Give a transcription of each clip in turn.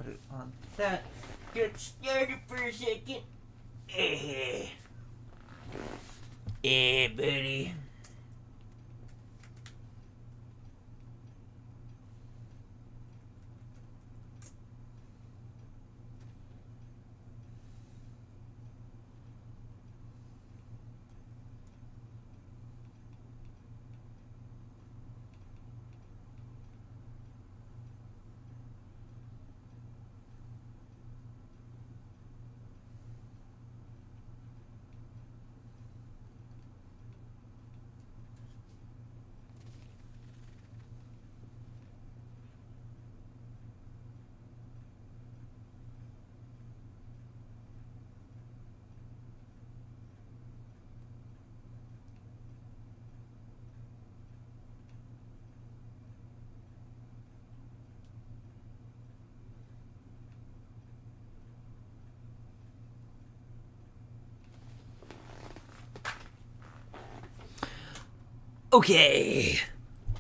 it on that. Get started for a second. Buddy.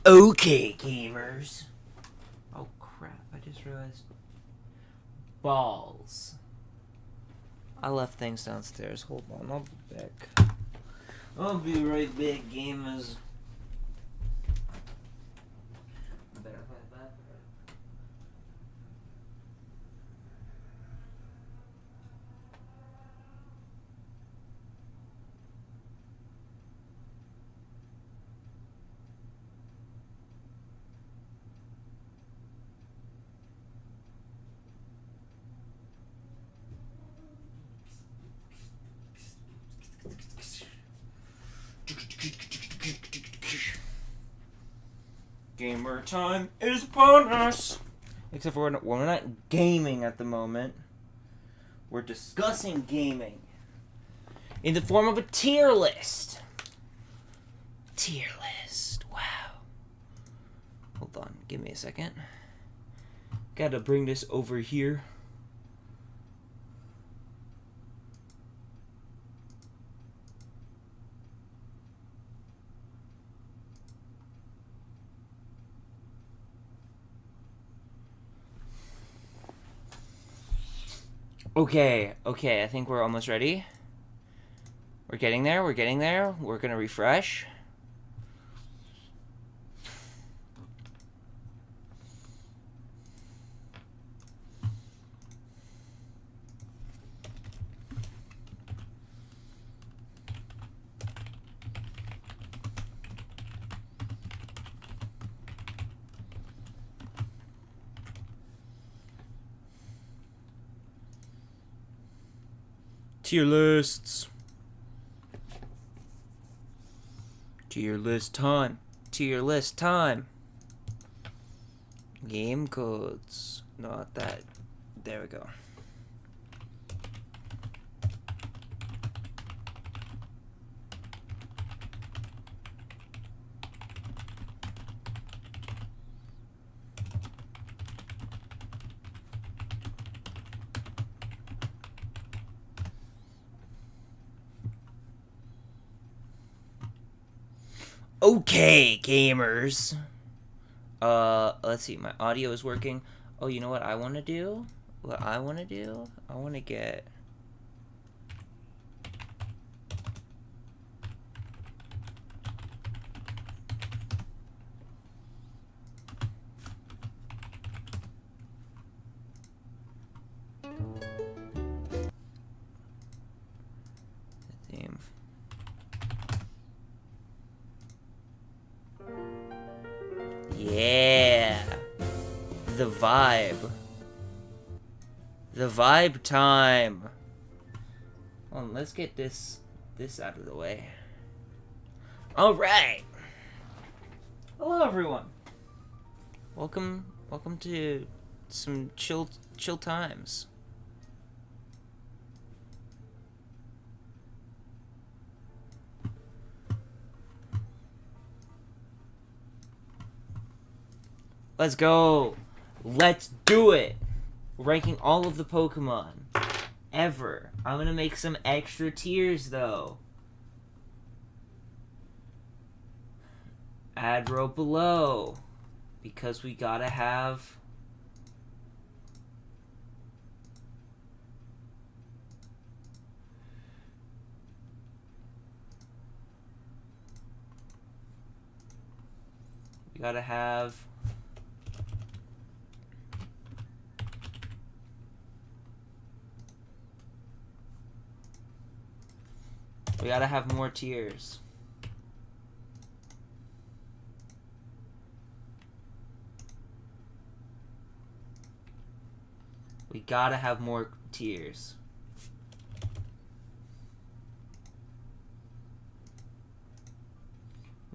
Okay, gamers. Oh crap, I just realized. Balls. I left things downstairs. Hold on, I'll be back. I'll be right back, gamers. I better find that. Gamer time is upon us! Except for we're not gaming at the moment. We're discussing gaming. In the form of a tier list. Tier list. Wow. Hold on. Give me a second. Gotta bring this over here. Okay, I think we're almost ready. We're getting there. We're gonna refresh. Tier lists. Tier list time. Tier list time. Game codes. Not that. There we go. Okay, gamers. Let's see. My audio is working. Oh, you know what I want to do? I want to get... Yeah, the vibe. The vibe time. Well, let's get this out of the way. All right. Hello, everyone. Welcome to some chill times. Let's go. Let's do it. Ranking all of the Pokemon ever. I'm gonna make some extra tiers though. Add row below. Because we gotta have We gotta have... We gotta have more tiers. We gotta have more tiers.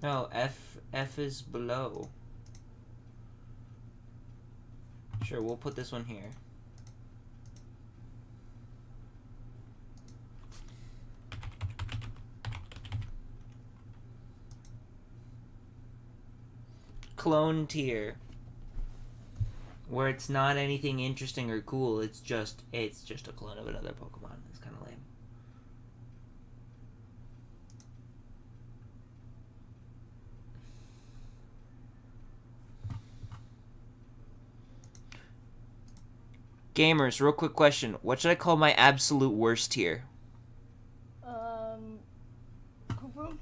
No, F is below. Sure, we'll put this one here. Clone tier. Where it's not anything interesting or cool, it's just a clone of another Pokemon. It's kind of lame. Gamers, real quick question. What should I call my absolute worst tier? Poo-poo?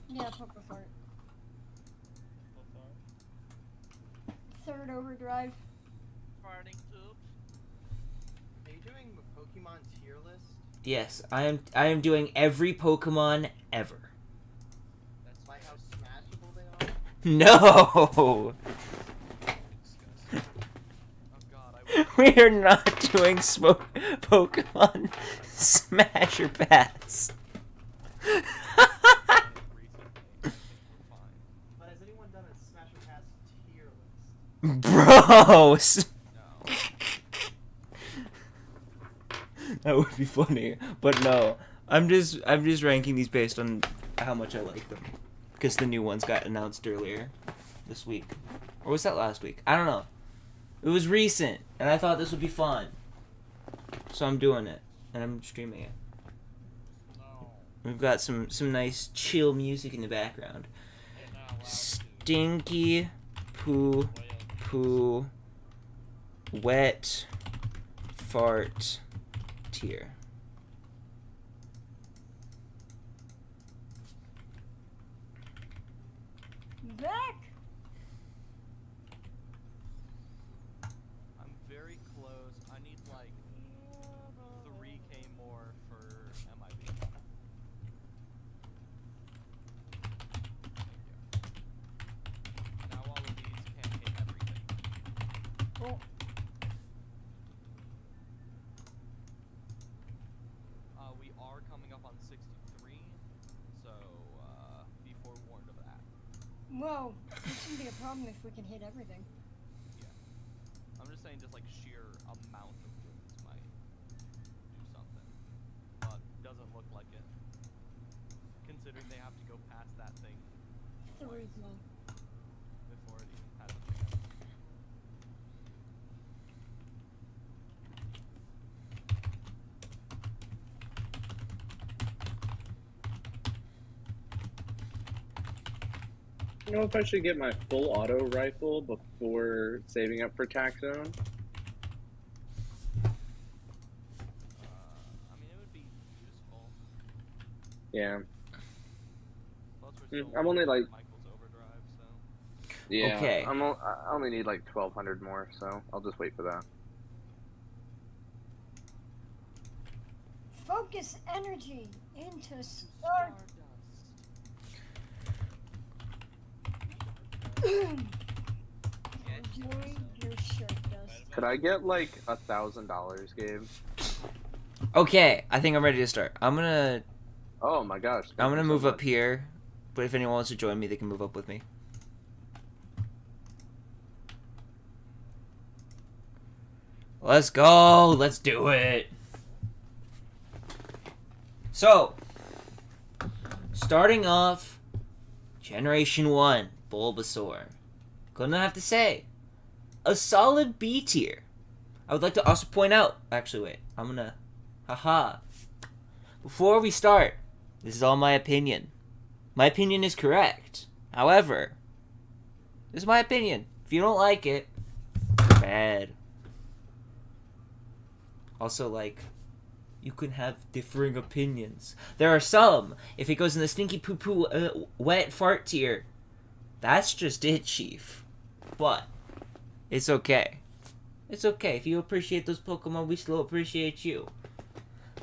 Yeah, Purple Fart. Third Overdrive. Farting tubes. Are you doing a Pokemon tier list? Yes, I am doing every Pokemon ever. That's like how smashable they are? No! Disgusting. Oh god, I We are not doing Pokemon Smash or Pass. But has anyone done a Smash or Pass tier list? Bro! No. That would be funny, but no. I'm just ranking these based on how much I like them, because the new ones got announced earlier this week, or was that last week? I don't know. It was recent, and I thought this would be fun, so I'm doing it, and I'm streaming it. No. We've got some nice chill music in the background. You're not allowed to. Stinky poo poo wet fart tier. Back! I'm very close. I need like 3k more for MIB. Now all of these can't hit everything. Cool. We are coming up on 63, so be forewarned of that. Whoa, it shouldn't be a problem if we can hit everything. Yeah. I'm just saying just like sheer amount of wounds might do something. But doesn't look like it. Considering they have to go past that thing Three twice more. before it even has a chance. I don't know if I should get my full auto rifle before saving up for tax zone. I mean, it would be useful. Yeah. Plus, we're still I'm only waiting like- for Michael's overdrive, so. Yeah. Okay. I only need like 1,200 more, so I'll just wait for that. Focus energy into Star. Enjoy your shirt dust. Could I get like $1,000, Gabe? Okay, I think I'm ready to start. I'm gonna Oh my gosh. I'm thank gonna you so move up much. here, but if anyone wants to join me, they can move up with me. Let's go. Let's do it. So, starting off, Generation 1, Bulbasaur. Gonna have to say, a solid B tier. I would like to also point out, actually wait, I'm gonna, haha. Before we start, this is all my opinion. My opinion is correct. However, this is my opinion. If you don't like it, bad. Also, like, you can have differing opinions. There are some. If it goes in the stinky poo-poo wet fart tier, That's just it, Chief. But it's okay. It's okay. If you appreciate those Pokemon, we still appreciate you.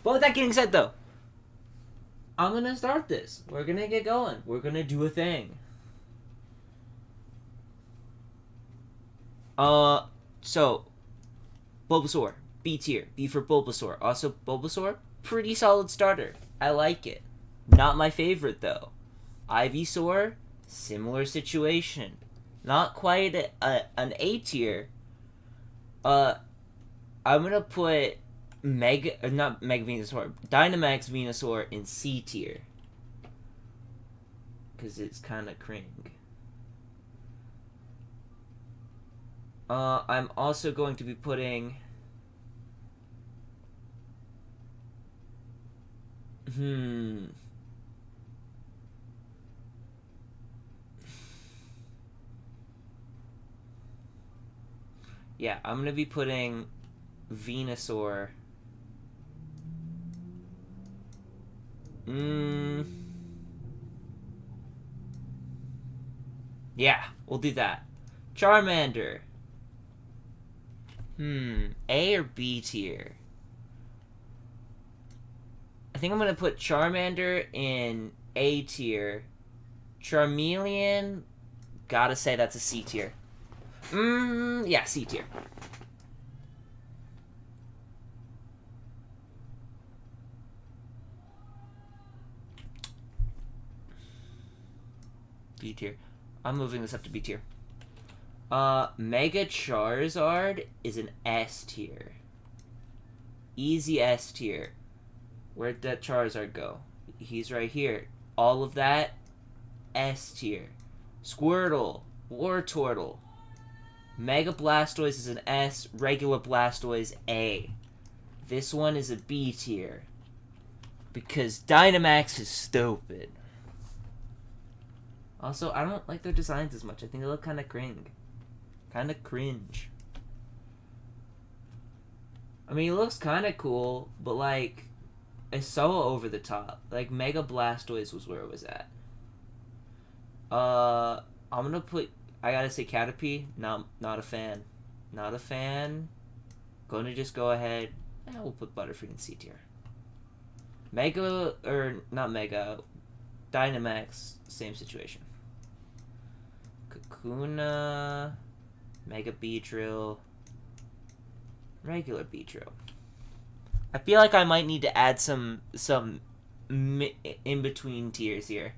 But with that being said, though, I'm gonna start this. We're gonna get going. We're gonna do a thing. So, Bulbasaur, B tier. B for Bulbasaur. Also, Bulbasaur, pretty solid starter. I like it. Not my favorite, though. Ivysaur, similar situation. Not quite an A tier. I'm gonna put not Mega Venusaur, Dynamax Venusaur in C tier. Because it's kind of cringe. I'm also going to be putting... Yeah, I'm going to be putting Venusaur... Yeah, we'll do that. Charmander. A or B tier? I think I'm gonna put Charmander in A tier. Charmeleon, gotta say that's a C tier. Yeah, C tier. B tier. I'm moving this up to B tier. Mega Charizard is an S tier. Easy S tier. Where'd that Charizard go? He's right here. All of that, S tier. Squirtle, Wartortle. Mega Blastoise is an S. Regular Blastoise, A. This one is a B tier. Because Dynamax is stupid. Also, I don't like their designs as much. I think they look kind of cringe. Kind of cringe. I mean, it looks kind of cool, but, like, it's so over the top. Like, Mega Blastoise was where it was at. I'm gonna put... I gotta say Caterpie. Not a fan. Not a fan. Gonna just go ahead... we'll put Butterfree in C tier. Mega... Or, not Mega... Dynamax, same situation. Kakuna... Mega Beedrill, regular Beedrill. I feel like I might need to add some in between tiers here.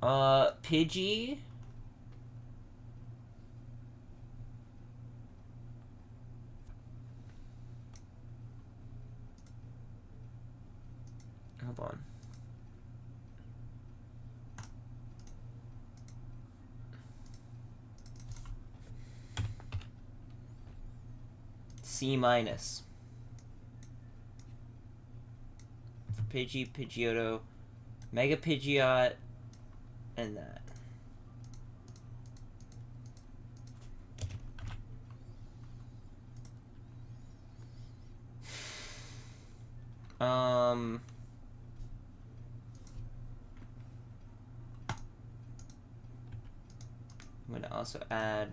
Pidgey. Hold on. C minus. Pidgey, Pidgeotto, Mega Pidgeot, and that. I'm gonna also add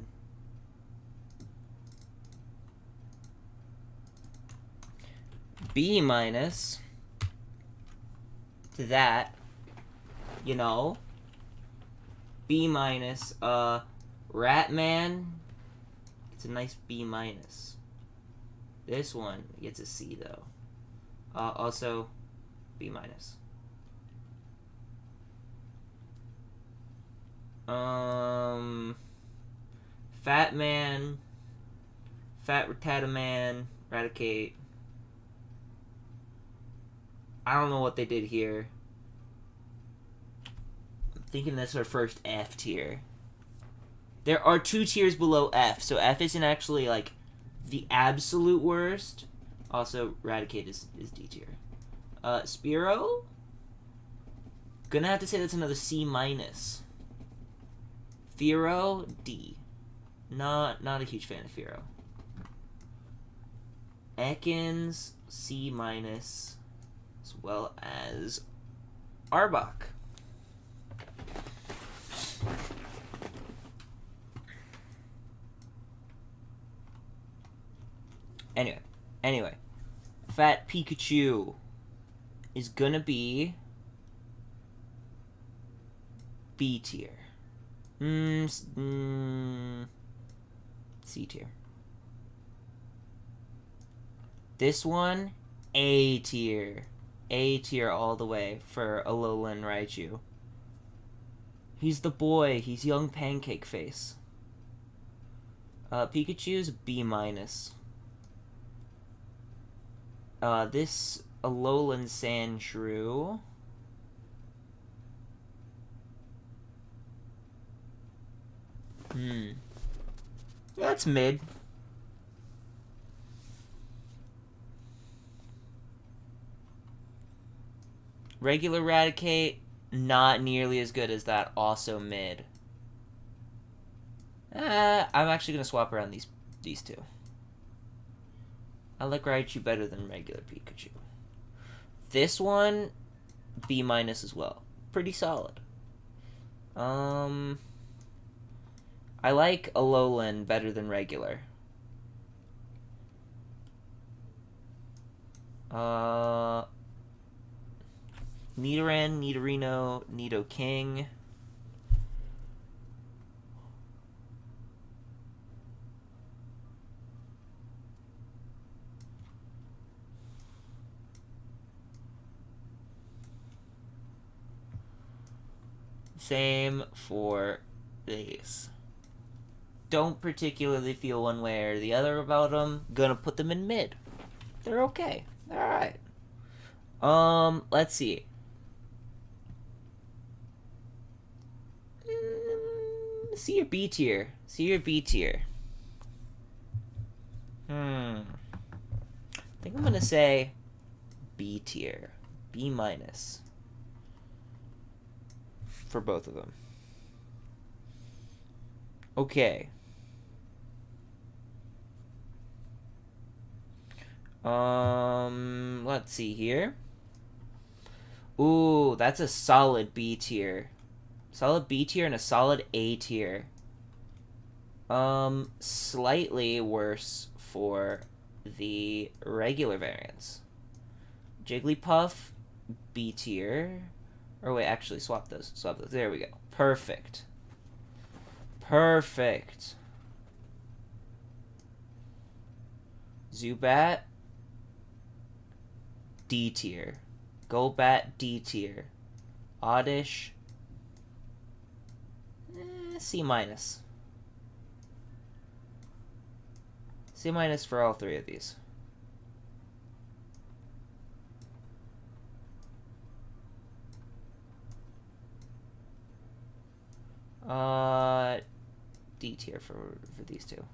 B minus to that, you know. B minus, Ratman, it's a nice B minus. This one gets a C though. Also, B minus. Fat Man, Fat Ratataman, Raticate. I don't know what they did here. I'm thinking that's our first F tier. There are 2 tiers below F, so F isn't actually, like, the absolute worst. Also, Raticate is D tier. Spearow? Gonna have to say that's another C minus. Fearow, D. Not a huge fan of Fearow. Ekans, C minus. as well as Arbok. Anyway, Fat Pikachu is gonna be B tier. C tier. This one, A tier. A tier all the way for Alolan Raichu. He's the boy. He's young pancake face. Pikachu's B minus. This Alolan Sandshrew. That's mid. Regular Raticate, not nearly as good as that, also mid. I'm actually gonna swap around these two. I like Raichu better than regular Pikachu. This one, B minus as well. Pretty solid. I like Alolan better than regular. Nidoran, Nidorino, Nidoking. Same for these. Don't particularly feel one way or the other about them. Gonna put them in mid. They're okay. They're alright. Let's see. See your B tier. See your B tier. I think I'm gonna say B tier. B minus. For both of them. Okay. Let's see here. Ooh, that's a solid B tier. Solid B tier and a solid A tier. Slightly worse for the regular variants. Jigglypuff, B tier. Or wait, actually, swap those. Swap those. There we go. Perfect. Perfect. Zubat, D tier. Golbat, D tier. Oddish, C minus. C minus for all three of these. D tier for these two.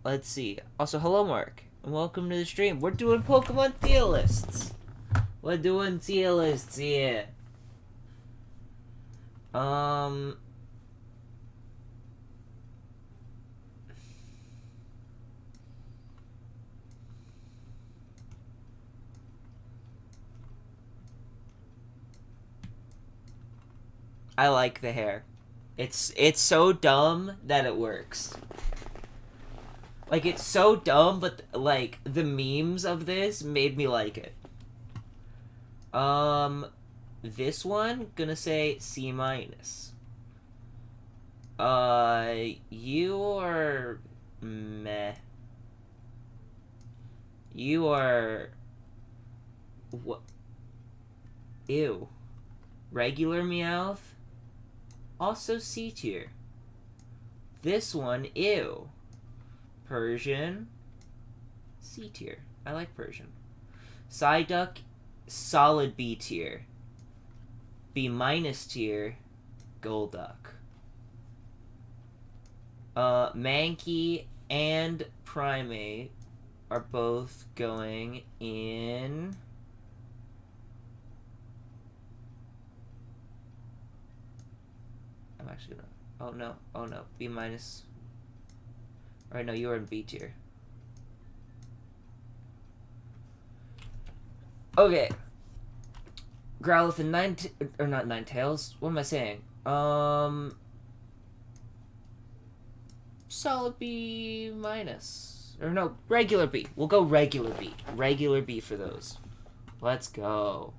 Let's see. Also, hello, Mark, and welcome to the stream. We're doing Pokemon tier lists. We're doing tier lists here. I like the hair. It's so dumb that it works. Like, it's so dumb, but like the memes of this made me like it. This one, gonna say C minus. You are meh. You are what? Ew. Regular Meowth, also C tier. This one, ew. Persian, C tier. I like Persian. Psyduck, solid B tier. B minus tier, Golduck. Mankey and Primate are both going in... I'm actually gonna... Oh no, B minus. Alright, no, you are in B tier. Okay. Growlithe and or not Ninetales. What am I saying? Solid B minus. Or no, regular B. We'll go regular B. Regular B for those. Let's go.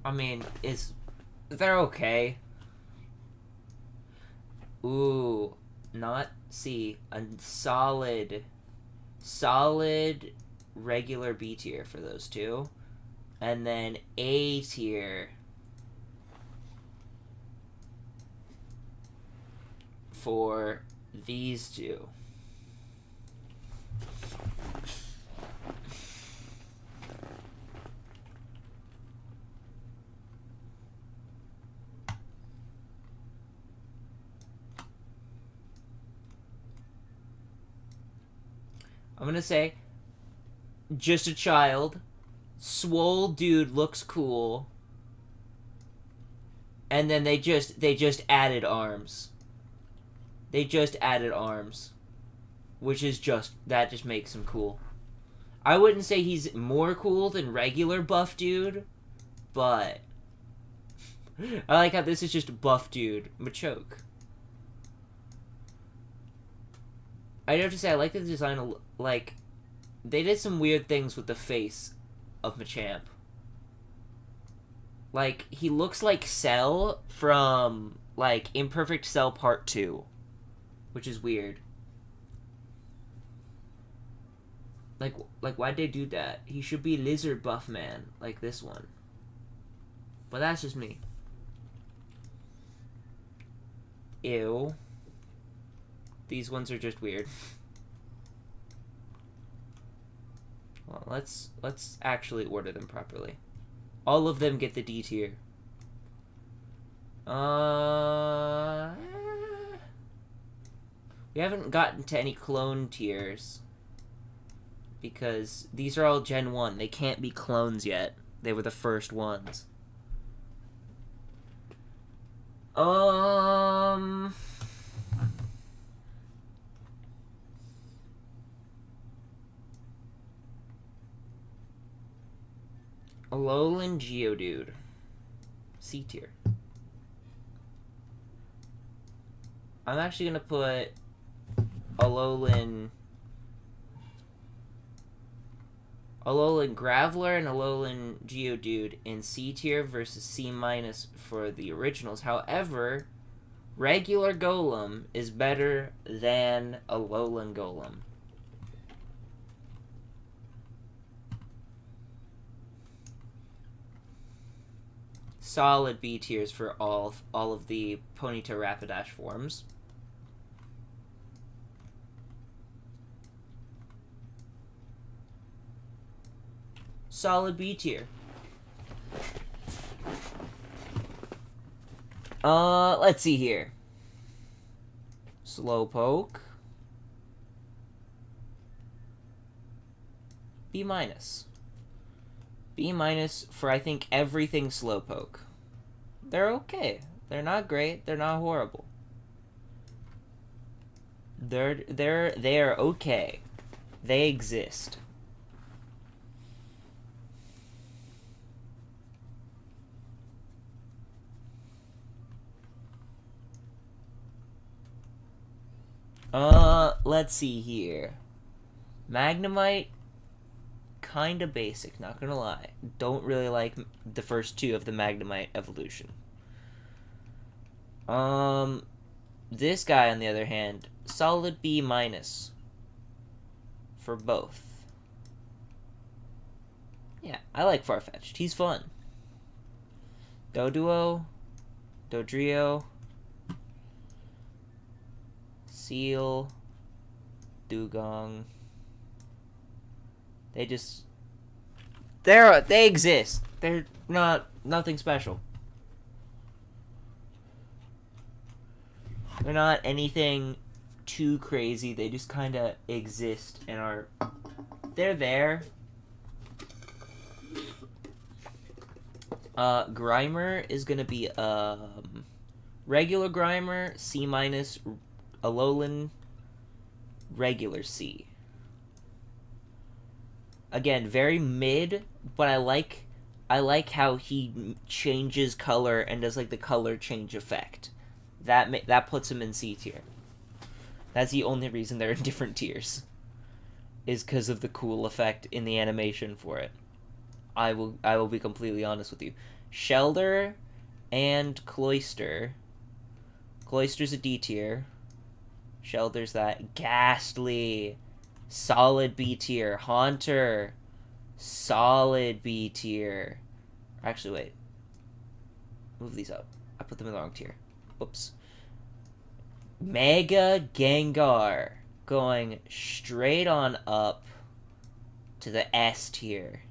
I mean, they're okay. Ooh, not C. A solid regular B tier for those two. And then A tier for these two. I'm gonna say, just a child, swole dude looks cool, and then they just added arms. They just added arms, which is that just makes him cool. I wouldn't say he's more cool than regular buff dude, but I like how this is just buff dude, Machoke. I have to say, I like the design. Like, they did some weird things with the face of Machamp. Like, he looks like Cell from, like, Imperfect Cell Part 2. Which is weird. Like, why'd they do that? He should be Lizard Buff Man, like this one. But that's just me. Ew. These ones are just weird. Well, let's actually order them properly. All of them get the D tier. We haven't gotten to any clone tiers. Because these are all Gen 1. They can't be clones yet. They were the first ones. Alolan Geodude. C tier. I'm actually gonna put Alolan Graveler and Alolan Geodude in C tier versus C minus for the originals. However, regular Golem is better than Alolan Golem. Solid B tiers for all of the Ponyta Rapidash forms. Solid B tier. Let's see here. Slowpoke. B minus. B minus for, I think, everything Slowpoke. They're okay. They're not great. They're not horrible. They're okay. They exist. Let's see here. Magnemite, kinda basic, not gonna lie. Don't really like the first two of the Magnemite evolution. This guy, on the other hand, solid B minus for both. Yeah, I like Farfetch'd. He's fun. Doduo, Dodrio, Seal, Dugong. They exist. They're nothing special. They're not anything too crazy. They just kind of exist and they're there. Grimer is gonna be regular Grimer, C-, Alolan, regular C. Again, very mid, but I like how he changes color and does like the color change effect. That puts him in C tier. That's the only reason they're in different tiers. Is because of the cool effect in the animation for it. I will be completely honest with you. Shelder and Cloyster. Cloyster's a D tier. Shelder's that. Ghastly. Solid B tier. Haunter. Solid B tier. Actually, wait. Move these up. I put them in the wrong tier. Whoops. Mega Gengar. Going straight on up to the S tier.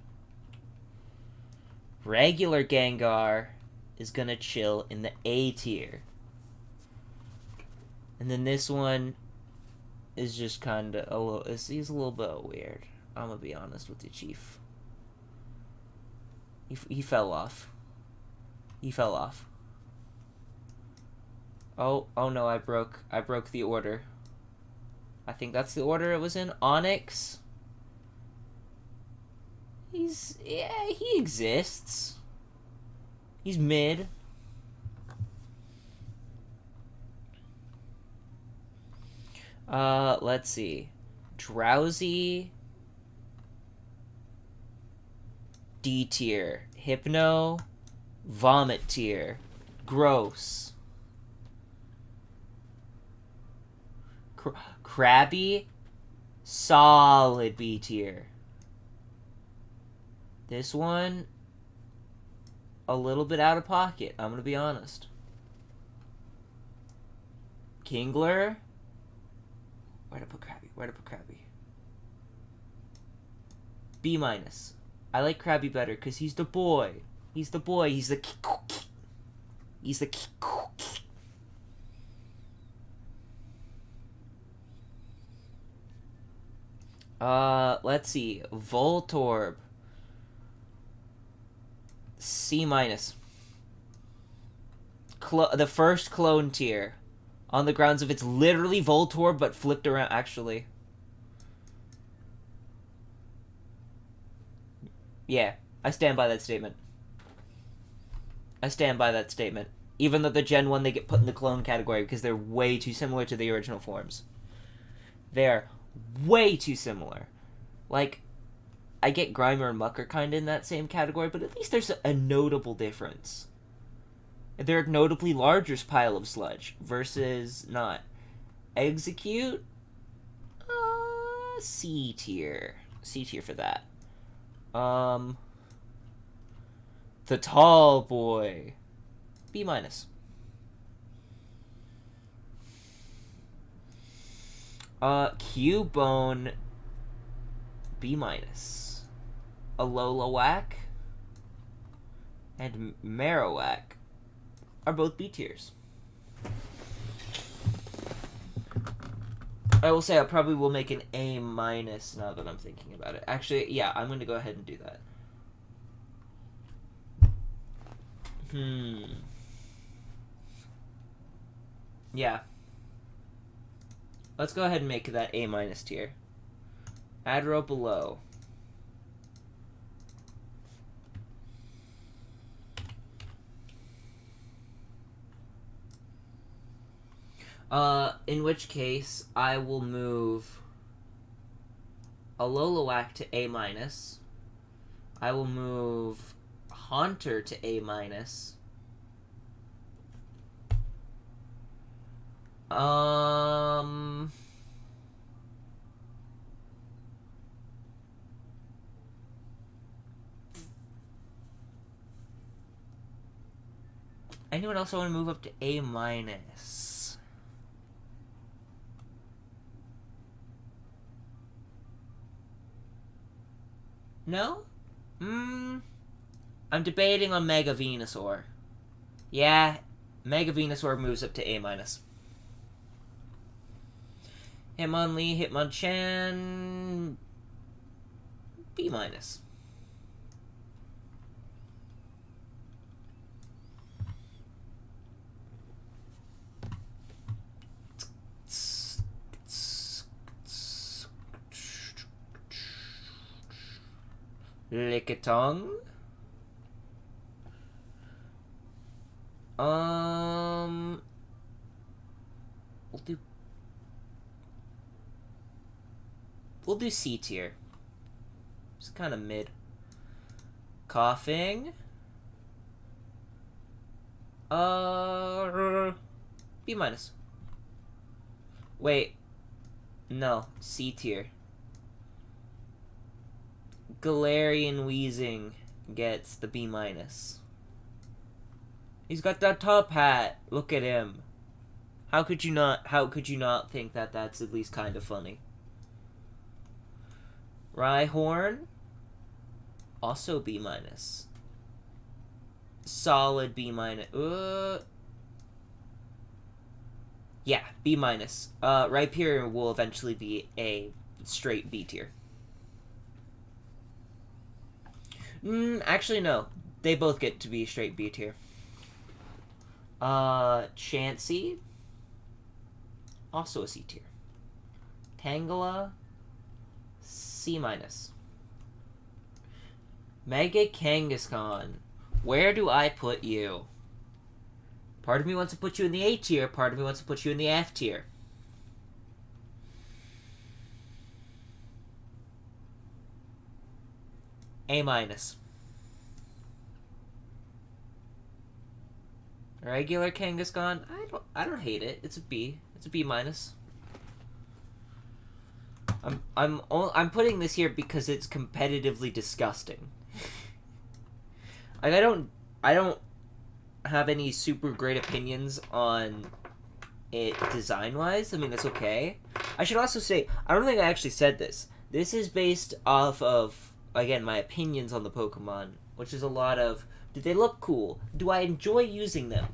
Regular Gengar is gonna chill in the A tier. And then this one is just kinda a little, he's a little bit weird. I'm gonna be honest with you, Chief. He fell off. He fell off. Oh no, I broke the order. I think that's the order it was in. Onyx. He exists. He's mid. Let's see. Drowsy. D tier. Hypno. Vomit tier. Gross. Krabby. Solid B tier. This one, a little bit out of pocket, I'm gonna be honest. Kingler. Where'd I put Krabby? B-. I like Krabby better because he's the boy. He's the let's see. Voltorb. C-. The first clone tier. On the grounds of it's literally Voltorb, but flipped around, actually. Yeah, I stand by that statement. Even though the Gen 1, they get put in the clone category because they're way too similar to the original forms. They're way too similar. Like, I get Grimer and Muck are kind of in that same category, but at least there's a notable difference. They're a notably larger pile of sludge versus not. Execute? C tier. C tier for that. The tall boy. B-. Cubone. B-. Alola and Marowak are both B tiers. I will say I probably will make an A- now that I'm thinking about it. Actually, yeah, I'm going to go ahead and do that. Yeah. Let's go ahead and make that A- tier. Adro below. In which case, I will move Alola to A-. I will move Haunter to A-. Anyone else I want to move up to A-? No? I'm debating on Mega Venusaur. Yeah, Mega Venusaur moves up to A-. Hitmonlee, Hitmonchan... B-. Lickitung. We'll do C tier. It's kind of mid. Coughing. B minus. Wait. No, C tier. Galarian Wheezing gets the B minus. He's got that top hat. Look at him. How could you not think that that's at least kind of funny? Rhyhorn, also B minus. Solid B minus. Yeah, B minus. Rhyperior will eventually be a straight B tier. Actually, no. They both get to be straight B tier. Chansey, also a C tier. Tangela, C minus. Mega Kangaskhan, where do I put you? Part of me wants to put you in the A tier, part of me wants to put you in the F tier. A minus. Regular Kangaskhan, I don't hate it. It's a B. It's a B minus. I'm putting this here because it's competitively disgusting. Like I don't have any super great opinions on it design-wise. I mean, that's okay. I should also say, I don't think I actually said this. This is based off of, again, my opinions on the Pokemon, which is a lot of, do they look cool? Do I enjoy using them?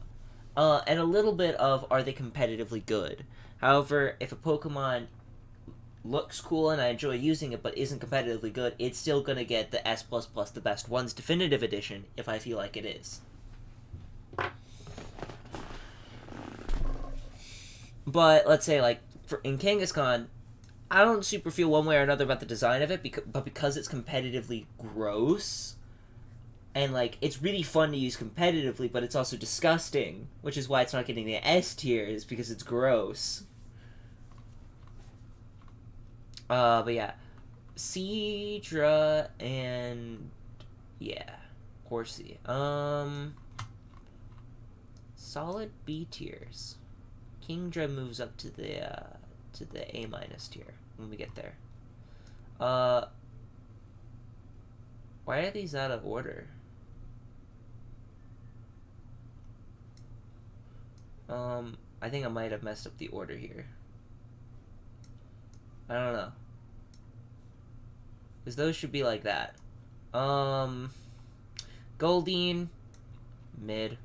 And a little bit of, are they competitively good? However, if a Pokemon looks cool and I enjoy using it but isn't competitively good, it's still going to get the S++ the Best Ones Definitive Edition if I feel like it is. But let's say, like, in Kangaskhan, I don't super feel one way or another about the design of it, but because it's competitively gross, and, like, it's really fun to use competitively, but it's also disgusting, which is why it's not getting the S tier, is because it's gross. But yeah. Seadra and... yeah. Horsey. Solid B tiers. Kingdra moves up to the A minus tier when we get there. Why are these out of order? I think I might have messed up the order here. I don't know. Because those should be like that. Goldeen, mid.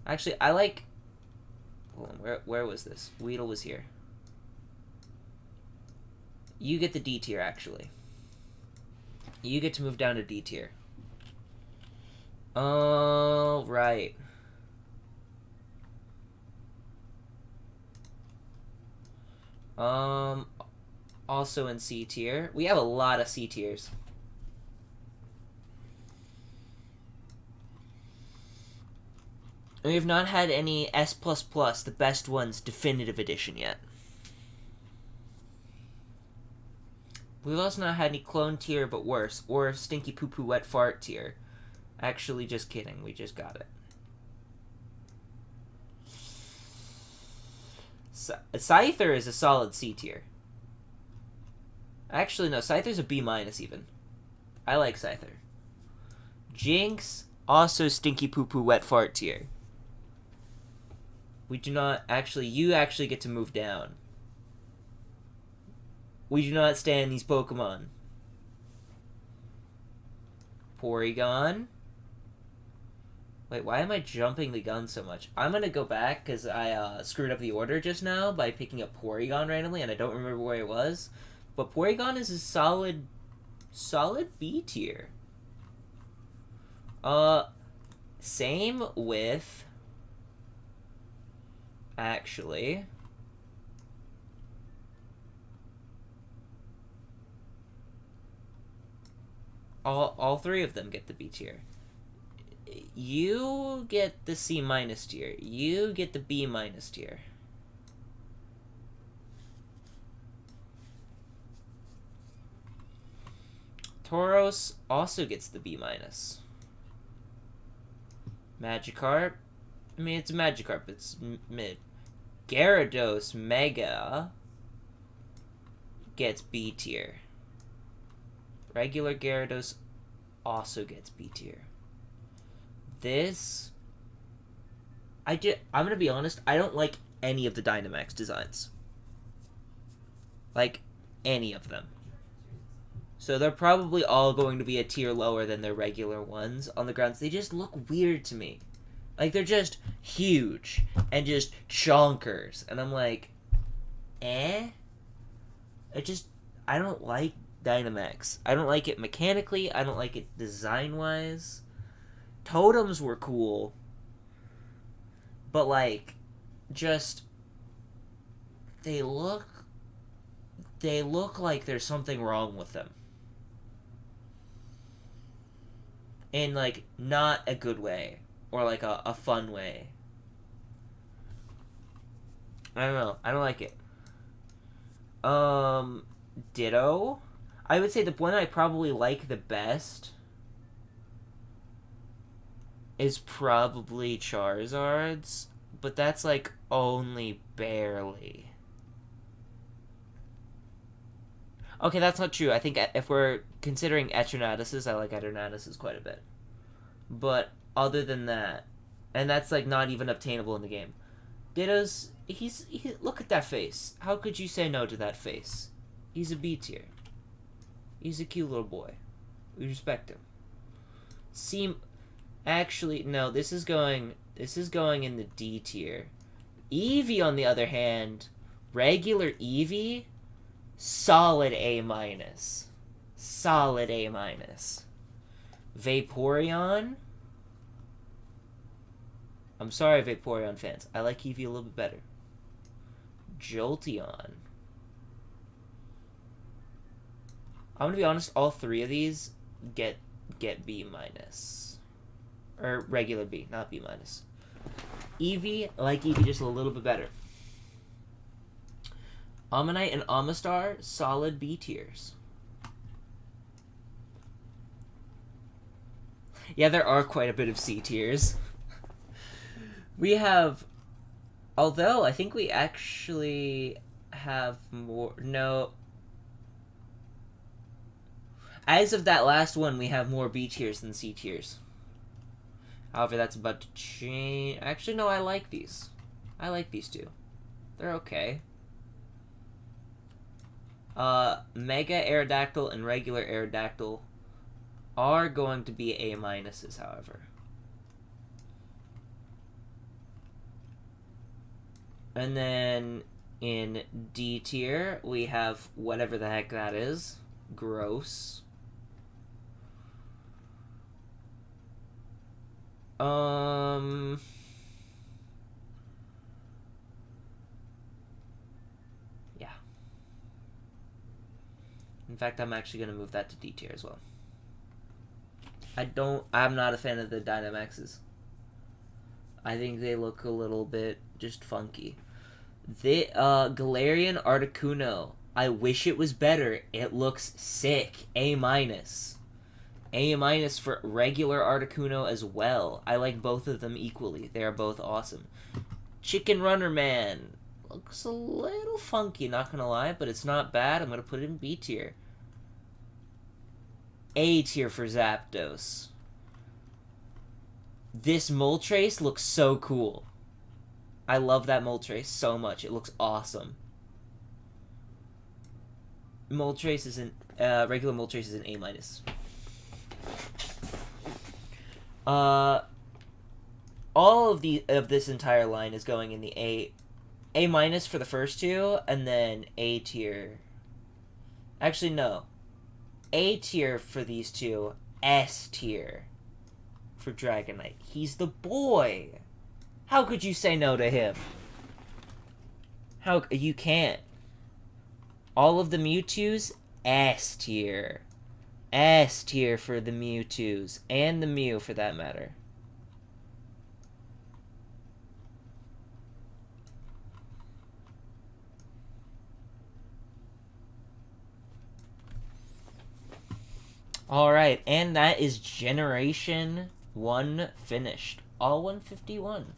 Actually, I like... hold on, where was this? Weedle was here. You get the D tier, actually. You get to move down to D tier. Oh, right. Also in C tier. We have a lot of C tiers. We have not had any S++, the Best Ones Definitive Edition yet. We've also not had any Clone tier, but worse, or Stinky Poo Poo Wet Fart tier. Actually, just kidding, we just got it. Scyther is a solid C tier. Actually, no, Scyther's a B minus even. I like Scyther. Jinx, also Stinky Poo Poo Wet Fart tier. We do not actually, you actually get to move down. We do not stand these Pokemon. Porygon. Wait, why am I jumping the gun so much? I'm gonna go back because I screwed up the order just now by picking up Porygon randomly and I don't remember where it was. But Porygon is a solid B tier. Same with... actually... All three of them get the B tier. You get the C minus tier. You get the B minus tier. Tauros also gets the B minus. Magikarp, I mean, it's Magikarp, it's mid. Gyarados Mega gets B tier. Regular Gyarados also gets B tier. This, I'm gonna be honest, I don't like any of the Dynamax designs. Like, any of them. So they're probably all going to be a tier lower than their regular ones on the grounds they just look weird to me. Like, they're just huge and just chonkers. And I'm like, eh? I don't like Dynamax. I don't like it mechanically. I don't like it design-wise. Totems were cool. But, like, just, they look like there's something wrong with them. In, like, not a good way. Or, like, a fun way. I don't know. I don't like it. Ditto. I would say the one I probably like the best is probably Charizard's. But that's, like, only barely. Okay, that's not true. I think if we're considering Eternatus's, I like Eternatus's quite a bit. But other than that, and that's like not even obtainable in the game. Ditto's, look at that face. How could you say no to that face? He's a B tier. He's a cute little boy. We respect him. Actually, no, this is going in the D tier. Eevee, on the other hand, regular Eevee, solid A minus. Solid A minus. Vaporeon. I'm sorry, Vaporeon fans. I like Eevee a little bit better. Jolteon. I'm gonna be honest, all three of these get B minus. Or regular B, not B minus. Eevee, I like Eevee just a little bit better. Ammonite and Amistar, solid B tiers. Yeah, there are quite a bit of C tiers. We have, although I think we actually have more, no. As of that last one, we have more B tiers than C tiers. However, that's about to change. Actually, no, I like these. I like these two. They're okay. Mega Aerodactyl and regular Aerodactyl are going to be A minuses, however. And then in D tier, we have whatever the heck that is. Gross. Yeah. In fact, I'm actually going to move that to D tier as well. I'm not a fan of the Dynamaxes. I think they look a little bit just funky. The Galarian Articuno. I wish it was better. It looks sick. A minus. A minus for regular Articuno as well. I like both of them equally. They are both awesome. Chicken Runner Man. Looks a little funky, not gonna lie, but it's not bad. I'm gonna put it in B tier. A tier for Zapdos. This Moltres looks so cool. I love that Moltres so much. It looks awesome. Moltres is an regular Moltres is an A minus. All of this entire line is going in the A minus for the first two, and then A tier. Actually, no. A tier for these two, S tier for Dragonite. He's the boy. How could you say no to him? You can't. All of the Mewtwo's, S tier. S tier for the Mewtwo's. And the Mew, for that matter. Alright, and that is Generation 1 finished. All 151.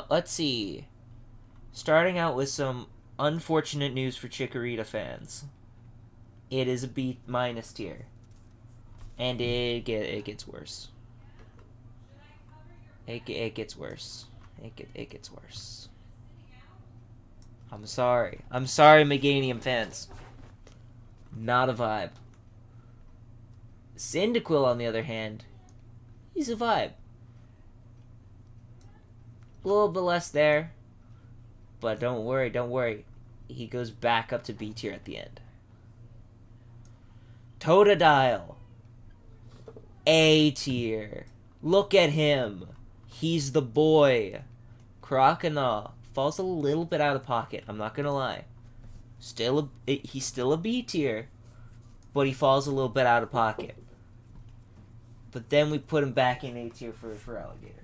Let's see. Starting out with some unfortunate news for Chikorita fans. It is a B- tier. And it gets worse. It gets worse. It gets worse. I'm sorry. I'm sorry, Meganium fans. Not a vibe. Cyndaquil, on the other hand, he's a vibe. A little bit less there. But don't worry, don't worry. He goes back up to B tier at the end. Totodile. A tier. Look at him. He's the boy. Croconaw falls a little bit out of pocket. I'm not gonna lie. He's still a B tier, but he falls a little bit out of pocket. But then we put him back in A tier for Alligator.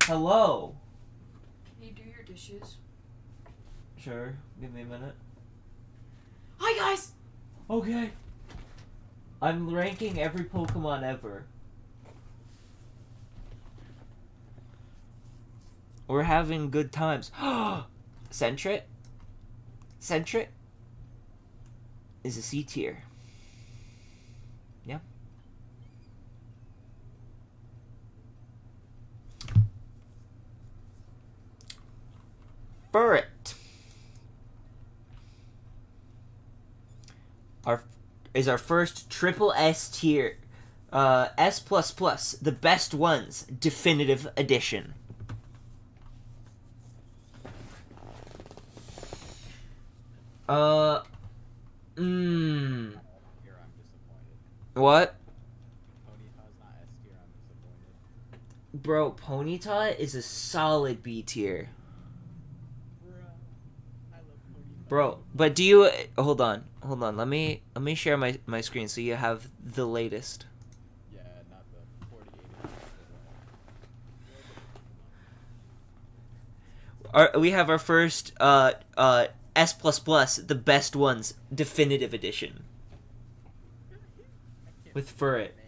Hello. Can you do your dishes? Sure. Give me a minute. Hi guys. Okay. I'm ranking every Pokemon ever. We're having good times. Sentret? Sentret is a C tier. Yeah. Furret. Our first triple S tier. S++, the best ones, definitive edition. Here I'm disappointed. What? Ponyta's not S tier, I'm disappointed. Bro, Ponyta is a solid B tier. Bruh, I love Ponyta. Bro, but do you... Hold on. Let me share my screen so you have the latest. Yeah, not the 48. We have our first S++, the best ones, definitive edition. I can't With say Furret. his name.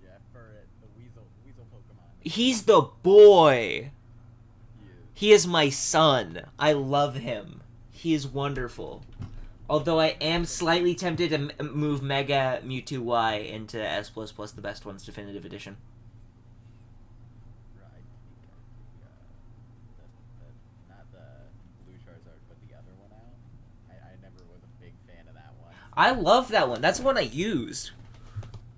Yeah, Furret, the weasel Pokemon. He's the boy. He is. He is my son. I love him. He is wonderful. Although I am slightly tempted to move Mega Mewtwo Y into S++, the best ones, definitive edition. Right, not the blue Charizard, but the other one out. I never was a big fan of that one. I love that one. That's the one I used.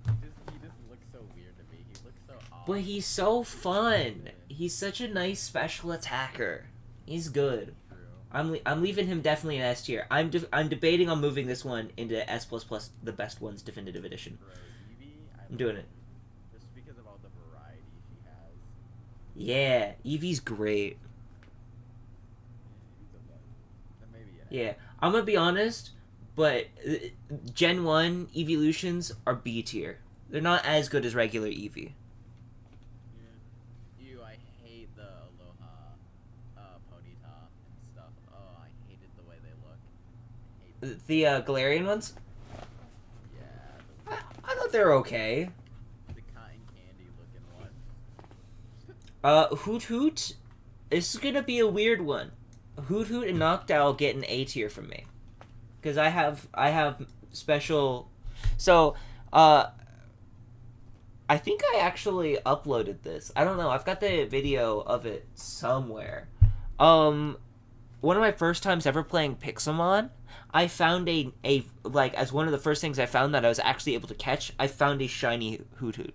He just looks so weird to me. He looks so odd. But he's so fun. He's such a nice special attacker. He's good. True. I'm leaving him definitely in S tier. I'm debating on moving this one into S++, the best ones, definitive edition. Bro, Evie, I'm doing it. Just because of all the variety she has. Yeah, Eevee's great. Evie's a bug. Then maybe Yeah, I'm gonna be honest, but Gen 1 evolutions are B tier. They're not as good as regular Eevee. Yeah. Ew, I hate the Aloha Ponyta and stuff. Oh, I hated the way they look. I hate The Galarian ones? Yeah, I thought they were okay. the cotton candy looking one. Hoot Hoot, this is gonna be a weird one. Hoot Hoot and Noctowl get an A tier from me, because I have special. So, I think I actually uploaded this. I don't know. I've got the video of it somewhere. One of my first times ever playing Pixelmon, I found a like as one of the first things I found that I was actually able to catch. I found a shiny Hoot Hoot.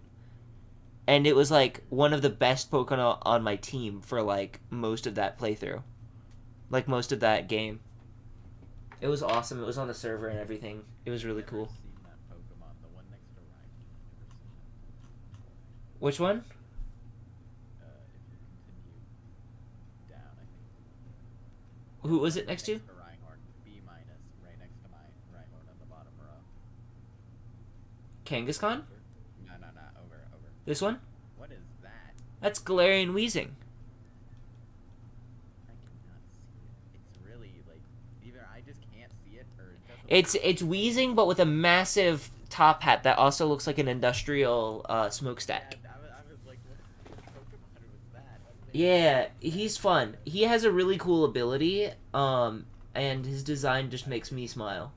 And it was, like, one of the best Pokemon on my team for, like, most of that playthrough. Like, most of that game. It was awesome. It was on the server and everything. It was really cool. Never seen that Pokemon, the one next to Raikou. Never seen that. Which one? If you continue down, I think. Who was it next to? Rhyhorn, B minus, right next to my Rhyhorn on the bottom row. Kangaskhan? No, over. This one? What is that? That's Galarian Weezing. I cannot see it. It's really like either I just can't see it or it doesn't. It's Weezing, but with a massive top hat that also looks like an industrial smokestack. Yeah, I was like, what Pokemon was that? Yeah, he's fun. He has a really cool ability, and his design just makes me smile.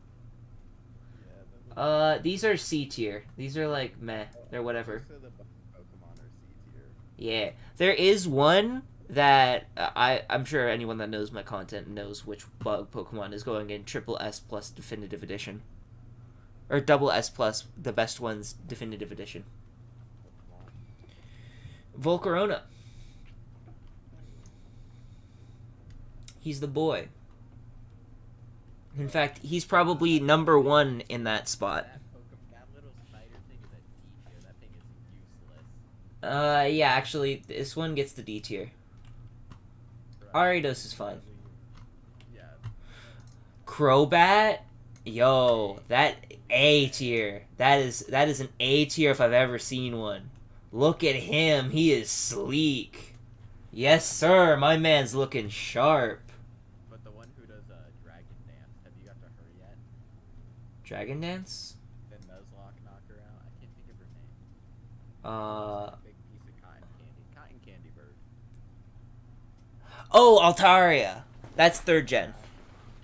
These are C tier. These are like meh. They're whatever. Most of the Pokemon are C tier. Yeah, there is one that I'm sure anyone that knows my content knows which bug Pokemon is going in triple S plus definitive edition, or double S plus the best ones definitive edition. Volcarona. He's the boy. In fact, he's probably number one in that spot. That little spider thing is a D tier. That thing is useless. Yeah, actually, this one gets the D tier. Ariados is fine. Yeah. Crobat? Yo, that A tier. That is an A tier if I've ever seen one. Look at him. He is sleek. Yes, sir. My man's looking sharp. But the one who does Dragon Dance, have you got to her yet? Dragon Dance? The Nuzlocke knocker out. I can't think of her name. Big piece of cotton candy. Cotton candy bird. Oh, Altaria. That's 3rd gen.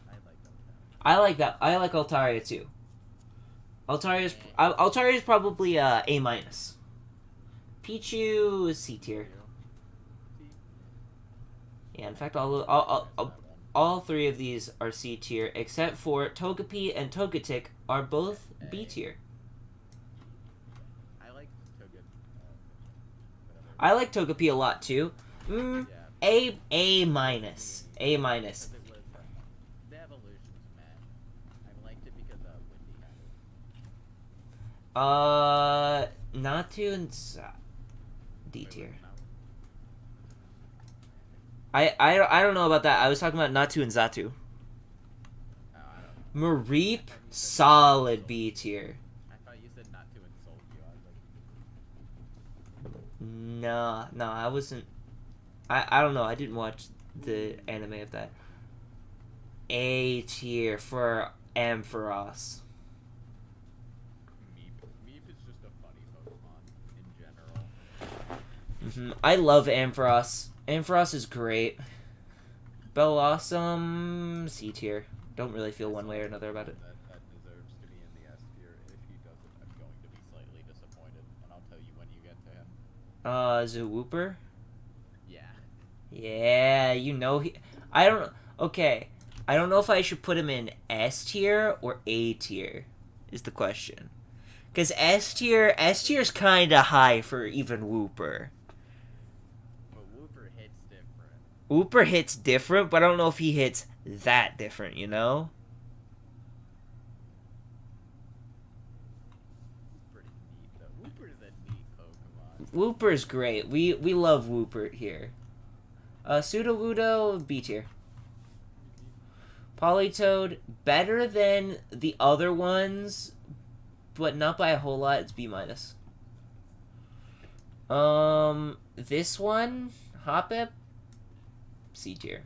I like that. I like that. I like Altaria too. Altaria's probably A minus. Pichu is C tier. Yeah, in fact, all 3 of these are C tier, except for Togepi and Togetic are both B tier. I like Togepi. I like Togepi a lot too. Yeah. A minus. A minus. Because it was the evolutions, man. I liked it because Windy had it. Natu and D tier. I don't know about that. I was talking about Natu and Zatu. Oh, I don't know. Mareep, solid B tier. I thought you said not to insult you. I was like, No, I wasn't. I don't know. I didn't watch the anime of that. A tier for Ampharos. Meep is just a funny Pokemon in general. I love Ampharos. Ampharos is great. Bellossom, C tier. Don't really feel one way or another about it. That deserves to be in the S tier. If he doesn't, I'm going to be slightly disappointed, and I'll tell you when you get to him. Zawooper? Yeah. Yeah, you know he... I don't... Okay. I don't know if I should put him in S tier or A tier, is the question. Because S tier's kind of high for even Wooper. But Wooper hits different. Wooper hits different, but I don't know if he hits that different, you know? Pretty neat, though. Wooper's a neat Pokemon. Wooper's great. We love Wooper here. Sudowoodo, B tier. Politoed, better than the other ones, but not by a whole lot. It's B minus. This one, Hoppip, C tier.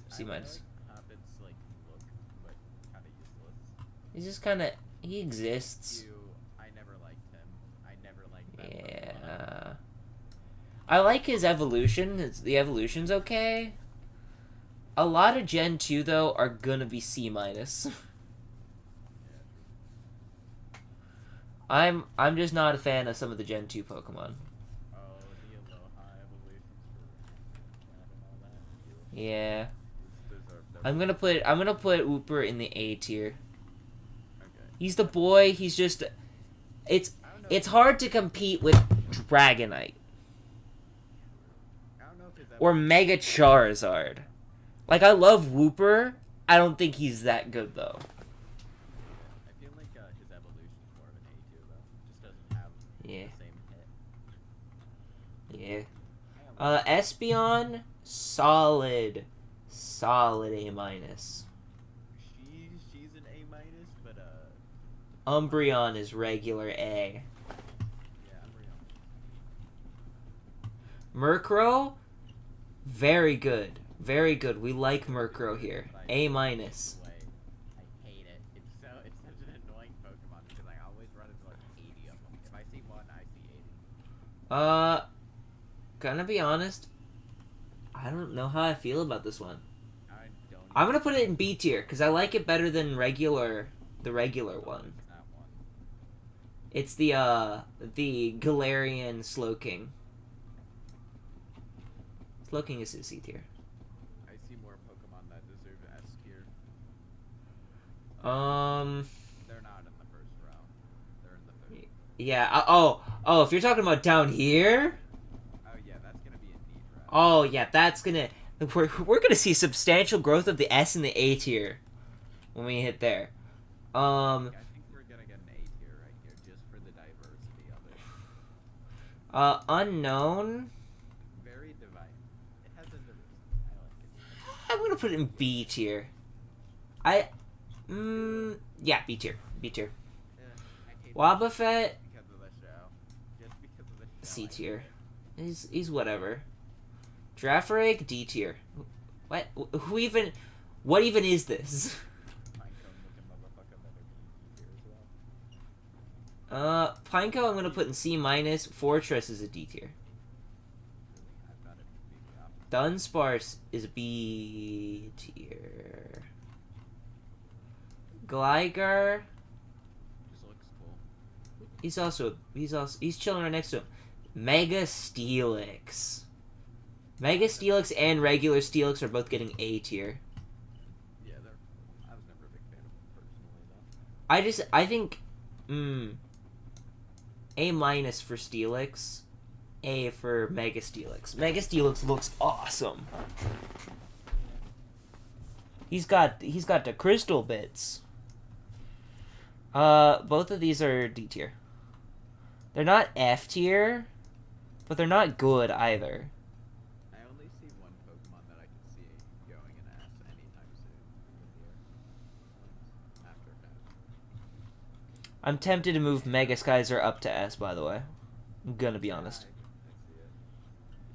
C minus. Like Hoppit's like look, but kind of useless. He's just kind of, he exists. I never liked him. I never liked that Pokemon. Yeah. I like his evolution. The evolution's okay. A lot of Gen 2 though are gonna be C minus. I'm just not a fan of some of the Gen 2 Pokemon. Oh, the Aloha evolutions for and all that. Yeah. Deserve them. I'm gonna put Wooper in the A tier. Okay. He's the boy, he's just it's hard to compete with Dragonite I don't know if his or Mega Charizard. Like, I love Wooper. I don't think he's that good though. I feel like his evolution's more of an A tier though. Just doesn't have Yeah. the same hit. Yeah. Espeon, solid. Solid A minus. She's an A minus, but Umbreon is regular A. yeah, I'm real. Murkrow, very good. Very good. We like Murkrow here. A minus. I hate it. It's such an annoying Pokemon because I always run into like 80 of them. If I see one, I see 80. Gonna be honest, I don't know how I feel about this one. I don't. I'm gonna put it in B tier because I like it better than the regular one. That one. It's the Galarian Slowking. Slowking is in C tier. I see more Pokemon that deserve S tier. They're not in the first row. They're in the third. Yeah. If you're talking about down here. Oh yeah, that's gonna be in D row. Oh yeah, that's gonna. We're gonna see substantial growth of the S and the A tier when we hit there. I think we're gonna get an A tier right here just for the diversity of it. Unknown. Very divided. It has a diversity. I like it. I'm gonna put it in B tier. Yeah, B tier. B tier. I hate Wobbuffet, because of the show. Just because of the show. C tier. He's whatever. Girafarig, D tier. What? What even is this? Pineco I'm gonna put in C minus. Fortress is a D tier. Dunsparce is a B tier. Gligar, Just looks cool. he's chilling right next to him. Mega Steelix. Mega Steelix and regular Steelix are both getting A tier. Yeah, I was never a big fan of them personally though. I think A minus for Steelix, A for Mega Steelix. Mega Steelix looks awesome. He's got the crystal bits. Both of these are D tier. They're not F tier, but they're not good either. I only see one Pokemon that I can see going in S anytime soon. After that. I'm tempted to move Mega Skyzer up to S, by the way. I'm gonna be honest. I see it.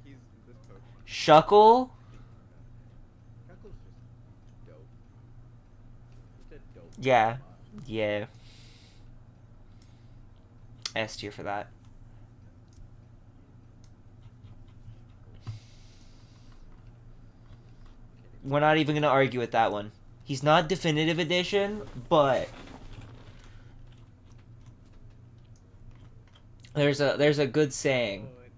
He's this Pokemon. Shuckle, Shuckle's just dope. Just a dope Yeah. Pokemon. yeah. S tier for that. We're not even gonna argue with that one. He's not definitive edition, but there's a good saying. Oh, I like him.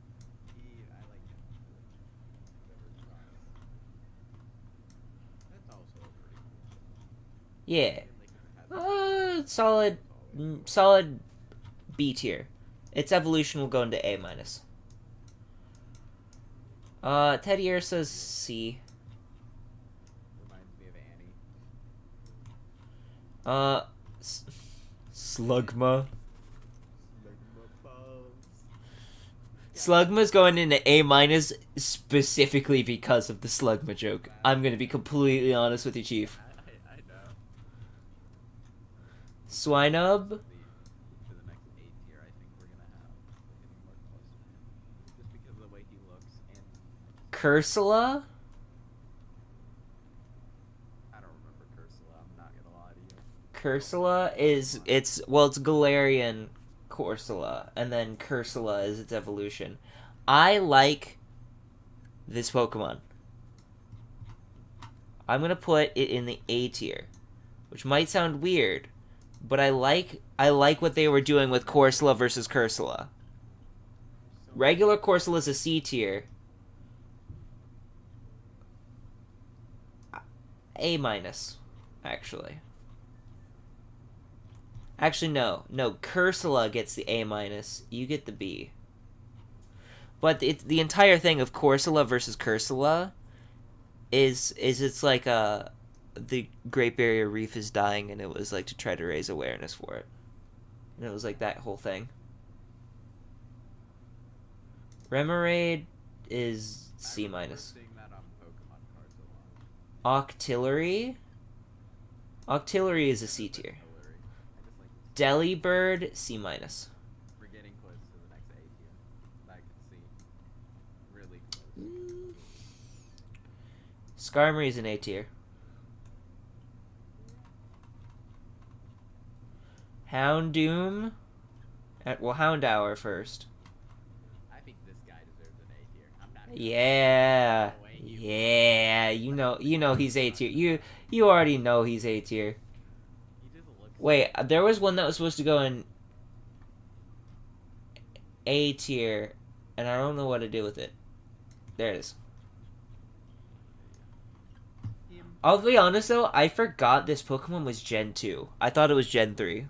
That's also a pretty cool. Yeah. Solid B tier. Its evolution will go into A minus. Teddy Ursa's C. Reminds me of Annie. Slugma. Slugma's going into A minus specifically because of the Slugma joke. I'm gonna be completely honest with you, Chief. I know. Swinub, To the next A tier, I think we're gonna have getting more close to him, just because of the way he looks and Cursula, I don't remember Cursula. I'm not gonna lie to you. Cursula it's Galarian Corsola, and then Cursula is its evolution. I like this Pokemon. I'm gonna put it in the A tier, which might sound weird, but I like what they were doing with Corsola versus Cursula. Regular Corsola is a C tier. A minus, actually. Actually, no. Cursula gets the A minus. You get the B. But the entire thing of Corsola versus Cursula is it's like the Great Barrier Reef is dying, and it was like to try to raise awareness for it. And it was like that whole thing. Remoraid is C minus. Seeing that on Pokemon cards a lot. Octillery. Octillery is a C tier. Artillery. I just like Delibird, C minus. we're getting close to the next A tier. I can see. Really close. Skarmory is an A tier. Houndoom. Well, Houndour first. I think this guy deserves an A tier. I'm not. Yeah. No way you- Yeah. You know he's A tier. You already know he's A tier. He just looks. Wait, there was one that was supposed to go in A tier, and I don't know what to do with it. There it is. I'll be honest though, I forgot this Pokemon was Gen 2. I thought it was Gen 3. Actually,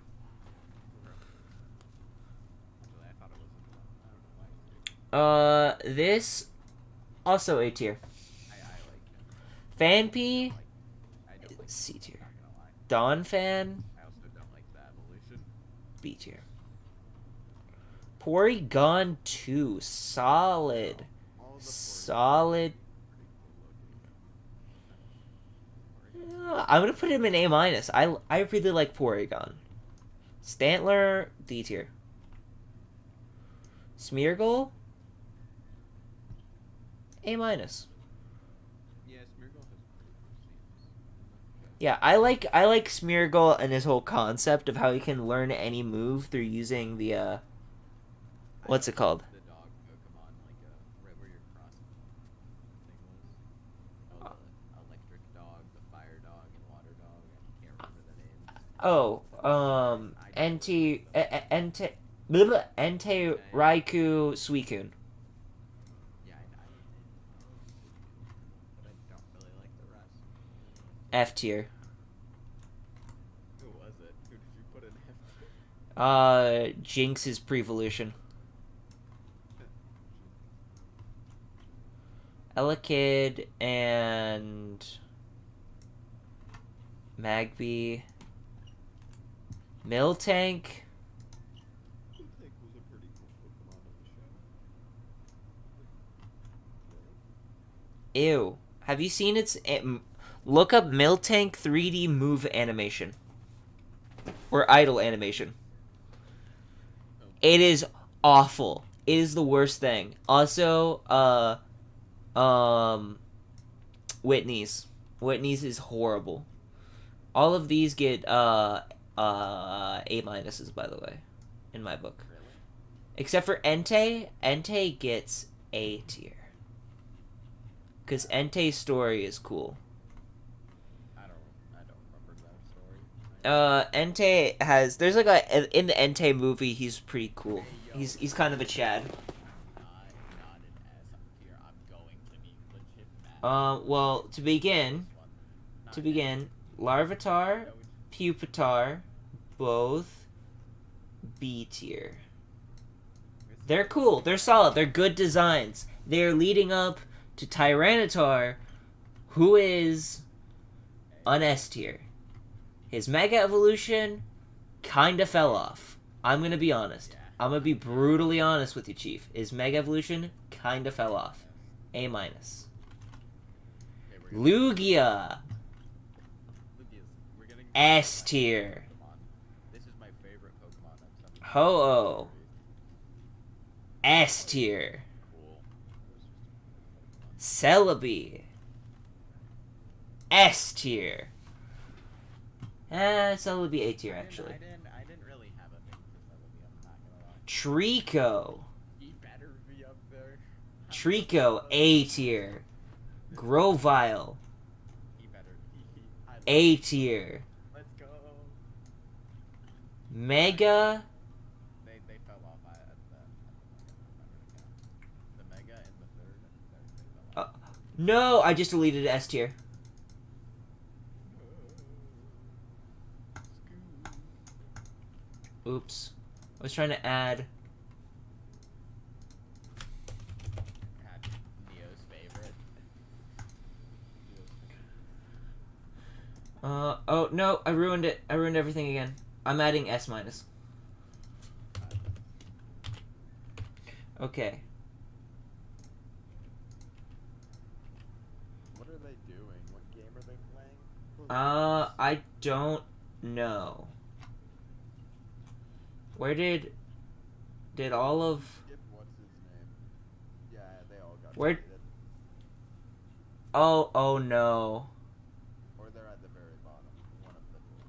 I thought it was. I don't know why. This also A tier. I like him. Fanpy, I don't like C him, tier. not gonna lie. Donphan, I also don't like the evolution. B tier. Porygon 2, solid. All the Solid. pretty cool looking. I'm gonna put him in A minus. I really like Porygon. Stantler, D tier. Smeargle, A minus. Yeah, Smeargle has pretty cool scenes. Yeah, I like Smeargle and his whole concept of how he can learn any move through using the what's it called? The dog Pokemon, like right where your cross thing was. Oh, the electric dog, the fire dog, and water dog. I can't remember the names. Entei Raikou Suicune. Yeah, I but I don't really like the rest. F tier. Who was it? Who did you put in F tier? Jinx's Prevolution. Elekid and Magby. Miltank. Miltank was a pretty cool Pokemon in the show. Ew. Have you seen its... look up Miltank 3D move animation. Or idle animation. It is awful. It is the worst thing. Also, Whitney's. Whitney's is horrible. All of these get, A minuses, by the way. In my book. Really? Except for Entei. Entei gets A tier. Because Entei's story is cool. I don't remember that story. Entei has... There's like a... In the Entei movie, he's pretty cool. He's kind of a Chad. Not an S tier. I'm going to be legit mad. Well, to begin... Larvitar, Pupitar, both B tier. They're cool. They're solid. They're good designs. They're leading up to Tyranitar, who is an S tier. His Mega Evolution kinda fell off. I'm gonna be honest. I'm gonna be brutally honest with you, Chief. His Mega Evolution kinda fell off. A minus. Lugia, We're getting S tier. This is my favorite Pokemon. Ho-Oh, S tier. Cool. Celebi, S tier. Celebi A tier actually. I didn't really have a thing for Celebi. I'm not gonna lie. Trico, He better be up there. Trico A tier. Grovyle, He better. I love A him. tier. Let's go. Mega, They fell off at the Mega in the third. They fell off. no, I just deleted S tier. Oops. I was trying to add. Neo's favorite. Oh no, I ruined it. I ruined everything again. I'm adding S minus. Okay. What are they doing? What game are I don't know. Where did all of... What's his name? Yeah, they all got Where... deleted. Oh no. Or they're at the very bottom. One of the two.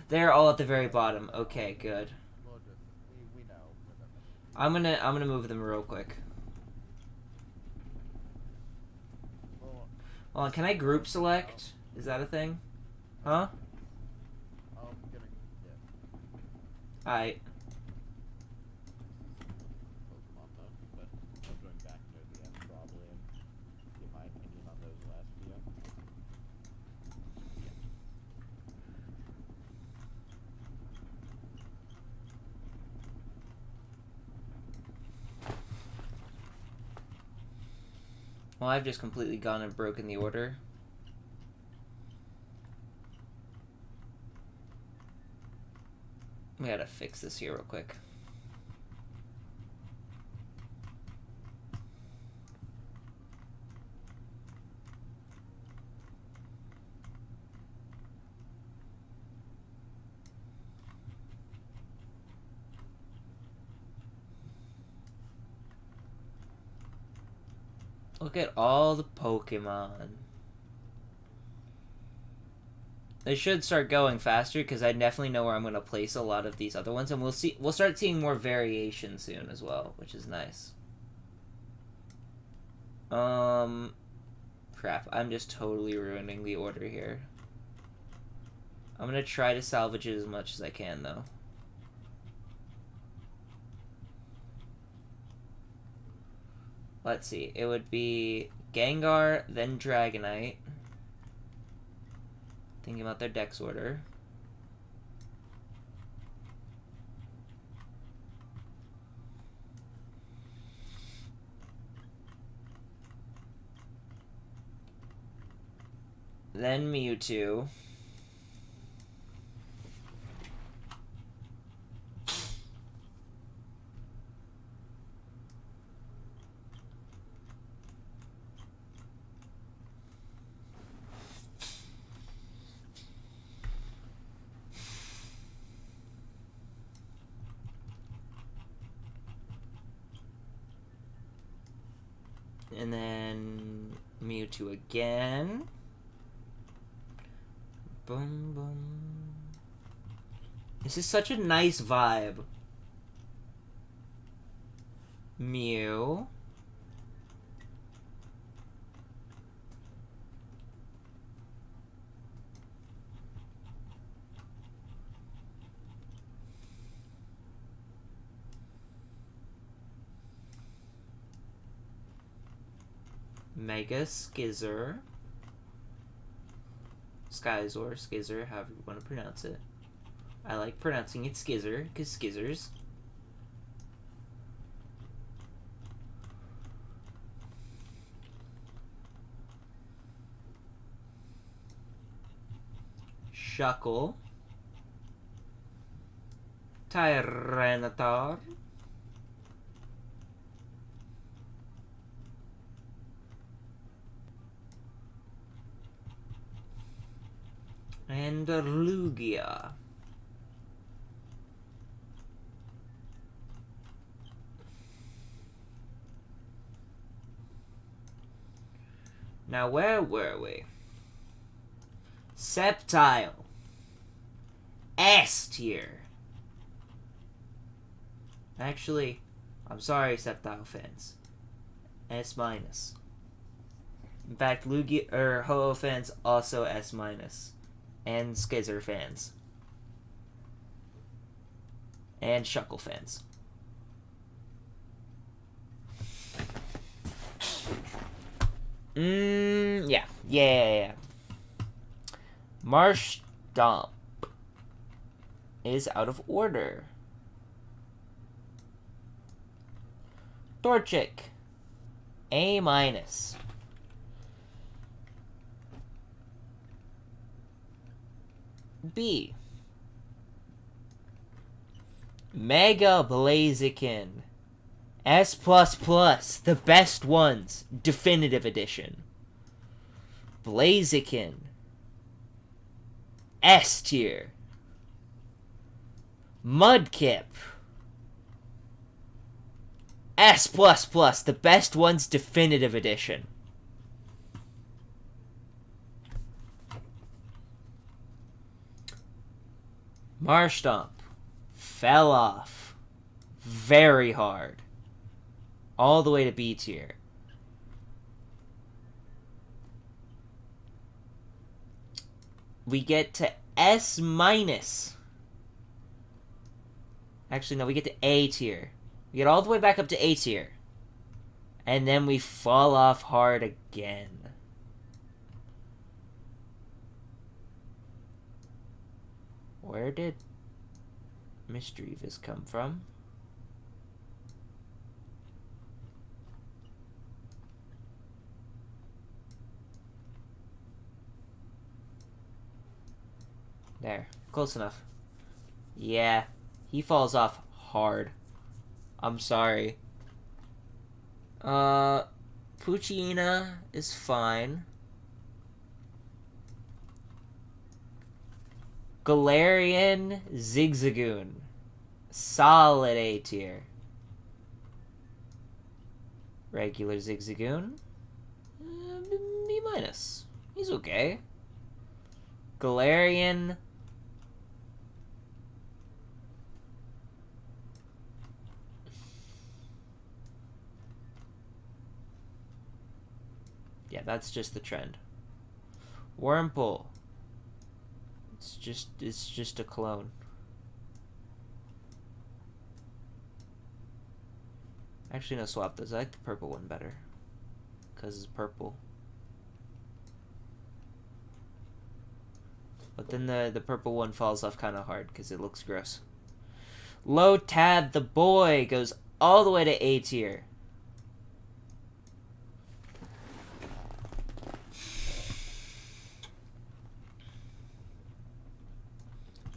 They're all at the very bottom. Okay, good. We'll just, we know. I'm gonna move them real quick. Well, Hold on, can I group select? Is that a thing? Huh? I'm gonna, yeah. Alright. Pokemon though, but I'll join back near the end probably and give my opinion on those last few. Well, I've just completely gone and broken the order. We gotta fix this here real quick. Look at all the Pokemon. They should start going faster because I definitely know where I'm going to place a lot of these other ones, and we'll start seeing more variation soon as well, which is nice. Crap, I'm just totally ruining the order here. I'm going to try to salvage it as much as I can though. Let's see, it would be Gengar, then Dragonite. Thinking about their dex order. Then Mewtwo. And then Mewtwo again. Boom, boom. This is such a nice vibe. Mew. Mega Skizzer. Skyzor, Skizzer, however you want to pronounce it. I like pronouncing it Skizzer, because Skizzers. Shuckle. Tyranitar. And Lugia. Now where were we? Sceptile. S tier. Actually, I'm sorry, Sceptile fans. S minus. In fact, Lugia or Ho-Oh fans also S minus. And Skizzer fans. And Shuckle fans. Yeah. Marshtomp is out of order. Torchic, A minus. B. Mega Blaziken, S++, the best ones, definitive edition. Blaziken. S tier. Mudkip. S++, the best ones definitive edition. Marshtomp fell off very hard. All the way to B tier. We get to S-. Actually, no, we get to A tier. We get all the way back up to A tier. And then we fall off hard again. Where did Misdreavus come from? There. Close enough. Yeah. He falls off hard. I'm sorry. Poochyena is fine. Galarian Zigzagoon. Solid A tier. Regular Zigzagoon. B-. He's okay. Galarian. Yeah, that's just the trend. Wurmple. It's just a clone. Actually, no, swap those. I like the purple one better. Because it's purple. But then the purple one falls off kind of hard because it looks gross. Lotad the boy goes all the way to A tier.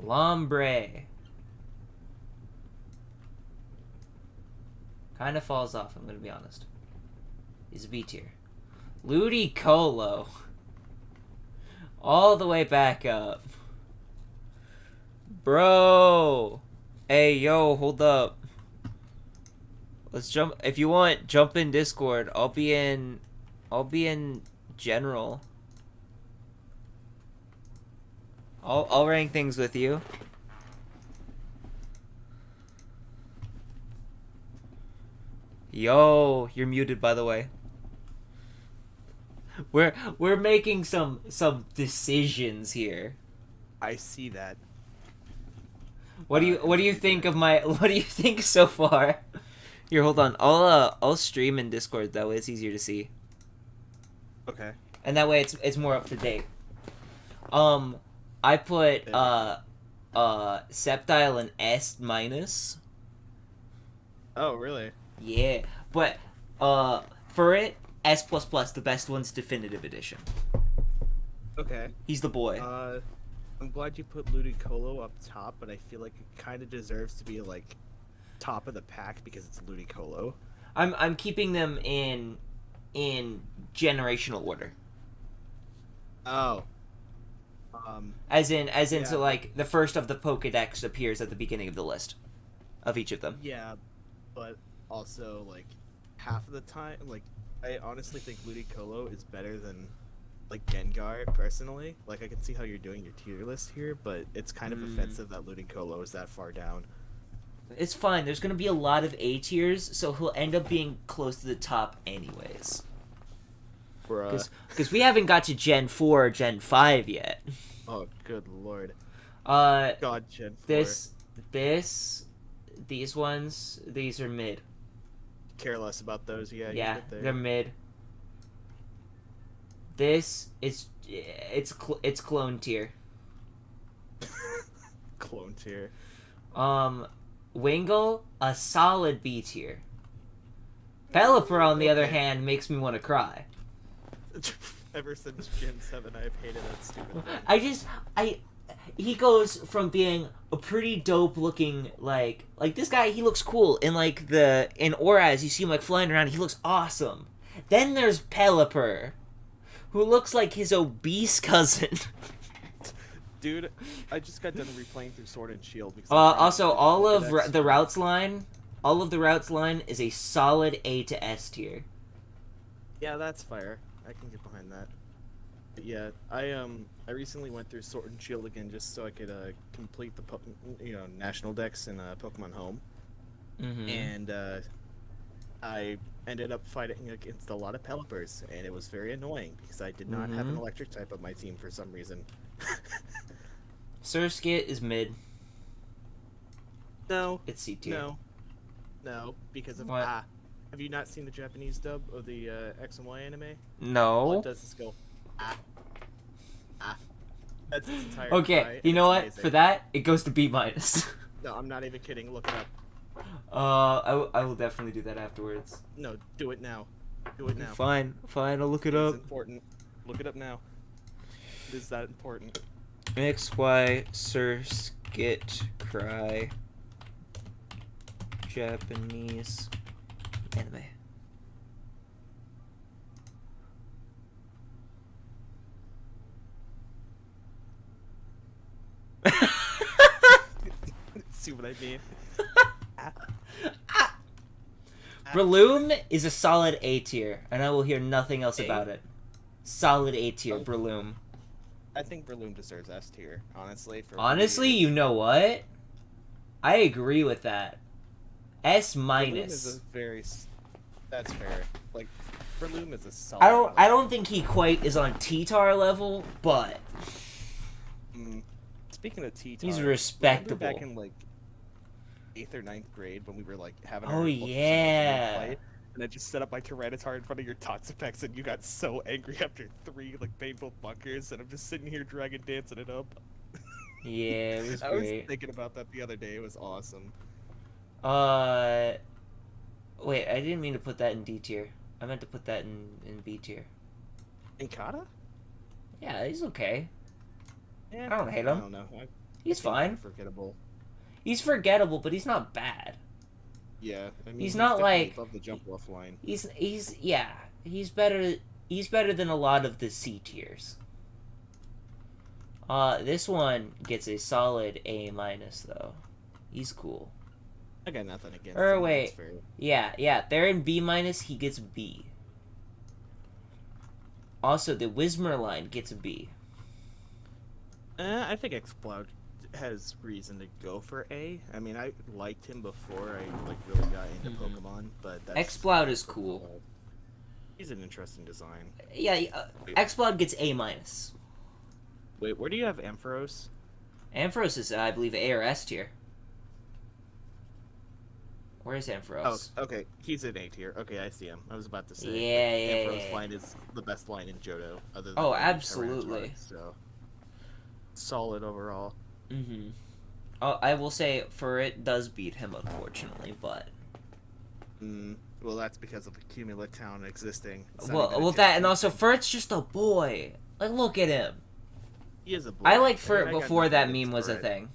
Lombre. Kind of falls off, I'm going to be honest. He's a B tier. Ludicolo. All the way back up. Bro. Hey, yo, hold up. Let's jump. If you want, jump in Discord. I'll be in general. I'll rank things with you. Yo, you're muted, by the way. We're making some decisions here. I see that. What do you think of my? What do you think so far? Here, hold on. I'll stream in Discord. That way, it's easier to see. Okay. And that way, it's more up to date. I put Sceptile an S-. Oh, really? Yeah, but for it, S++, the best one's definitive edition. Okay. He's the boy. I'm glad you put Ludicolo up top, but I feel like it kind of deserves to be like top of the pack because it's Ludicolo. I'm keeping them in generational order. Oh. As in, yeah. so like the first of the Pokédex appears at the beginning of the list of each of them. Yeah, but also like half of the time, like I honestly think Ludicolo is better than like Gengar personally. Like I can see how you're doing your tier list here, but it's kind of offensive that Ludicolo is that far down. It's fine. There's gonna be a lot of A tiers, so he'll end up being close to the top anyways. Because we haven't got to Gen 4 or Gen 5 yet. Oh, good lord. God, Gen 4. These ones, these are mid. Care less about those, yeah. Yeah, they're mid. This is it's clone tier. Clone tier. Wingull, a solid B tier. Pelipper, on the other hand, makes me want to cry. Ever since Gen 7, I've hated that stupid thing. He goes from being a pretty dope looking, like this guy, he looks cool. In Auras, you see him like flying around, he looks awesome. Then there's Pelipper, who looks like his obese cousin. Dude, I just got done replaying through Sword and Shield. Because Also, all of the routes line is a solid A to S tier. Yeah, that's fire. I can get behind that. But yeah, I recently went through Sword and Shield again just so I could complete the national decks in Pokemon Home, and I ended up fighting against a lot of Pelipper's, and it was very annoying because I did not have an electric type on my team for some reason. Surskit is mid. No, It's C tier. No, because of What? Have you not seen the Japanese dub of the X and Y anime? All No. it does is go That's its entire Okay, cry, you and know it's what? amazing. For that, it goes to B minus. No, I'm not even kidding. Look it up. I will definitely do that afterwards. No, do it now. Do it now. Fine, I'll look it It's up. important. Look it up now. It is that important. XY Surskit Cry Japanese anime. See what I mean? Breloom is a solid A tier, and I will hear nothing else A? about it. Solid A tier, Oh. Breloom. I think Breloom deserves S tier, honestly. Honestly, you know what? I agree with that. S minus. Is a very. That's fair. Like, Breloom is a solid. I don't think he quite is on T-Tar level, but Speaking of T-Tar, he's remember respectable. back in like 8th or 9th grade when we were like having Oh, our yeah. fight, and I just set up my Tyranitar in front of your Toxapex, and you got so angry after 3 like painful bunkers, and I'm just sitting here dragon dancing it up. Yeah, it was I was great. thinking about that the other day. It was awesome. Wait, I didn't mean to put that in D tier. I meant to put that in B tier. Inkata? Yeah, he's okay. Yeah, I don't hate I him. don't know. He's fine. Forgettable. He's forgettable, but he's not bad. Yeah, I mean, He's not definitely like- above the jump off line. He's better than a lot of the C tiers. This one gets a solid A minus though. He's cool. I got nothing against Or him. wait. That's fair. Yeah, they're in B minus, he gets B. Also, the Whismur line gets a B. I think Exploud has reason to go for A. I mean, I liked him before I like really got into Pokemon, but that's Exploud is cool. He's an interesting design. Yeah, Exploud gets A minus. Wait, where do you have Ampharos? Ampharos is, I believe, A or S tier. Where's Ampharos? Oh, okay. He's an A tier. Okay, I see him. I was about to say. Yeah. Ampharos line is the best line in Johto, other than Oh, maybe absolutely. Tyranitar, so solid overall. Mm-hmm. Oh, I will say, it does beat him, unfortunately, but... Well, that's because of the Cumula town existing. It's not Well, even a that, gym. and also, Furt's just a boy. Like, look at him. He is a boy. I liked mean, Furt I got before nothing that against meme was a Furt. thing.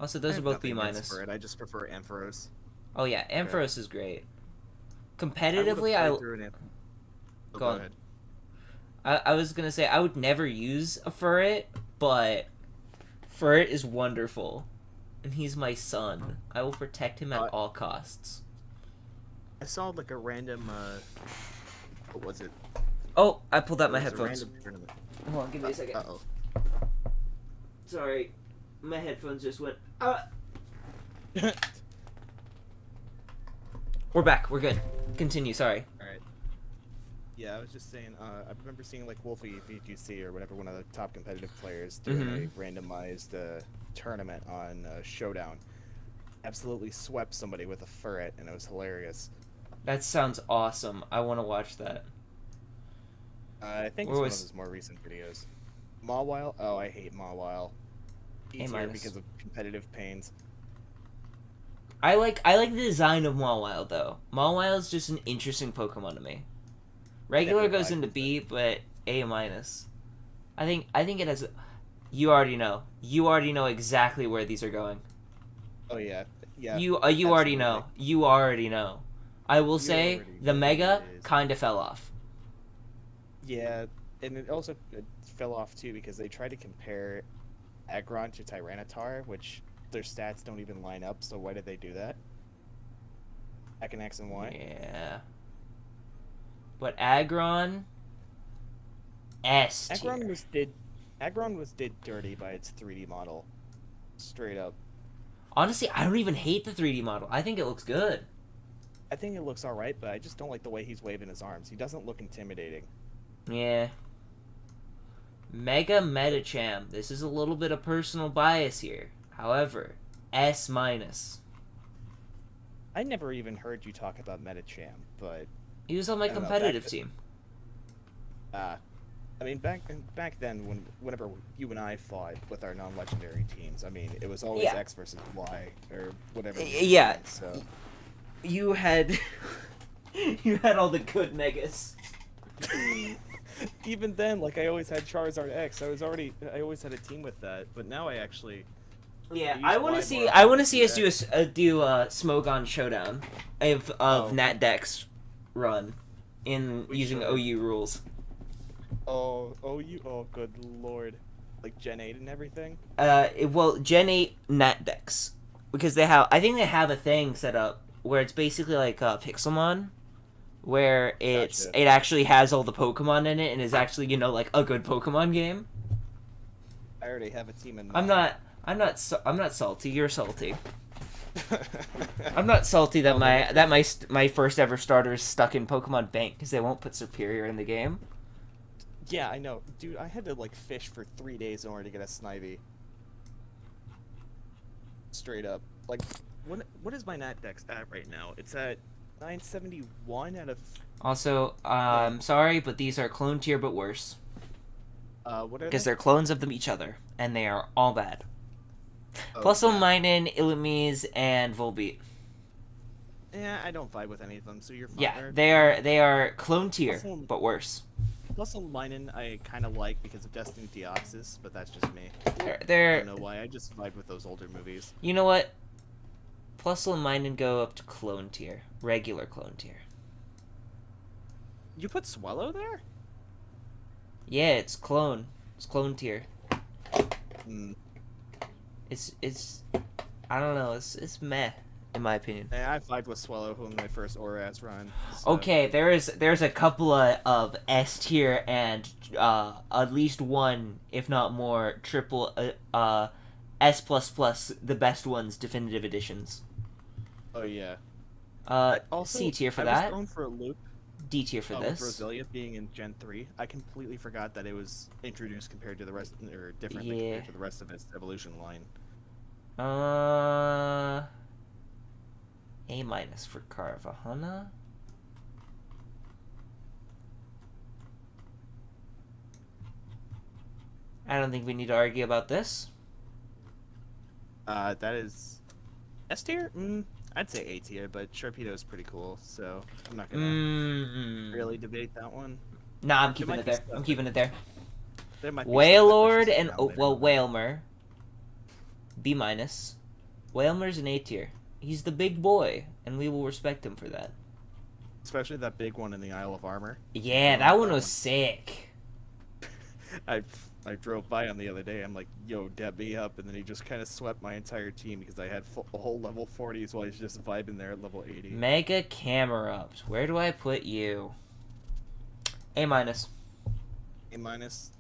Also, I those are have both B nothing against minus. Furt, I just prefer Ampharos. Oh yeah, Ampharos is great. I would've Competitively, played through an Go on. I was gonna say I would never use a Furret, but Furret is wonderful, and he's my son. I will protect him at all costs. I saw like a random. What was it? Oh, I pulled out my It was a headphones. random tournament. Hold on, give me a second. Uh-oh. Sorry, my headphones just went. We're back. We're good. Continue. Sorry. Alright. Yeah, I was just saying, I remember seeing like Wolfie VGC or whatever, one of the top competitive players, doing a randomized tournament on Showdown. Absolutely swept somebody with a Furret, and it was hilarious. That sounds awesome. I want to watch that. I think it's one of his more recent videos. Mawile? Oh, I hate Mawile. He's here because of competitive pains. I like the design of Mawile though. Mawile is just an interesting Pokemon to me. Regular Definitely goes into like B, but A minus. I think it has. You already know. You already know exactly where these are going. Oh yeah, yeah. You already know. You already know. I will say already the know Mega what it is. kind of fell off. Yeah, and it fell off too because they tried to compare Aggron to Tyranitar, which their stats don't even line up. So why did they do that? Back in X and Y. Yeah. But Aggron, S tier. Aggron was did dirty by its 3D model, straight up. Honestly, I don't even hate the 3D model. I think it looks good. I think it looks alright, but I just don't like the way he's waving his arms. He doesn't look intimidating. Yeah. Mega Metacham. This is a little bit of personal bias here. However, S minus. I never even heard you talk about Metacham, but He was on my I don't know, competitive team. I mean, back then, whenever you and I fought with our non-legendary teams, I mean, it was always Yeah. X versus Y or whatever. Yeah. So You had... you had all the good megas. even then, like I always had Charizard X. I always had a team with that, but now I actually. Yeah, use I want to Y see. more I want to often see us than do a Smogon showdown of Oh. Nat Dex run in We using should. OU rules. Oh, good lord, like Gen 8 and everything. Well, Gen 8 Nat Dex, because I think they have a thing set up where it's basically like Pixelmon, where it Gotcha. actually has all the Pokemon in it and is actually like a good Pokemon game. I already have a team in I'm mind. not salty. You're salty. I'm not salty that my first ever starter is stuck in Pokemon Bank because they won't put Superior in the game. Yeah, I know, dude. I had to like fish for 3 days in order to get a Snivy. Straight up, like, what is my Nat Dex at right now? It's at 971 out of. Also, I'm sorry, but these are clone tier but worse What are because they? they're clones of them each other and they are all bad. Oh, Plus, yeah. Illuminating, Illumise, and Volbeat. Yeah, I don't vibe with any of them, so you're fine. Yeah, Or- they are clone tier Also- but worse. Plus, Linen I kind of like because of Destiny Deoxys, but that's just me. I They're don't know why. I just vibe with those older movies. you know what? Plus, Illuminating go up to clone tier, regular clone tier. You put Swellow there? Yeah, it's clone. It's clone tier. Hmm. It's I don't know. It's meh in my opinion. Yeah, I vibed with Swellow when my first Oras run. So. Okay, there's a couple of S tier and at least one, if not more, triple S plus the best ones definitive editions. Oh yeah. C tier for I that. was thrown for a loop. D tier for With this. Roselia being in Gen 3, I completely forgot that it was introduced compared to the rest, or differently Yeah. compared to the rest of its evolution line. A minus for Carvahana. I don't think we need to argue about this. That is S tier. I'd say A tier, but Sharpedo is pretty cool, so I'm not gonna really debate that one. Nah, I'm There keeping might it be there. stuff I'm keeping it there. There might be stuff that Wailord pushes it and down later. Wailmer. B minus. Wailmer's an A tier. He's the big boy, and we will respect him for that. Especially that big one in the Isle of Armor. Yeah, that one was sick. I drove by on the other day. I'm like, yo, dab me up, and then he just kind of swept my entire team because I had a whole level 40s while he's just vibing there at level 80. Mega Camerupt. Where do I put you? A minus. A minus.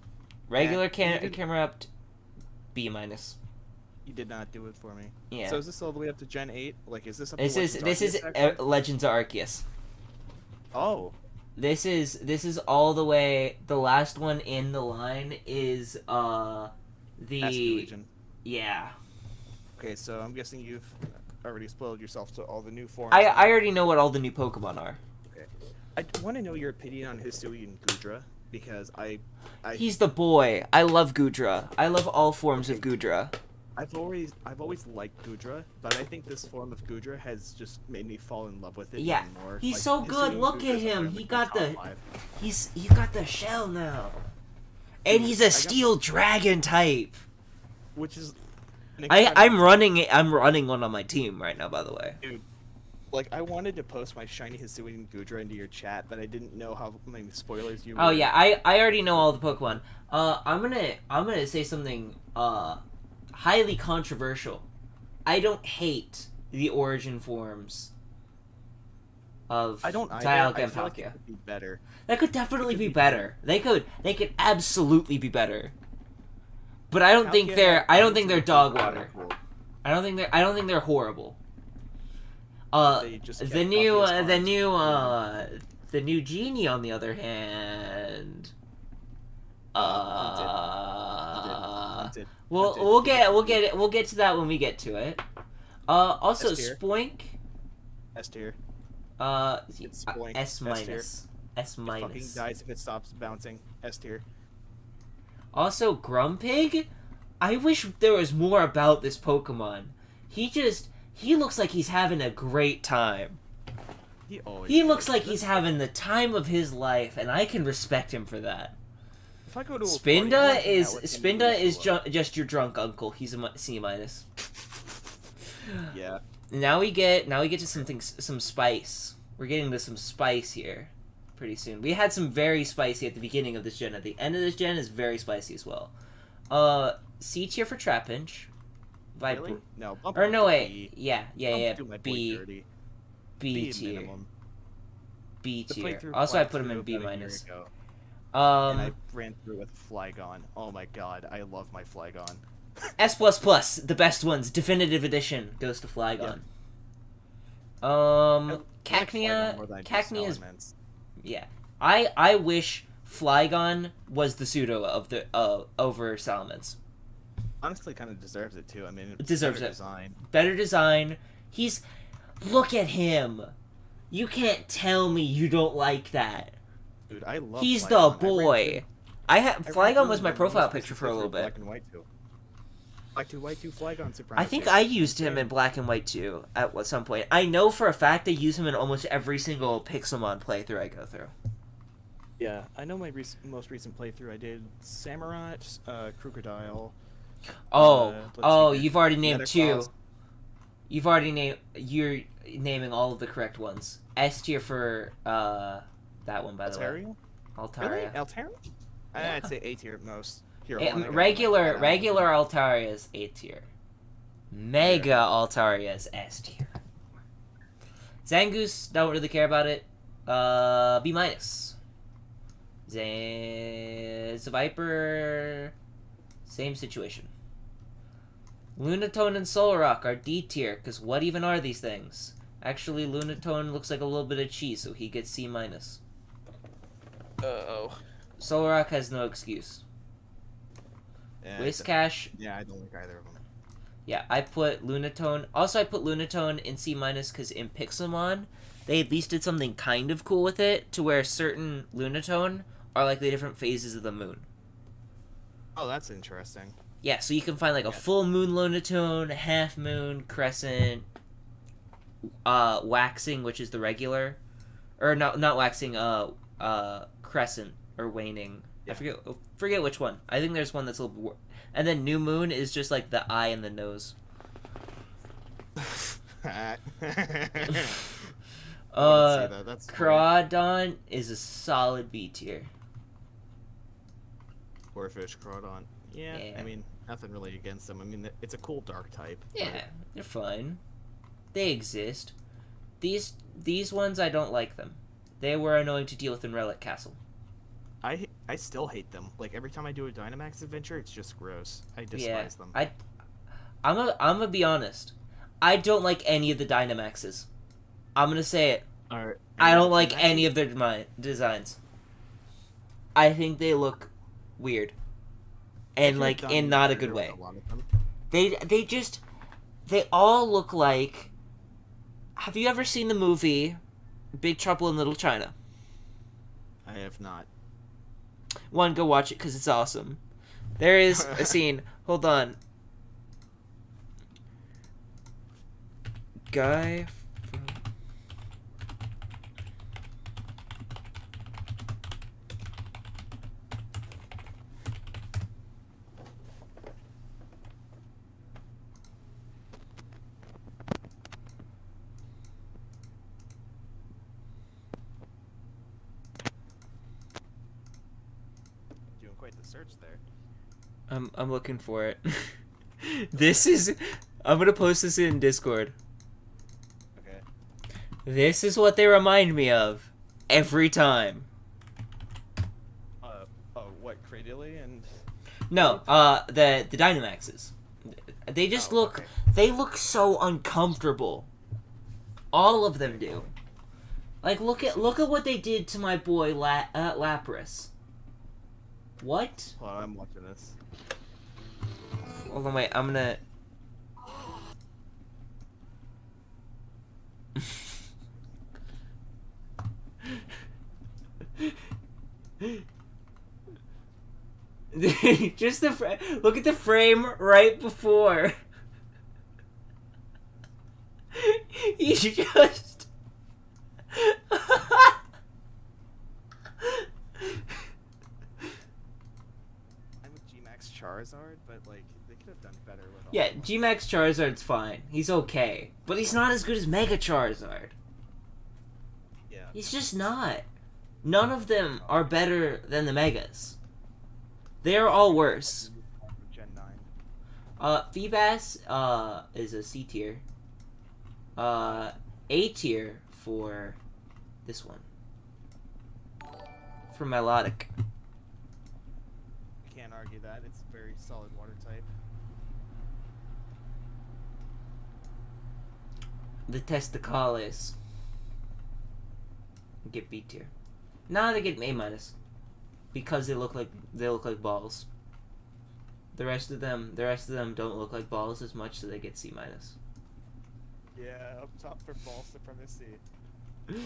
Regular Yeah, you did- Camerupt. B minus. You did not do it for me. Yeah. So is this all the way up to Gen 8? Like, is this up to This is Legends Arceus, actually? Legends of Arceus. Oh. This is all the way. The last one in the line is Master the Legion. yeah. Okay, so I'm guessing you've already spoiled yourself to all the new forms. I already know what all the new Pokemon are. I want to know your opinion on Hisui and Gudra because I He's the boy. I love Gudra. I love all forms of Gudra. I've always liked Gudra, but I think this form of Gudra has just made me fall in love with it Yeah, even more. he's Like, so Hisui good. and Look Gudra at is him. one of He my got top the 5. he's got the shell now, and he's a Steel Dragon type. Which is an I'm incredible- running. I'm running one on my team right now. By the way. Dude, Like, I wanted to post my shiny Hisuian Gudra into your chat, but I didn't know how many spoilers you. Oh were. yeah, I already know all the Pokemon. I'm gonna say something highly controversial. I don't hate the origin forms of I don't either. Dialga I and feel like it Palkia. could be better. That could definitely could be be better. They could absolutely be better. But I don't think Palkia they're had dog really water. cool. I don't think they're horrible. They just The kept new Palkia's cards. the new genie on the other hand. Hunted. We'll get to that when we get to it. Also S tier. Spoink. S tier. S Spoink. S minus. S Fucking minus. dies if it stops bouncing. S tier. Also Grumpig. I wish there was more about this Pokemon. He looks like he's having a great time. He looks like he's having the time of his life, and I can respect him for that. If I go to a Spinda is just your drunk uncle. He's a C minus. Yeah. Now we get to some spice. We're getting to some spice here pretty soon. We had some very spicy at the beginning of this gen. At the end of this gen is very spicy as well. C tier for Trapinch. Really? No. Bump Or it no up to wait. B. Yeah. Don't do my boy B dirty. B tier. minimum. B The tier. playthrough Also I went put him through in B about a year minus. ago, and I Um ran through it with Flygon. Oh my god, I love my Flygon. S++, the best ones, definitive edition goes to Flygon. Cacnea is yeah. I wish Flygon was the pseudo of the over Salamence. Honestly, kind of deserves it too. I mean, It deserves better it. Design. Better design. Look at him. You can't tell me you don't like that. Dude, I love. He's Flygon. the boy. Flygon was my profile most picture for a little bit. Black and white too. Black 2, white 2, Flygon Supremacy. I think I used him in Black and White too at some point. I know for a fact I use him in almost every single Pixelmon playthrough I go through. Yeah, I know my most recent playthrough. I did Samurott, Crocodile. You've already named two. Metagross. You're naming all of the correct ones. S tier for that one, by the way. Altaria? Really? Altaria. Altaria? Yeah. I'd say A tier at most. Here, Regular Altaria is A tier. Mega Altaria is S tier. Zangoose, don't really care about it. B minus. Viper, same situation. Lunatone and Solrock are D tier, because what even are these things? Actually, Lunatone looks like a little bit of cheese, so he gets C minus. Uh-oh. Solrock has no excuse. Yeah, Whiscash. Yeah, I don't like either of them. Yeah, I put Lunatone. Also, I put Lunatone in C minus because in Pixelmon, they at least did something kind of cool with it, to where certain Lunatone are like the different phases of the moon. Oh, that's interesting. Yeah, so you can find like a full moon Lunatone, half moon, crescent, waxing, which is the regular, or not waxing, crescent or waning. Yeah. I forget which one. I think there's one that's a little, and then new moon is just like the eye and the nose. Groudon is a solid B tier. Warfish, Groudon. Yeah, I mean, nothing really against them. I mean, it's a cool dark type. Yeah, they're fine. They exist. These ones, I don't like them. They were annoying to deal with in Relic Castle. I still hate them. Like, every time I do a Dynamax adventure, it's just gross. I despise them. I'm gonna be honest. I don't like any of the Dynamaxes. I'm gonna say it. I don't like any of their designs. I think they look weird. And like in not a good way. They all look like. Have you ever seen the movie Big Trouble in Little China? I have not. One, go watch it because it's awesome. There is a scene. Hold on. Guy. search there. I'm looking for it. This is. I'm gonna post this in Discord. Okay. This is what they remind me of every time. Oh, what, Cradily and... No, the Dynamaxes. They just look. Okay. They look so uncomfortable. All of them do. Like, look at what they did to my boy Lapras. What? Hold on, I'm watching this. Hold on, wait. I'm gonna. Just look at the frame right before. He just. I'm with G-Max Charizard, but like they could have done better with all Yeah, of them. G-Max Charizard's fine. He's okay. But he's not as good as Mega Charizard. Yeah. He's just not. None of them are better than the Megas. They're all worse. Gen 9. Feebas, is a C tier. A tier for this one. For Melodic. I can't argue that. It's a very solid water type. The Testicales get B tier. Nah, they get A minus because they look like balls. The rest of them don't look like balls as much, so they get C minus. Yeah, up top for ball supremacy. Ball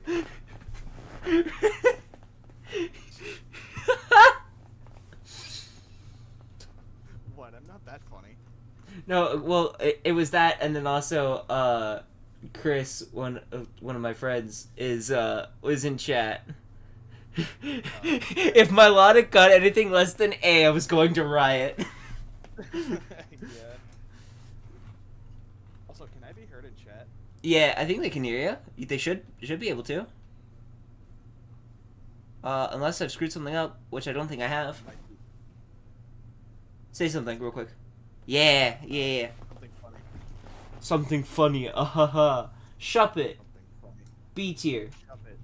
supremacy. What? I'm not that funny. No, well, it was that, and then also, Chris, one of my friends, was in chat. If Melodic got anything less than A, I was going to riot. Yeah. Also, can I be heard in chat? Yeah, I think they can hear you. They should be able to. Unless I've screwed something up, which I don't think I have. Say something real quick. Yeah. Something funny. Something funny. Ahaha. Shup it. Something funny. B tier. Shove it.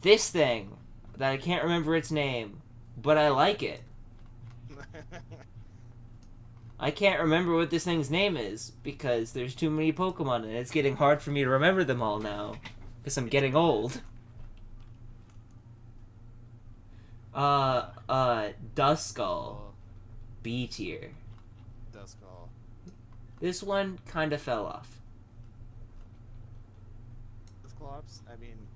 This thing that I can't remember its name, but I like it. I can't remember what this thing's name is because there's too many Pokemon and it's getting hard for me to remember them all now because I'm getting old. Duskull. B tier. Duskull. This one kind of fell off. Dusclops, I mean,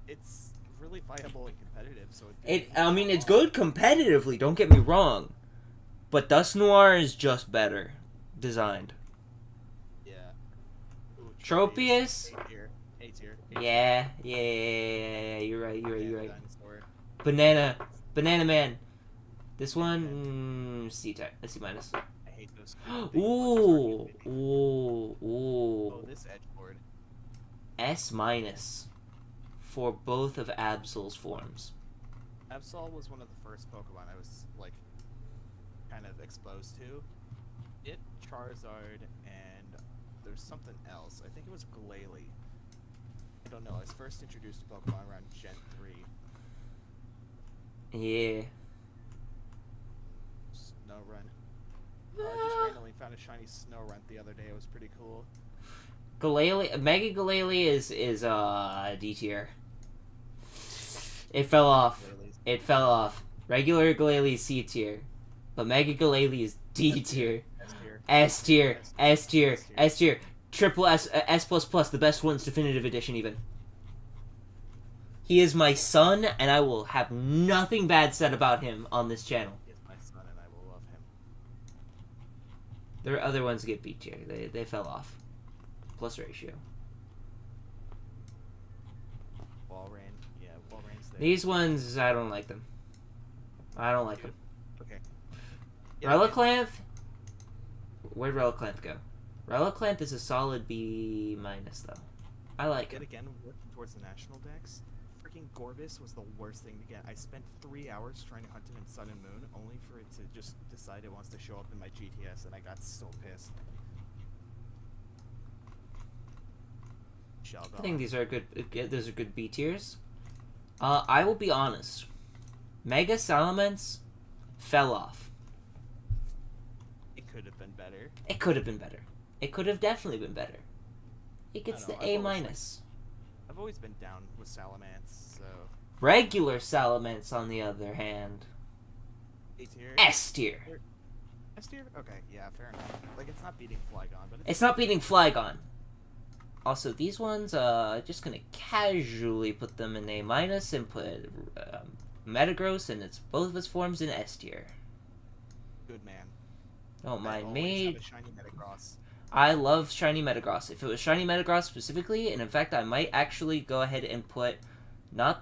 it's really viable and competitive, so It's good competitively, don't get me wrong. But Dusknoir is just better designed. Yeah. Ooh, Tropius? A tier. Yeah, you're right. Dinosaur. Banana Man. This one, C minus. I hate those. Ooh. Oh, this Edgeboard. S minus for both of Absol's forms. Absol was one of the first Pokemon I was like kind of exposed to. It, Charizard, and there's something else. I think it was Glalie. I don't know. I was first introduced to Pokemon around Gen 3. Yeah. Snorunt. I just randomly found a shiny Snorunt the other day. It was pretty cool. Mega Glalie is D tier. It fell off. Regular Glalie is C tier, but Mega Glalie is D tier. S tier. Triple S plus, the best one's definitive edition even. He is my son, and I will have nothing bad said about him on this channel. He is my son, and I will love him. There are other ones that get B tier. They fell off. Plus ratio. Walrein. Yeah, Walrein's there. These ones, I don't like them. Okay. Relicanth? Where'd Relicanth go? Relicanth is a solid B minus, though. I like Yet him. again, working towards the national decks, freaking Gorbis was the worst thing to get. I spent 3 hours trying to hunt him in Sun and Moon, only for it to just decide it wants to show up in my GTS, and I got so pissed. I think these are good. Those are good B tiers. I will be honest. Mega Salamence fell off. It could have been better. It could have been better. It could have definitely been better. It gets I don't the know, A I've always minus. I've always been down with Salamence, so Regular Salamence, on the other hand, A tier. S tier. S tier? Okay, yeah, fair enough. Like, it's not beating Flygon, but It's not beating Flygon. Also, these ones, just gonna casually put them in A minus and put Metagross and its both of its forms in S tier. good man. Don't I mind always me. have a shiny Metagross. I love Shiny Metagross. If it was Shiny Metagross specifically, and in fact, I might actually go ahead and put Metagross.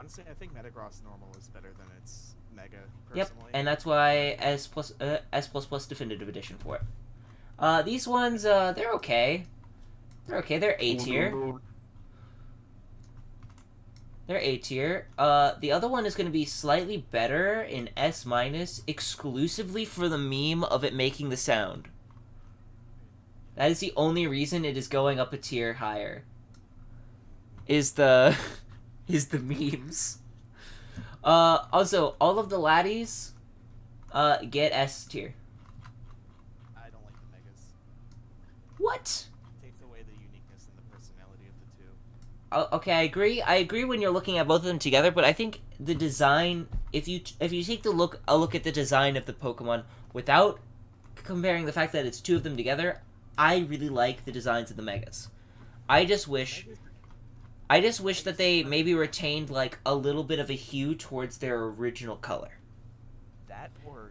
Honestly, I think Metagross normal is better than its Mega, Yep, personally. and that's why S plus Definitive Edition for it. These ones, they're okay. They're okay. They're A tier. They're A tier. The other one is going to be slightly better in S minus, exclusively for the meme of it making the sound. That is the only reason it is going up a tier higher. Is the memes. Also, all of the laddies, get S tier. I don't like the Megas. What? It takes away the uniqueness and the personality of the two. Okay, I agree. I agree when you're looking at both of them together, but I think the design, if you take a look at the design of the Pokemon without comparing the fact that it's two of them together, I really like the designs of the Megas. I just wish that they maybe retained like a little bit of a hue towards their original color. That or,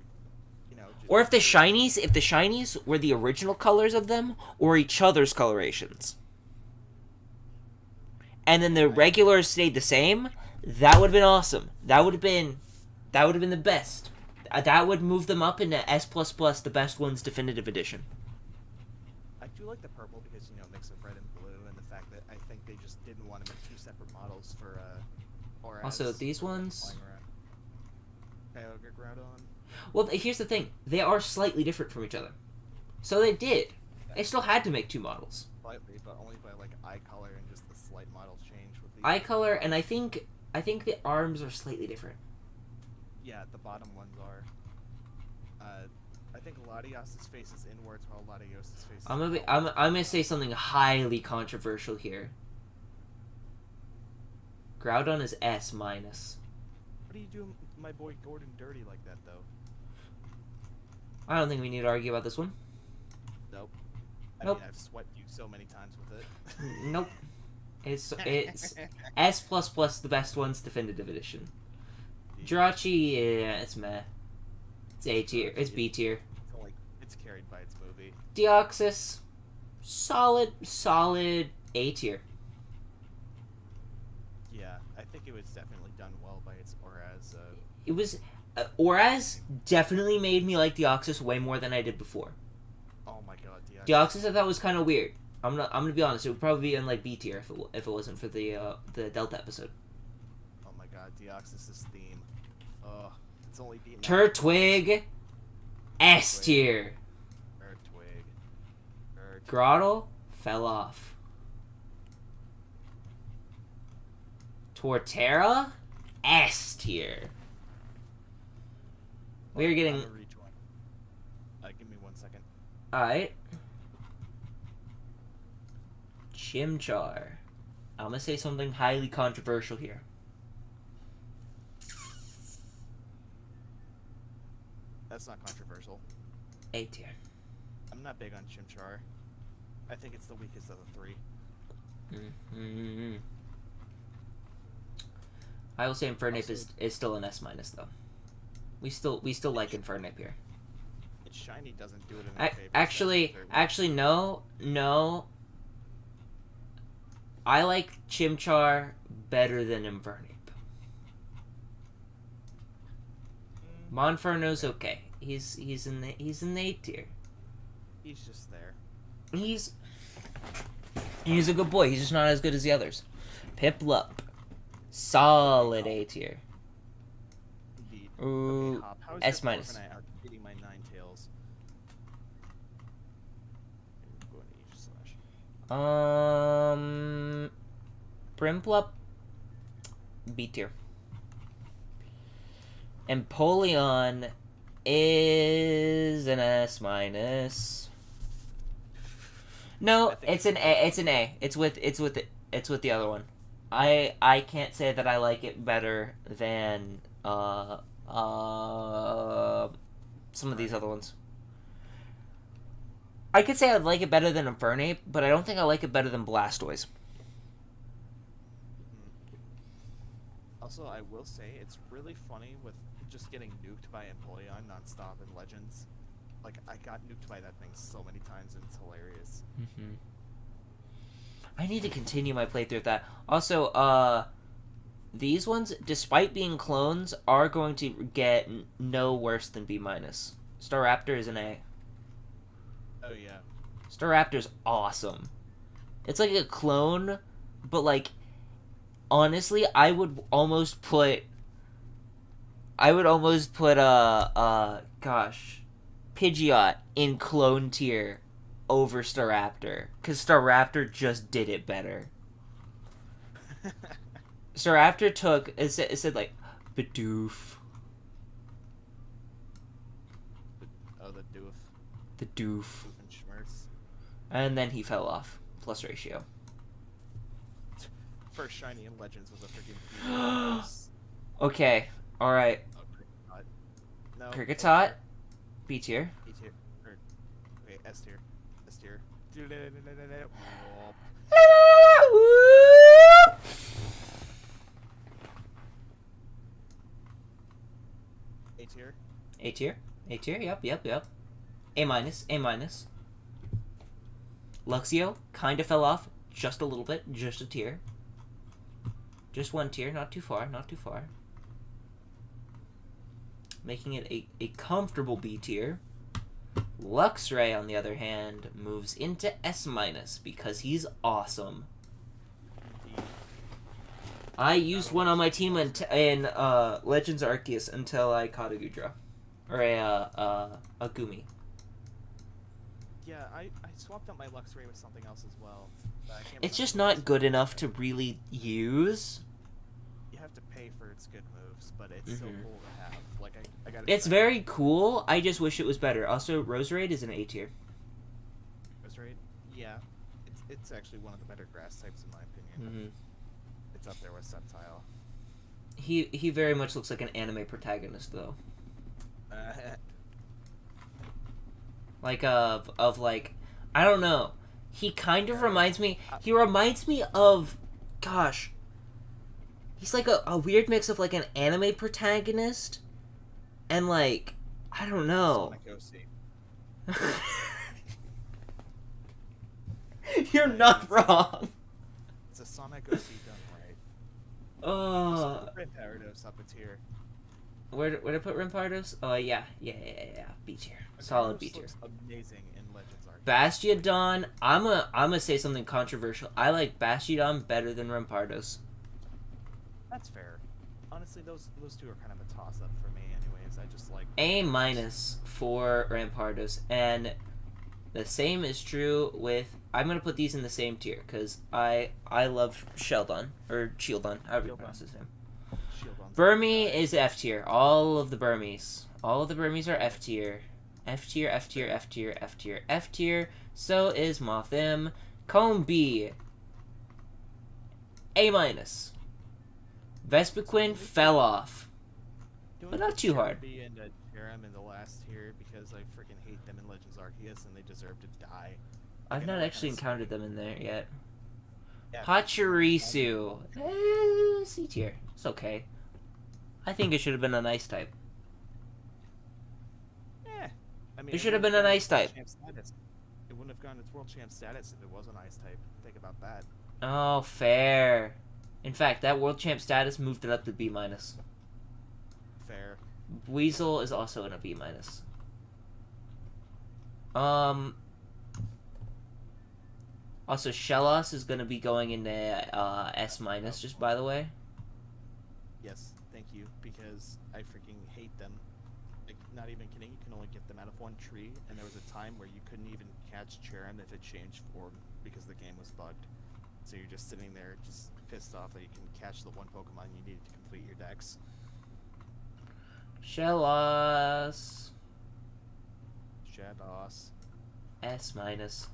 just Or if the shinies were the original colors of them or each other's colorations. And then the regulars stayed the same, that would have been awesome. That would have been the best. That would move them up into S++, the best ones definitive edition. I do like the purple because, mix of red and blue, and the fact that I think they just didn't want to make two separate models for, or Also, these ones... Kyogre, Groudon. Well, here's the thing. They are slightly different from each other. So they did. They still had to make two models. Slightly, but only by, eye color and just the slight model change with the... Eye color, and I think the arms are slightly different. Yeah, the bottom ones are. I think Latios's face is inwards while Latios's face is I'm gonna say something highly controversial here. Groudon is S minus. What do you do my boy Gordon dirty like that, though? I don't think we need to argue about this one. Nope. Nope. I've swept you so many times with it. Nope. It's S++, the best ones definitive edition. Jirachi, yeah, it's meh. It's A tier. It's B tier. It's carried by its movie. Deoxys, solid A tier. Yeah, I think it was definitely done well by its Auraz. It was Auraz definitely made me like Deoxys way more than I did before. Oh my god, Deoxys I thought was kind of weird. I'm gonna be honest. It would probably be in B tier if it wasn't for the Delta episode. Oh my god, Deoxys' theme. Ugh, it's only beaten. Turtwig, S tier. Turtwig. Groudon fell off. Torterra, S tier. We're getting. I'm gonna rejoin. Give me 1 second. Alright. Chimchar. I'm gonna say something highly controversial here. That's not controversial. A tier. I'm not big on Chimchar. I think it's the weakest of the three. Mm-hmm. I will say Infernape is still an S minus though. We still like Infernape here. Its shiny doesn't do it in our favor. Actually, no. I like Chimchar better than Infernape. Monferno's okay. He's in the A tier. He's just there. He's a good boy. He's just not as good as the others. Piplup. Solid A tier. Indeed. Ooh, Okay, Hop, how is S your minus. Corviknight outcompeting my Ninetales? I'm going to Aegis Slash. Primplup. B tier. Empoleon is an S minus. No, I think it's an A. It's an A. It's with the other one. I can't say that I like it better than some of these other ones. I could say I'd like it better than Infernape, but I don't think I like it better than Blastoise. Also, I will say it's really funny with just getting nuked by Empoleon nonstop in Legends. Like, I got nuked by that thing so many times, and it's hilarious. Mm-hmm. I need to continue my playthrough of that. Also, these ones, despite being clones, are going to get no worse than B minus. Staraptor is an A. Oh, yeah. Staraptor's awesome. It's like a clone, but like, honestly, I would almost put Pidgeot in clone tier over Staraptor, because Staraptor just did it better. Staraptor took, it said like, Bidoof. Oh, the Doof. The Doof. Doof and Schmerz. And then he fell off. Plus ratio. First shiny in Legends was a freaking Okay, alright. Oh, Kricketot. No. Kricketot, B tier. B tier. Or, wait, S tier. S tier. A tier. A tier. A tier, yep. A minus, A minus. Luxio kind of fell off just a little bit, just a tier. Just one tier, not too far. Making it a comfortable B tier. Luxray, on the other hand, moves into S minus because he's awesome. Indeed. I used one on my team in Legends Arceus until I caught a Goodra. Or a Gumi. Yeah, I swapped out my Luxray with something else as well. But I can't It's just remember not good enough to really use. You have to pay for its good moves, but it's so Mhm. cool to have. Like, I got It's very cool, I just wish it was better. Also, Roserade is an A tier. Roserade? Yeah. It's actually one of the better grass types in my opinion. It's up there with Sceptile. He very much looks like an anime protagonist, though. Like, like, I don't know. He kind of reminds me, of, gosh. He's like a weird mix of, like, an anime protagonist and, like, I don't know. Sonic OC. You're not wrong. It's a Sonic OC done right. Parados up a tier. Where'd I put Rampardos? Oh, yeah. B tier. Solid B tier. Looks amazing in Legends Arc. Bastiodon, I'm gonna say something controversial. I like Bastiodon better than Rampardos. That's fair. Honestly, those two are kind of a toss-up for me anyways. I just like... A minus for Rampardos, and the same is true with... I'm gonna put these in the same tier, because I love Sheldon, or Shieldon, however you pronounce his name. Shieldon's Burmy is F tier. All of the Burmies are F tier. F tier, F tier, F tier, F tier, F tier. So is Mothim. Comb A minus. Vespiquen fell off. But not too hard. B and Jerem in the last tier because I freaking hate them in Legends Arceus and they deserve to die. I've not actually encountered them in there yet. Yeah. Pachirisu. C tier. It's okay. I think it should have been an ice type. I mean, It should have been an ice type. It wouldn't have gotten its world champ status if it was an ice type. Think about that. Oh, fair. In fact, that world champ status moved it up to B minus. Fair. Weasel is also in a B minus. Also, Shellos is gonna be going into S minus. Just by the way. Yes, thank you, because I freaking hate them. Like, not even kidding, you can only get them out of one tree, and there was a time where you couldn't even catch Charon if it changed form because the game was bugged. So you're just sitting there, just pissed off that you can catch the one Pokemon you need to complete your dex. Shellos. Shados. S minus.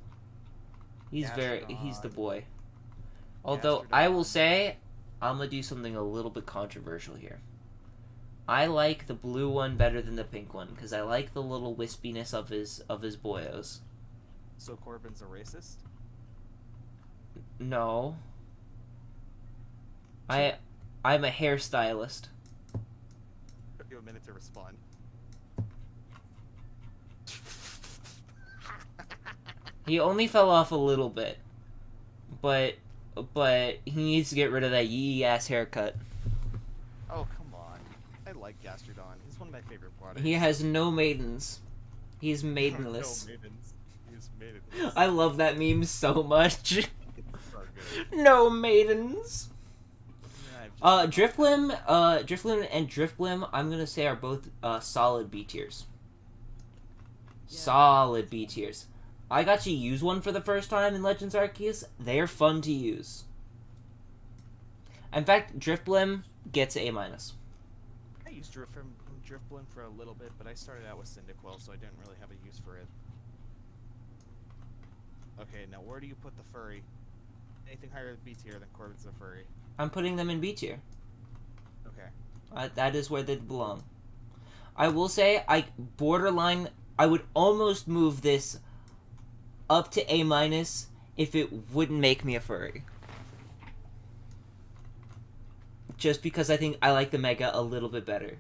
He's Gastrodon. he's the boy. Although I will say, I'm gonna do something a little bit controversial here. I like the blue one better than the pink one because I like the little wispiness of his boyos. So Corbin's a racist? No. I'm a hairstylist. Give you a minute to respond. He only fell off a little bit, but he needs to get rid of that yee ass haircut. Oh, come on. I like Gastrodon. He's one of my favorite products. He has no maidens. He's maidenless. No maidens. He's maidenless. I love that meme so much. It's so good. No maidens. Yeah, I've just- Drifloon and Drifblim, I'm gonna say are both solid B tiers. Yeah. Solid B tiers. I got to use one for the first time in Legends Arceus. They're fun to use. In fact, Drifblim gets A minus. I used Drifblim for a little bit, but I started out with Cyndaquil, so I didn't really have a use for it. Okay, now where do you put the furry? Anything higher than B tier than Corbin's a furry. I'm putting them in B tier. Okay. That is where they belong. I will say, I would almost move this up to A minus if it wouldn't make me a furry. Just because I think I like the Mega a little bit better.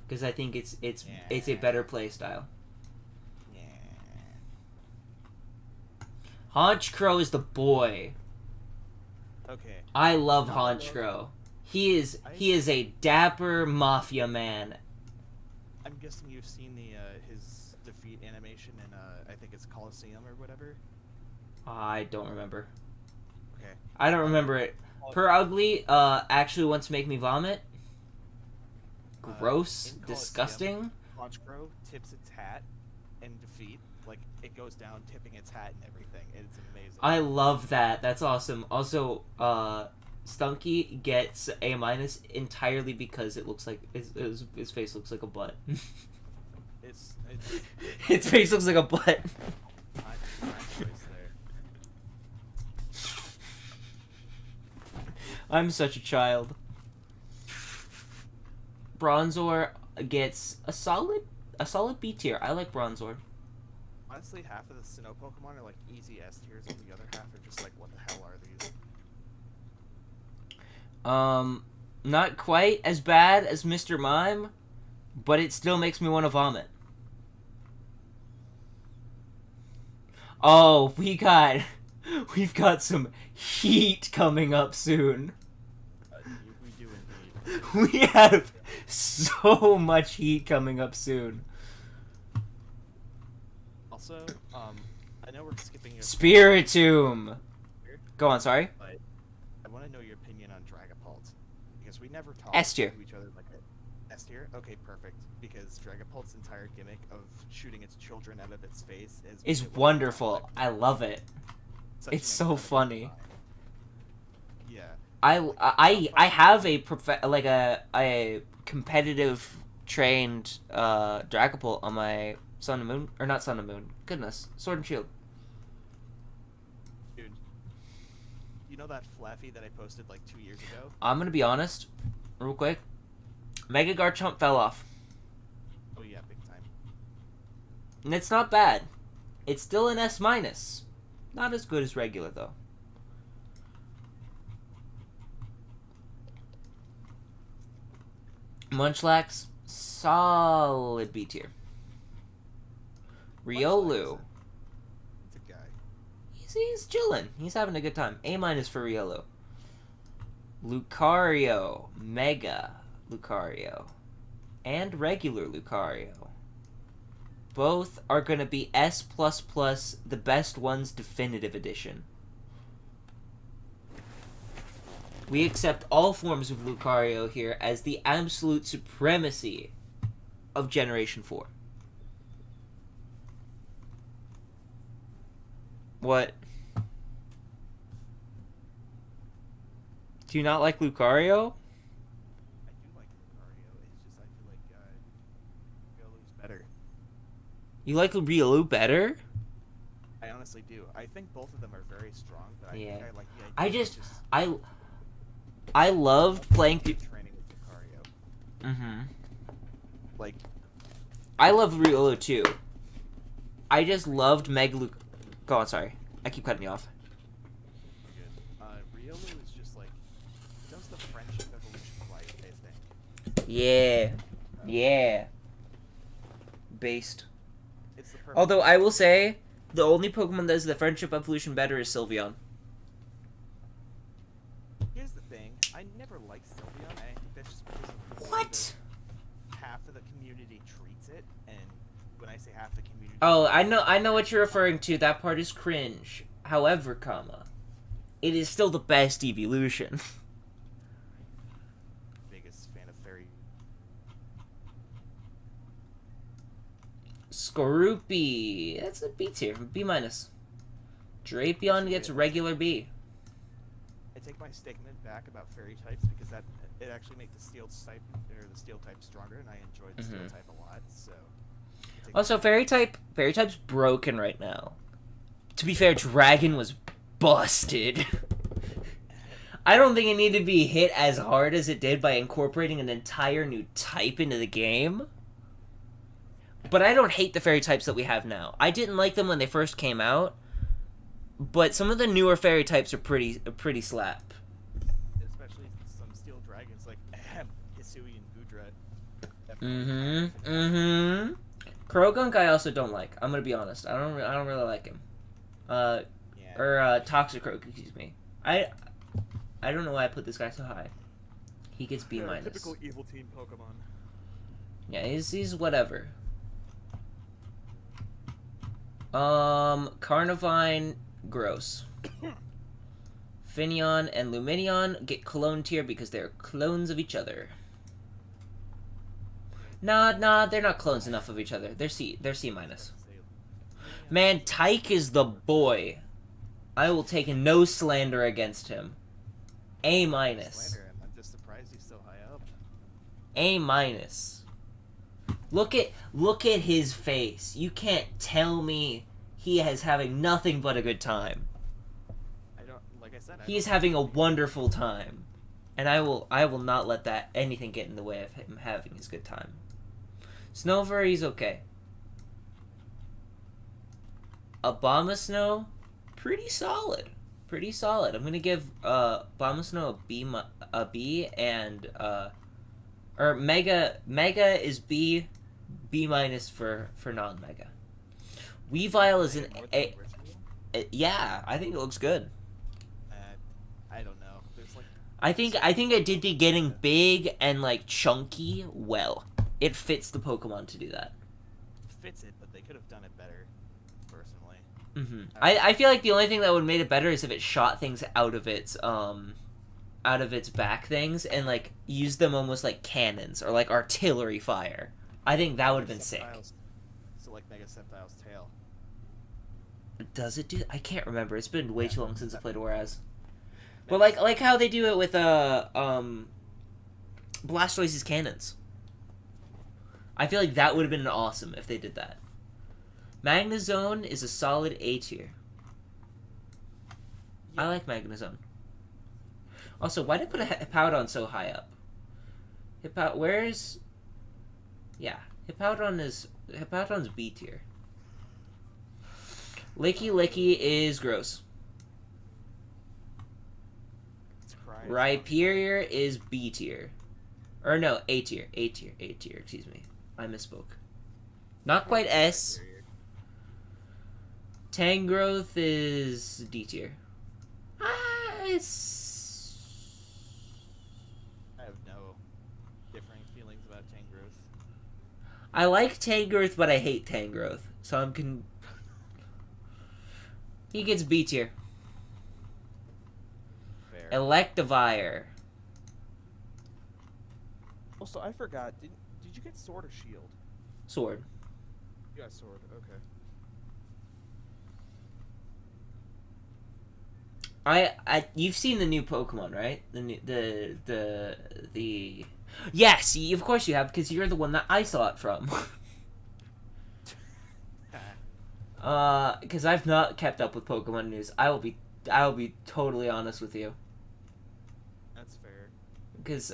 Because I think it's a better play style. Yeah. Honchkrow is the boy. Okay. I love No, Honchkrow. He is a dapper mafia man. I'm guessing you've seen the his defeat animation in I think it's Coliseum or whatever. I don't remember. Okay. I don't remember it. Per Ugly actually wants to make me vomit. Gross, in Coliseum, disgusting. Honchkrow tips its hat in defeat. Like, it goes down tipping its hat and everything. It's amazing. I love that. That's awesome. Also, Stunky gets A minus entirely because it looks like his face looks like a butt. It's His face looks like a butt. not design choice there. I'm such a child. Bronzor gets a solid B tier. I like Bronzor. Honestly, half of the Sinnoh Pokemon are like easy S tiers, and the other half are just like, what the hell are these? Not quite as bad as Mr. Mime, but it still makes me want to vomit. Oh, we've got some heat coming up soon. We do indeed. We have so much heat coming up soon. Also, I know we're skipping your Spiritomb. Go on, sorry. but I want to know your opinion on Dragapult, because we never talk S tier. to each other like that. S tier? Okay, perfect. Because Dragapult's entire gimmick of shooting its children out of its face Is made it wonderful. I love it. such It's an so incredible funny. design. Yeah. I have a competitive trained Dragapult on my Sun and Moon, or not Sun and Moon. Goodness, Sword and Shield. Dude, you know that Flaffy that I posted like 2 years ago? I'm gonna be honest, real quick. Mega Garchomp fell off, Oh yeah, big time. and it's not bad. It's still an S minus. Not as good as regular though. Munchlax, solid B tier. Riolu, It's a guy. he's chilling. He's having a good time. A minus for Riolu. Lucario, Mega Lucario, and regular Lucario. Both are gonna be S++, the best ones definitive edition. We accept all forms of Lucario here as the absolute supremacy of Generation 4. What? Do you not like Lucario? I do like Lucario. It's just I feel like Riolu's better. You like Riolu better? I honestly do. I think both of them are very strong, but I Yeah. think I like the idea I of just I loved playing through. training with Lucario. Mm-hmm. Like, I love Riolu too. I just loved Mega Luc. Go on, sorry. I keep cutting you off. Riolu is just like, it does the friendship evolution right, I think. Yeah. Yeah. Based. It's the perfect. Although I will say, the only Pokemon that does the friendship evolution better is Sylveon. Here's the thing. I never liked Sylveon. I think that's just because of the way What? that half of the community treats it, and when I say half the community. Oh, I know what you're referring to. That part is cringe. However, it is still the best evolution. Biggest fan of fairy. Skorupi. That's a B tier. B minus. Drapion gets regular B. I take my statement back about fairy types because that it actually makes the steel type stronger, and I enjoy the steel type a lot. So. Also, fairy type's broken right now. To be fair, Dragon was busted. I don't think it needed to be hit as hard as it did by incorporating an entire new type into the game. But I don't hate the fairy types that we have now. I didn't like them when they first came out, but some of the newer fairy types are pretty slap. Especially some steel dragons like Hisui and Gudra. Mm-hmm. Krogunk I also don't like. I'm gonna be honest. I don't really like him. Toxicroak, excuse me. I don't know why I put this guy so high. He gets B minus. Typical evil team Pokemon. Yeah, he's whatever. Carnivine, gross. Finneon and Lumineon get clone tier because they're clones of each other. Nah, they're not clones enough of each other. They're C minus. Man, Tyke is the boy. I will take no slander against him. A minus. I'm just surprised he's so high up. A minus. Look at his face. You can't tell me he is having nothing but a good time. He's having a wonderful time. And I will not let that anything get in the way of him having his good time. Snover, he's okay. Abomasnow, pretty solid. I'm gonna give Abomasnow a B and or Mega is B minus for non-Mega. Weavile is an A. Yeah, I think it looks good. I don't know. There's like. I think it did the getting big and like chunky well. It fits the Pokemon to do that. Fits it, but they could have done it better, personally. Mm-hmm. I feel like the only thing that would have made it better is if it shot things out of its back things and like used them almost like cannons or like artillery fire. I think that would have been sick. So like Mega Sceptile's tail. Does it do? I can't remember. It's been way too long since I played Whereas. But like how they do it with Blastoise's cannons. I feel like that would have been awesome if they did that. Magnezone is a solid A tier. Yeah. I like Magnezone. Also, why did I put a Hippowdon so high up? Where's... Yeah, Hippowdon's B tier. Licky is gross. Rhyperior is B tier. Or no, A tier, excuse me. I misspoke. Not quite S. Tangrowth is D tier. I have no differing feelings about Tangrowth. I like Tangrowth, but I hate Tangrowth. So He gets B tier. Fair. fair. Electivire. Also, I forgot. Did you get sword or shield? Sword. You got sword. Okay. You've seen the new Pokemon, right? The yes, of course you have, because you're the one that I saw it from. Because I've not kept up with Pokemon news. I will be totally honest with you. That's fair. Because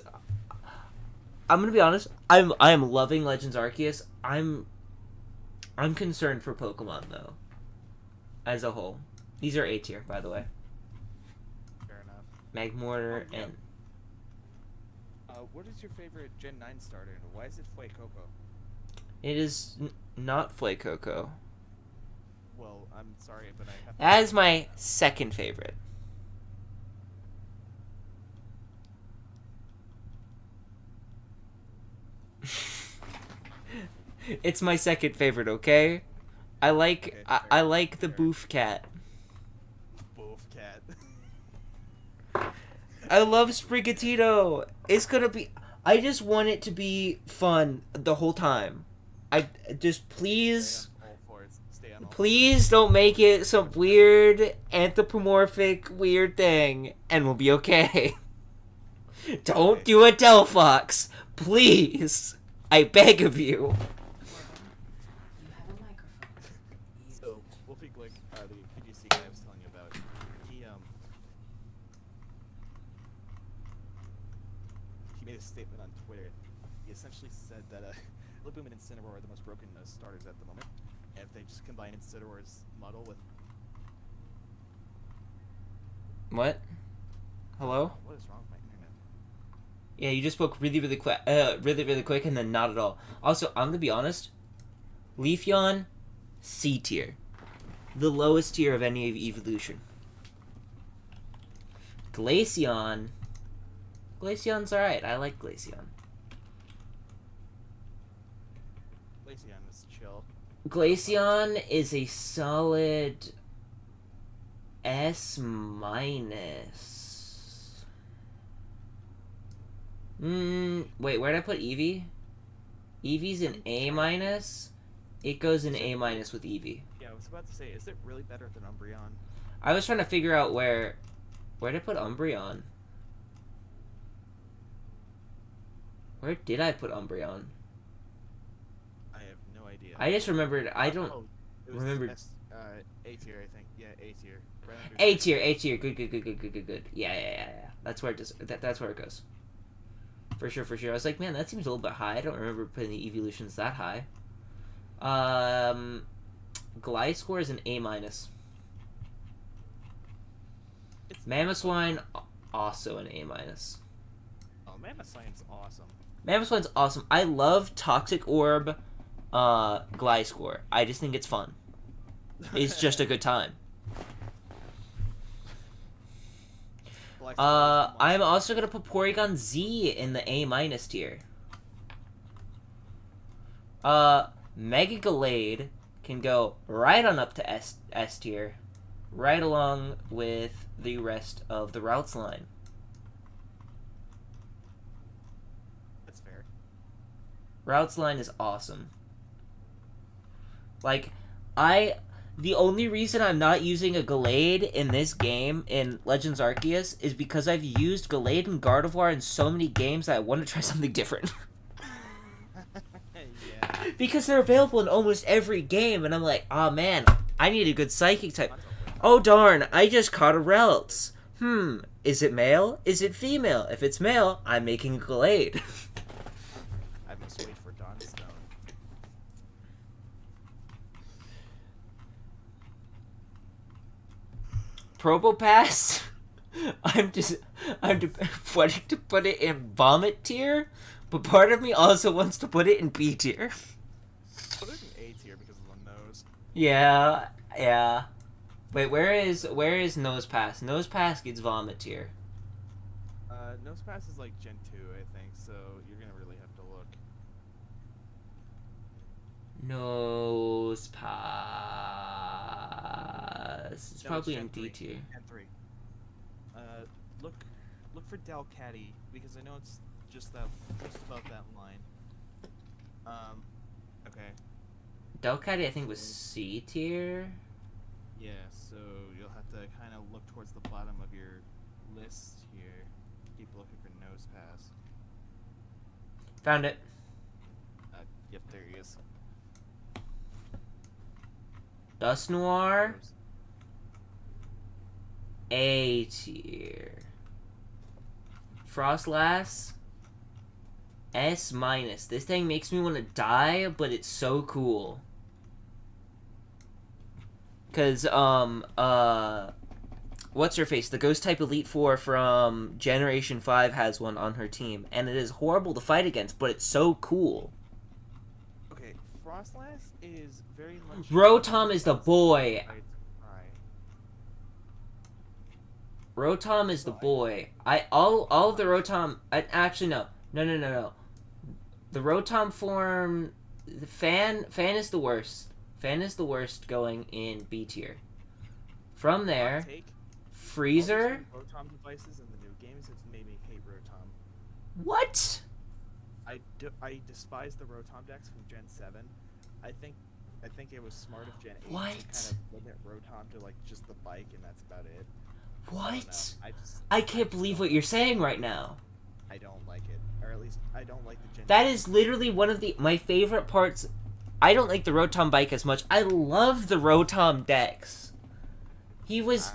I'm gonna be honest, I am loving Legends Arceus. I'm concerned for Pokemon though, as a whole. These are A tier, by the way. Fair enough. Magmortar yeah. and What is your favorite Gen 9 starter, and why is it Fuecoco? it is not Fuecoco. Well, I'm sorry, but I have to... That is my second favorite. It's my second favorite, okay? I like Okay, I like the fair. Boof Cat. Both cat. I love Sprigatito. It's gonna be. I just want it to be fun the whole time. I just please. Stay on all Please don't make it some weird anthropomorphic weird thing, and we'll be okay. Don't do a Delphox, please. I beg of you. You have a microphone. So, Wolfie Glick, the PGC guy I was telling you about, he made a statement on Twitter. He essentially said that Lipoom and Incineroar are the most broken starters at the moment. And if they just combine Incineroar's model with... What? Hello? What is wrong with my internet? Yeah, you just spoke really quick, and then not at all. Also, I'm gonna be honest. Leafeon, C tier, the lowest tier of any evolution. Glaceon's alright. I like Glaceon. Glaceon is chill. Glaceon is a solid S minus. Wait, where'd I put Evie? Evie's an A minus. It goes in A minus with Evie. Yeah, I was about to say, is it really better than Umbreon? I was trying to figure out where'd I put Umbreon? Where did I put Umbreon? I have no idea. I just remembered. I don't It was remember. A tier, I think. Yeah, A tier. Right under A tier, A tier. Good. Yeah. That's where it does. That's where it goes. For sure. I was like, man, that seems a little bit high. I don't remember putting the evolutions that high. Gliscor is an A minus. Mamoswine also an A minus. Oh, Mamoswine's awesome. Mamoswine's awesome. I love Toxic Orb, Gliscor. I just think it's fun. It's just a good time. I'm also gonna put Porygon Z in the A minus tier. Mega Gallade can go right on up to S tier, right along with the rest of the routes line. That's fair. Routes line is awesome. Like, the only reason I'm not using a Gallade in this game, in Legends Arceus, is because I've used Gallade and Gardevoir in so many games that I want to try something different. Yeah. Because they're available in almost every game, and I'm like, oh man, I need a good Psychic type. Oh darn, I just caught a Ralts. Is it male? Is it female? If it's male, I'm making a Gallade. I must wait for Dawnstone. Probopass, I'm wanting to put it in vomit tier, but part of me also wants to put it in B tier. Put it in A tier because of the nose. Yeah. Wait, where is Nosepass? Nosepass gets vomit tier. Nosepass is like Gen 2, I think, so you're gonna really have to look. Nosepass. It's No, probably Gen in D 3. tier. Gen 3. look for Delcatty because I know it's just above that line. Okay. Delcatty, I think, was C tier. Yeah, so you'll have to kind of look towards the bottom of your list here. Keep looking for Nose Pass. Found it. Yep, there he is. Dusknoir, A tier. Frostlass, S minus. This thing makes me want to die, but it's so cool. Cause what's her face? The Ghost type Elite Four from Generation 5 has one on her team, and it is horrible to fight against, but it's so cool. Okay, Frostlass is very much. Rotom is the boy. Rotom is the boy. All of the Rotom. Actually, no. The Rotom form. The Fan is the worst. Fan is the worst going in B tier. From there, Freezer. Rotom devices in the new games have made me hate Rotom. What? I despise the Rotom decks from Gen 7. I think it was smart of Gen 8 to kind of limit Rotom to like just the bike and that's about it. What? I can't believe what you're saying right now. I don't like it, or at least I don't like the Gen. That is literally one of my favorite parts. I don't like the Rotom bike as much. I love the Rotom decks. He was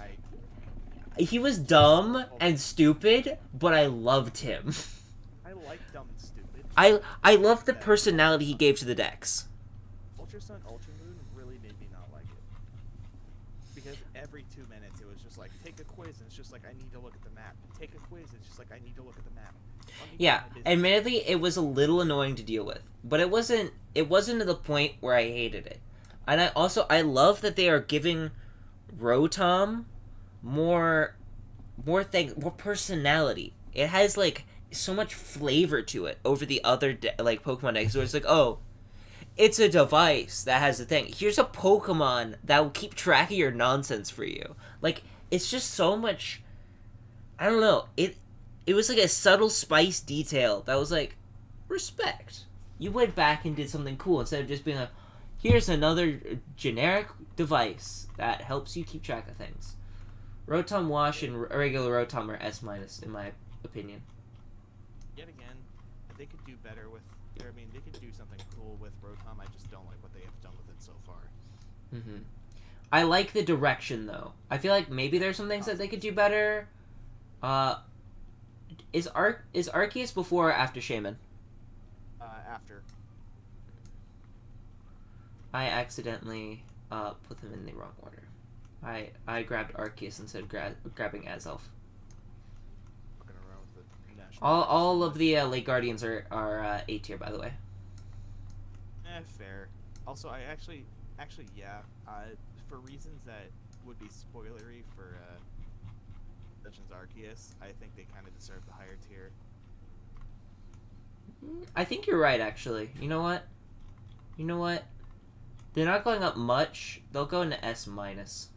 dumb and stupid, but I loved him. I like dumb and stupid. I love the personality he gave to the decks. Ultra Sun, Ultra Moon really made me not like it. Because every 2 minutes it was just like, take a quiz, and it's just like, I need to look at the map. Take a quiz, it's just like, I need to look at the map. Yeah, admittedly, it was a little annoying to deal with, but it wasn't to the point where I hated it. And I love that they are giving Rotom more personality. It has like so much flavor to it over the other like Pokemon decks where it's like, oh, it's a device that has a thing. Here's a Pokemon that will keep track of your nonsense for you. Like, it's just so much. I don't know. It was like a subtle spice detail that was like, respect. You went back and did something cool instead of just being like, here's another generic device that helps you keep track of things. Rotom Wash and regular Rotom are S minus in my opinion. Yet again, they could do better with. I mean, they could do something cool with Rotom. I just don't like what they have done with it so far. Mm-hmm. I like the direction though. I feel like maybe there's some things that they could do better. Is Arceus before or after Shaman? After. I accidentally put them in the wrong order. I grabbed Arceus instead of grabbing Azelf. All of the late Guardians are A tier, by the way. Fair. Also, I actually, yeah. For reasons that would be spoilery for Legends Arceus, I think they kind of deserve the higher tier. I think you're right, actually. You know what? They're not going up much. They'll go into S minus.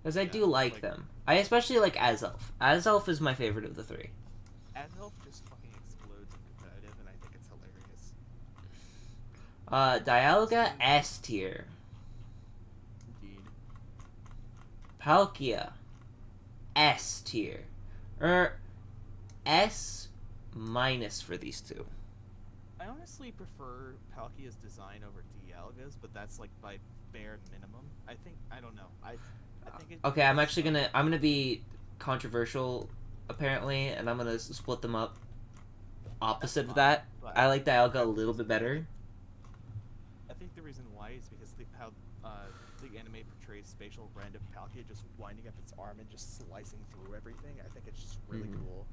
Because I do like them. I especially like Azelf. Azelf is my favorite of the three. Azelf just fucking explodes in competitive, and I think it's hilarious. Dialga, S tier. Indeed. Palkia, S tier. S minus for these two. I honestly prefer Palkia's design over Dialga's, but that's like by bare minimum. I don't know. I think it. Okay, I'm gonna be controversial, apparently, and I'm gonna split them up. Opposite of that, I like Dialga a little bit better. I think the reason why is because how the anime portrays spatial rend of Palkia just winding up its arm and just slicing through everything. I think it's just really cool.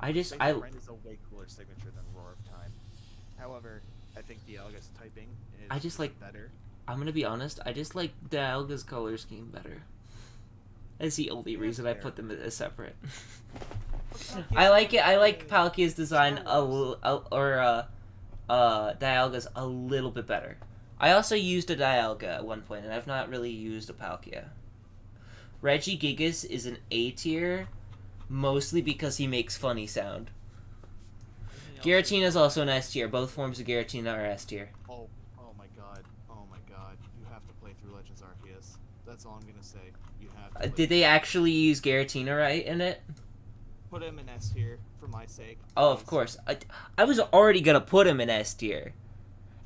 Spatial rend is a way cooler signature than Roar of Time. However, I think Dialga's typing is better. I'm gonna be honest, I just like Dialga's color scheme better. That's the only reason I put them as separate. I like it. I like Palkia's design Dialga's a little bit better. I also used a Dialga at one point, and I've not really used a Palkia. Regigigas is an A tier. Mostly because he makes funny sound. Anything else? Giratina is also an S tier. Both forms of Giratina are S tier. Oh my god. Oh my god. You have to play through Legends Arceus. That's all I'm gonna say. You have to play Did they actually use Giratina right in it? Put him in S tier for my sake. Oh, of please. course. I was already gonna put him in S tier.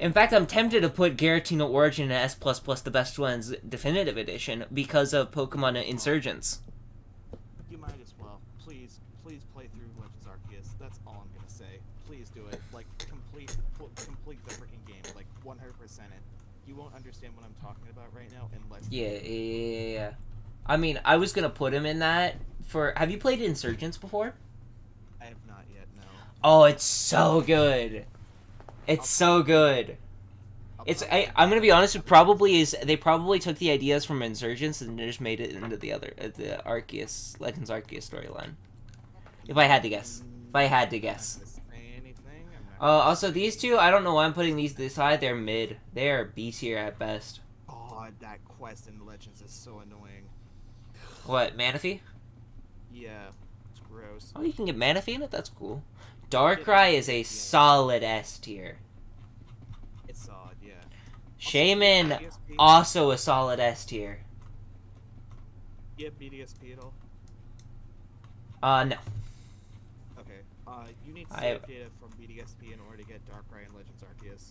In fact, I'm tempted to put Giratina Origin and S++ the Best Ones Definitive Edition because of Pokemon Insurgents. You might as well. Please play through Legends Arceus. That's all I'm gonna say. Please do it. Like, complete the freaking game. Like, 100% it. You won't understand what I'm talking about right now unless... Yeah. I mean, I was gonna put him in that for... Have you played Insurgents before? I have not yet, no. Oh, it's so good. It's so good. I'm gonna be honest. They probably took the ideas from Insurgents and just made it into the Arceus Legends Arceus storyline. If I had to guess. Also, these two, I don't know why I'm putting these this high. They're mid. They are B tier at best. Oh, that quest in Legends is so annoying. What, Manaphy? Yeah, it's gross. Oh, you can get Manaphy in it? That's cool. Darkrai is a solid S tier. It's solid, yeah. Shaman, BDSP, also a solid S tier. yeah, BDSP at all? No. Okay. You need I save have- data from BDSP in order to get Darkrai and Legends Arceus.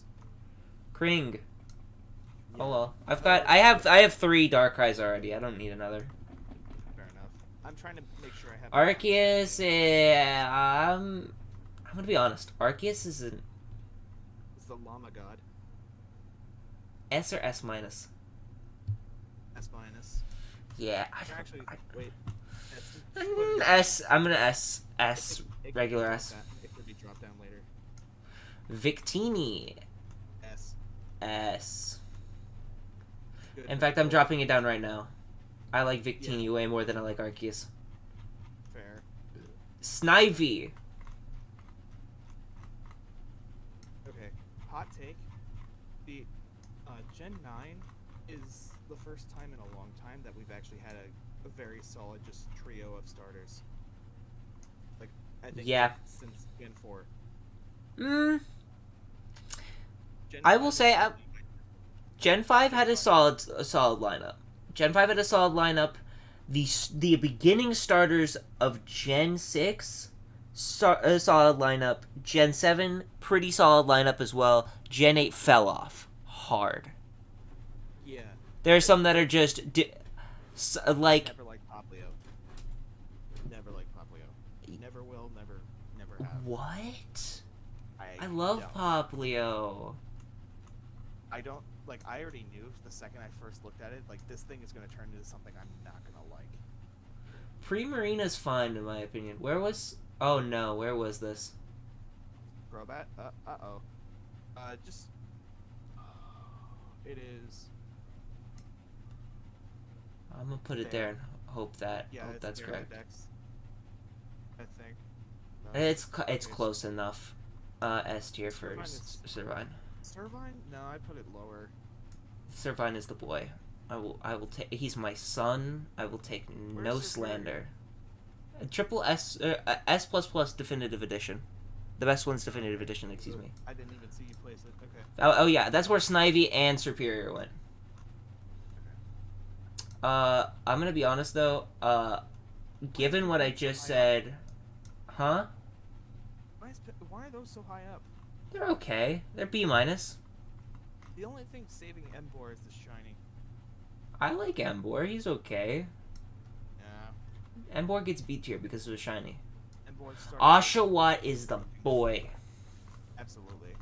Kring. Yeah, Oh well. I have 3 Darkrai's already. I don't need another. fair enough. I'm trying to make sure I have... Arceus, I'm gonna be honest. Arceus is an It's the Llama God. S or S minus. S minus. Yeah, Actually, wait. S. I'm gonna S. It could Regular be S. It could be dropped down later. Victini. S. S. Good. In fact, I'm dropping it down right now. I like Victini way more than I like Arceus. Fair. Snivy. Okay. Hot take. The Gen 9 is the first time in a long time that we've actually had a very solid just trio of starters. Like, I think Yeah. since Gen 4. Mm. Gen I 5 will is say, really- Gen 5 had a solid lineup. Gen 5 had a solid lineup. The beginning starters of Gen 6, a solid lineup. Gen 7, pretty solid lineup as well. Gen 8 fell off hard. Yeah. There are some that are just like Never liked Poplio. Never liked Poplio. Never will, never have. what? I love don't. Poplio. I don't, like, I already knew the second I first looked at it, like, this thing is going to turn into something I'm not going to like. Pre-Marina's fine in my opinion. Oh no, where was this? Crobat? Uh-oh. Just... it is... I'm gonna put it there and hope it's that's near correct. Index, I think. It's close enough. S tier for Servine is- Servine. Servine? No, I put it lower. Servine is the boy. I will take. He's my son. I will take no Where's slander. Triple S S plus definitive edition. The best one's definitive edition. Excuse me. I didn't even see you place it. Okay. Oh yeah, that's where Snivy and Superior went. I'm gonna be honest though. Given what I just said, huh? Why are those so high up? They're okay. They're B minus. The only thing saving Embor is the shiny. I like Embor. He's okay. Yeah. Embor gets B tier because it was shiny. Embor's starting. Oshawott is the boy. Absolutely.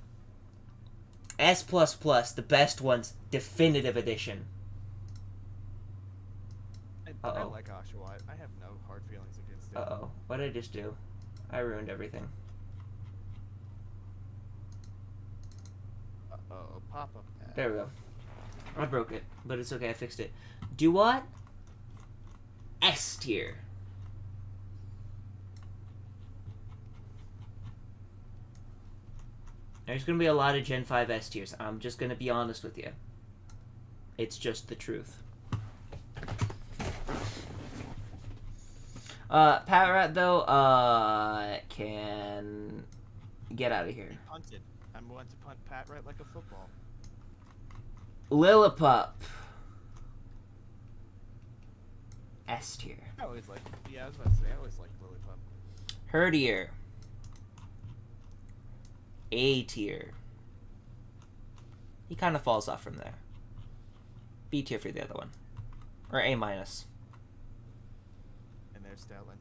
S++, the best ones, definitive edition. I Uh-oh. like Oshawott. I have no hard feelings against it. Uh-oh. What did I just do? I ruined everything. Uh-oh. Pop-up. There we go. I broke it, but it's okay. I fixed it. Do what? S tier. There's gonna be a lot of Gen 5 S tiers. I'm just gonna be honest with you. It's just the truth. Patrat though, can get out of here. He punted. I'm going to punt Patrat like a football. Lillipup. S tier. I always like. Yeah, I was about to say I always like Lillipup. Herdier. A tier. He kind of falls off from there. B tier for the other one. Or A minus. And there's Stoutland.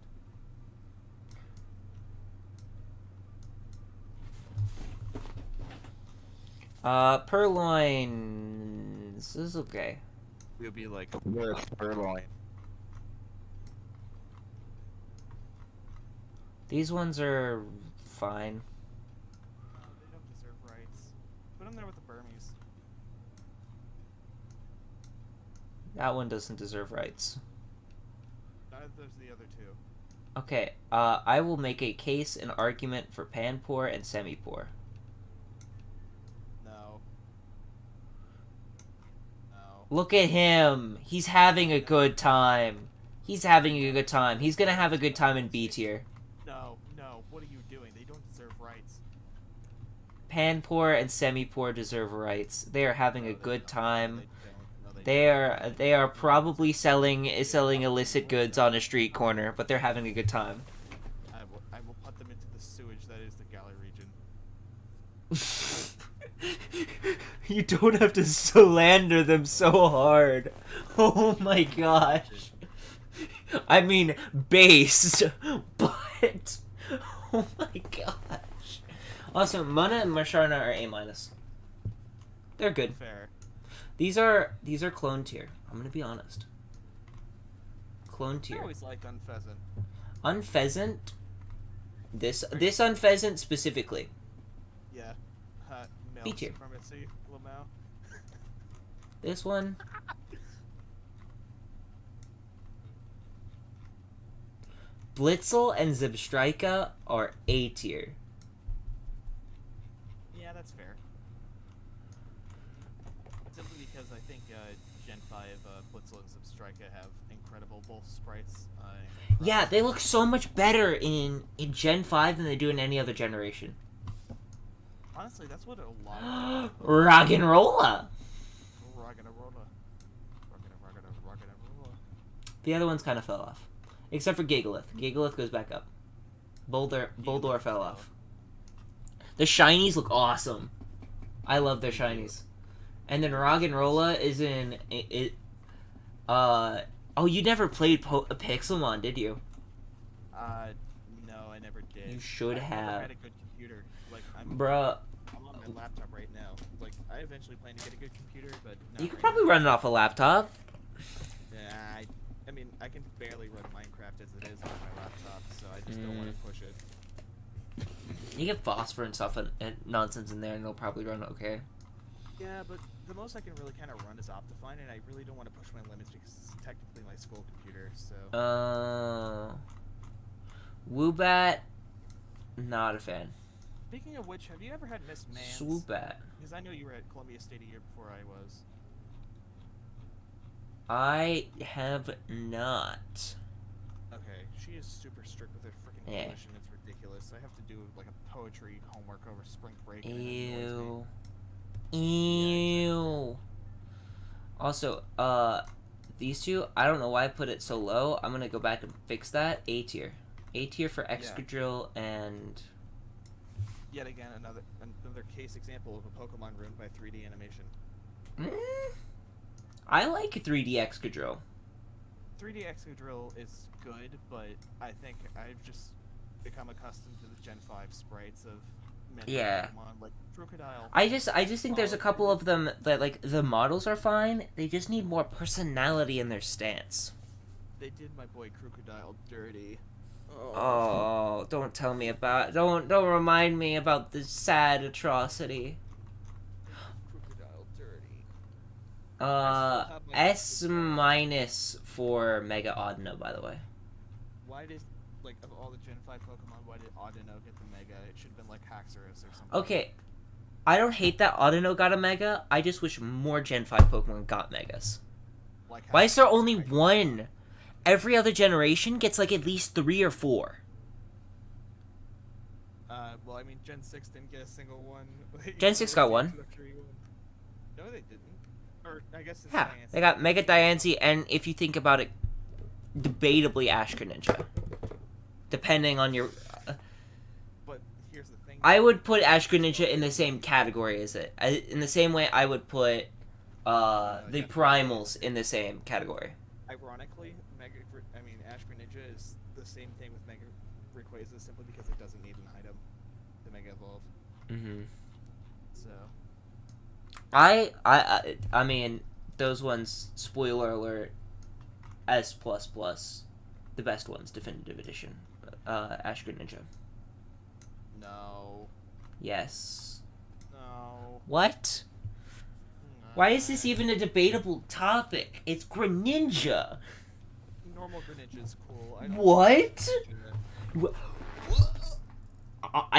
Purloin. This is okay. We'll be like, where's Purloin? These ones are fine. They don't deserve rights. Put them there with the Burmese. That one doesn't deserve rights. Neither does the other two. Okay, I will make a case and argument for Panpour and Semipour. No. No. Look at him! He's having a good time. He's having a good time. He's gonna have a good time in B tier. No, no. What are you doing? They don't deserve rights. Panpour and Semipour deserve rights. They are having a good time. They They are probably selling illicit goods on a street corner, but they're having a good time. I will put them into the sewage that is the Galley region. You don't have to slander them so hard. Oh my gosh. I mean, based, but oh my gosh. Also, Mana and Marsharna are A minus. They're good. Fair. These are clone tier. I'm gonna be honest. Clone I tier. always liked Unpheasant. Unpheasant. This Unpheasant specifically. Yeah. Male B tier. supremacy, Lamau. This one. Blitzel and Zebstrika are A tier. Yeah, that's fair. Simply because I think Gen 5 Blitzel and Substrika have incredible both sprites. Yeah, they look so much better in Gen 5 than they do in any other generation. Honestly, that's what a lot of Roggenrola. Roggenrola. The other ones kind of fell off. Except for Gigalith. Gigalith goes back up. Boldor fell off. The shinies look awesome. I love their shinies. And then Roggenrola is in oh, you never played Pixelmon, did you? No, I never did. You should I've have. never had a good computer. Like, Bruh. I'm on my laptop right now. Like, I eventually plan to get a good computer, but no, You could right probably run it off a laptop. Yeah, I mean, I can barely run Minecraft as it is on my laptop, so I just don't want to push it. You get phosphor and stuff and nonsense in there, and it'll probably run okay. Yeah, but the most I can really kind of run is Optifine, and I really don't want to push my limits because it's technically my school computer, so... Woobat, not a fan. Speaking of which, have you ever had Miss Mans? Swoobat. Because I know you were at Columbia State a year before I was. I have not. Okay, she is super strict with her freaking Yeah. English, and it's ridiculous. I have to do, like, a poetry homework over spring break, and it annoys me. Ew. Also, these two, I don't know why I put it so low. I'm gonna go back and fix that. A tier. A tier for Excadrill and... Yet again, another case example of a Pokemon ruined by 3D animation. I like 3D Excadrill. 3D Excadrill is good, but I think I've just become accustomed to the Gen 5 sprites of many Pokemon, like Crocodile. I just think there's a couple of them that, like, the models are fine. They just need more personality in their stance. They did my boy Crocodile dirty. Oh, don't tell me about... Don't remind me about this sad atrocity. Crocodile dirty. S minus for Mega Audino, by the way. Why did, like, of all the Gen 5 Pokemon, why did Audino get the Mega? It should have been like Haxorus or something. Okay, I don't hate that Audino got a Mega. I just wish more Gen 5 Pokemon got Megas. Like Why is there only Haxorus, right? one? every other generation gets like at least 3 or 4. Well, I mean, Gen 6 didn't get a single one. Gen 6 got one. No, they didn't. Or, I guess it's Yeah, Diancie. they got Mega Diancie, and if you think about it, debatably Ash Greninja. Depending on your... But here's the thing. I would put Ash Greninja in the same category as it. In the same way I would put the Primals in the same category. Ironically, Ash Greninja is the same thing with Mega Rayquaza simply because it doesn't need an item to Mega Evolve. Mm-hmm. So... I mean, those ones, spoiler alert, S++, the best ones, Definitive Edition. Ash Greninja. No. Yes. No. What? No. Why is this even a debatable topic? It's Greninja! Normal Greninja is cool. I don't What? Greninja.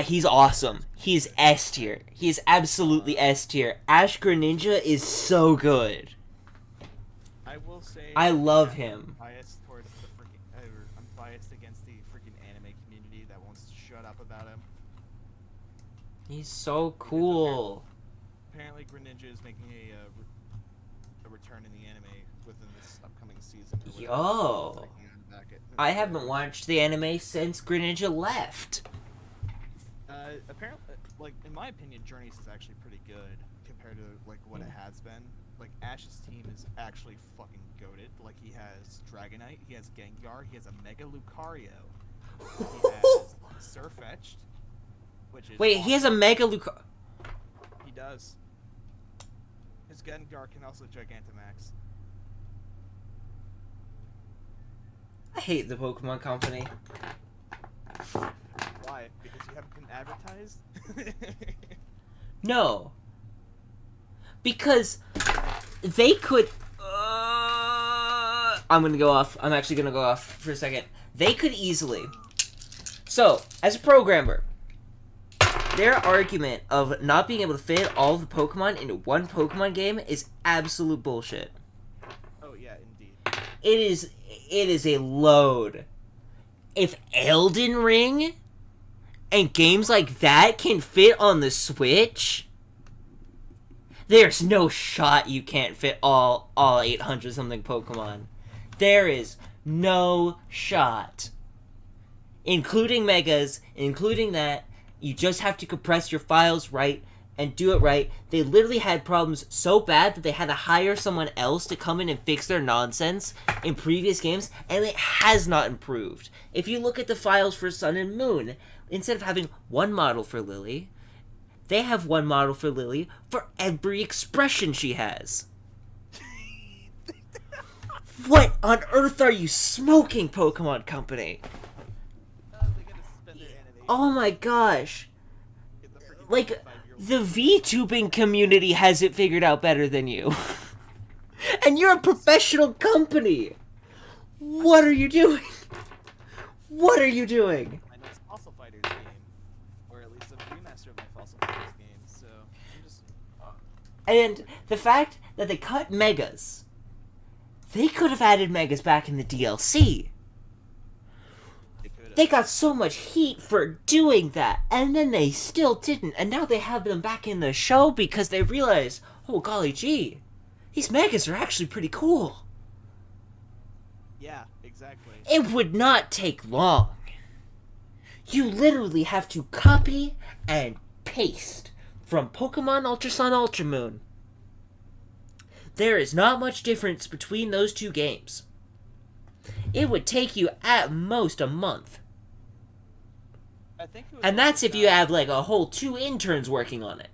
He's awesome. He's S tier. He is absolutely S tier. Ash Greninja is so good. I will say... I love him. I'm biased towards the freaking... I'm biased against the freaking anime community that wants to shut up about him. He's so cool. Apparently Greninja is making a return in the anime within this upcoming season. Or whatever. Yo. Like, yeah, back at- I haven't watched the anime since Greninja left. Apparently, like, in my opinion, Journeys is actually pretty good compared to, like, what it has been. Like, Ash's team is actually fucking goated. Like, he has Dragonite, he has Gengar, he has a Mega Lucario, he has Surfetched, which is... Wait, he has a Mega Lucario. He does. His Gengar can also Gigantamax. I hate the Pokemon Company. Why? Because you haven't been advertised? No. Because they could... I'm gonna go off. I'm actually gonna go off for a second. They could easily... So, as a programmer, their argument of not being able to fit all of the Pokemon into one Pokemon game is absolute bullshit. Oh yeah, indeed. It is a load. If Elden Ring and games like that can fit on the Switch, there's no shot you can't fit all 800 something Pokemon. There is no shot. Including Megas, including that, you just have to compress your files right and do it right. They literally had problems so bad that they had to hire someone else to come in and fix their nonsense in previous games, and it has not improved. If you look at the files for Sun and Moon, instead of having one model for Lily, they have one model for Lily for every expression she has. What on earth are you smoking, Pokemon Company? They gotta spend their animation. Oh my gosh. Get the freaking Like, 5-year-old. the VTubing community has it figured out better than you. And you're a professional company. What are you doing? What are you doing? My next Fossil Fighters game, or at least a remaster of my Fossil Fighters game. So I'm just And the fact that they cut Megas, they could have added Megas back in the DLC. They got so much heat for doing that, and then they still didn't, and now they have them back in the show because they realize, oh golly gee, these Megas are actually pretty cool. Yeah, exactly. It would not take long. You literally have to copy and paste from Pokemon Ultra Sun Ultra Moon. There is not much difference between those two games. It would take you at most a month. I think it was And also that's if you done- have like a whole 2 interns working on it.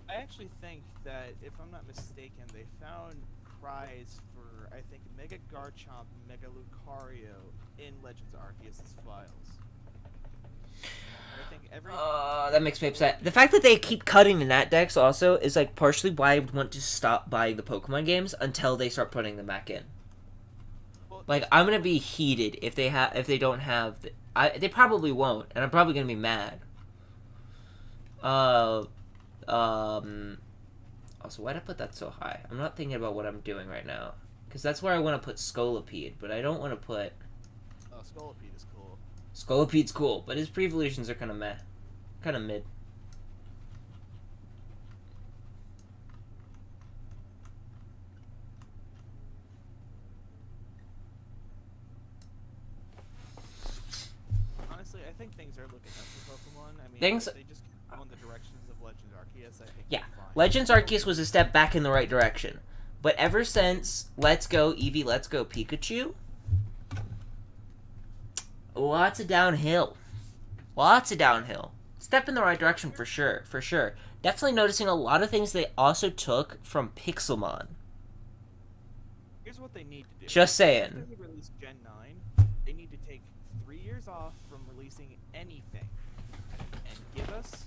I actually think that, if I'm not mistaken, they found cries for, I think, Mega Garchomp, Mega Lucario in Legends Arceus' files. And I think every... That makes me upset. The fact that they keep cutting the Nat Dex also is like partially why I would want to stop buying the Pokemon games until they start putting them back in. Well, Like, I'm gonna be heated if they don't have... they probably won't, and I'm probably gonna be mad. Also, why'd I put that so high? I'm not thinking about what I'm doing right now. Because that's where I want to put Scolipede, but I don't want to put... Oh, Scolipede is cool. Scolipede's cool, but his pre-evolutions are kind of meh. Kind of mid. Honestly, I think things are looking up for Pokemon. I mean, Things- if they just go in the directions of Legends Arceus, I think Yeah, they're fine. Legends Arceus was a step back in the right direction. But ever since Let's Go Eevee, Let's Go Pikachu, lots of downhill. Lots of downhill. Step in the right direction for sure, for sure. Definitely noticing a lot of things they also took from Pixelmon. Here's what they need to do. Just saying. After they release Gen 9, they need to take 3 years off from releasing anything. And give us,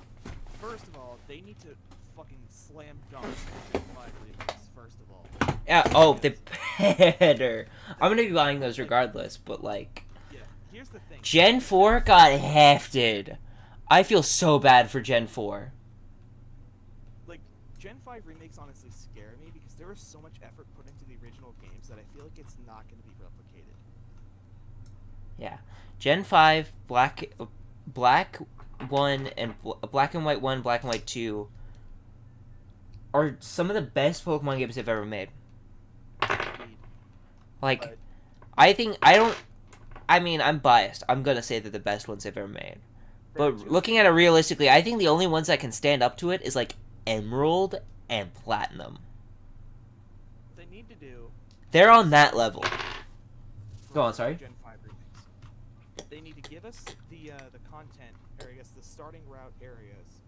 first of all, they need to fucking slam dunk Gen 5 remakes, first of all. Yeah, oh, they better. I'm gonna be buying those regardless, but like... Yeah, here's the thing. Gen 4 got hefted. I feel so bad for Gen 4. Like, Gen 5 remakes honestly scare me because there was so much effort put into the original games that I feel like it's not going to be replicated. Yeah. Gen 5, Black 1, and Black and White 1, Black and White 2 are some of the best Pokemon games they've ever made. Indeed. Like, But- I mean, I'm biased. I'm gonna say they're the best ones they've ever made. Fair But too. looking at it realistically, I think the only ones that can stand up to it is, like, Emerald and Platinum. What they need to do They're on that level. for Go on, sorry. Gen 5 remakes, they need to give us the content, or I guess the starting route areas.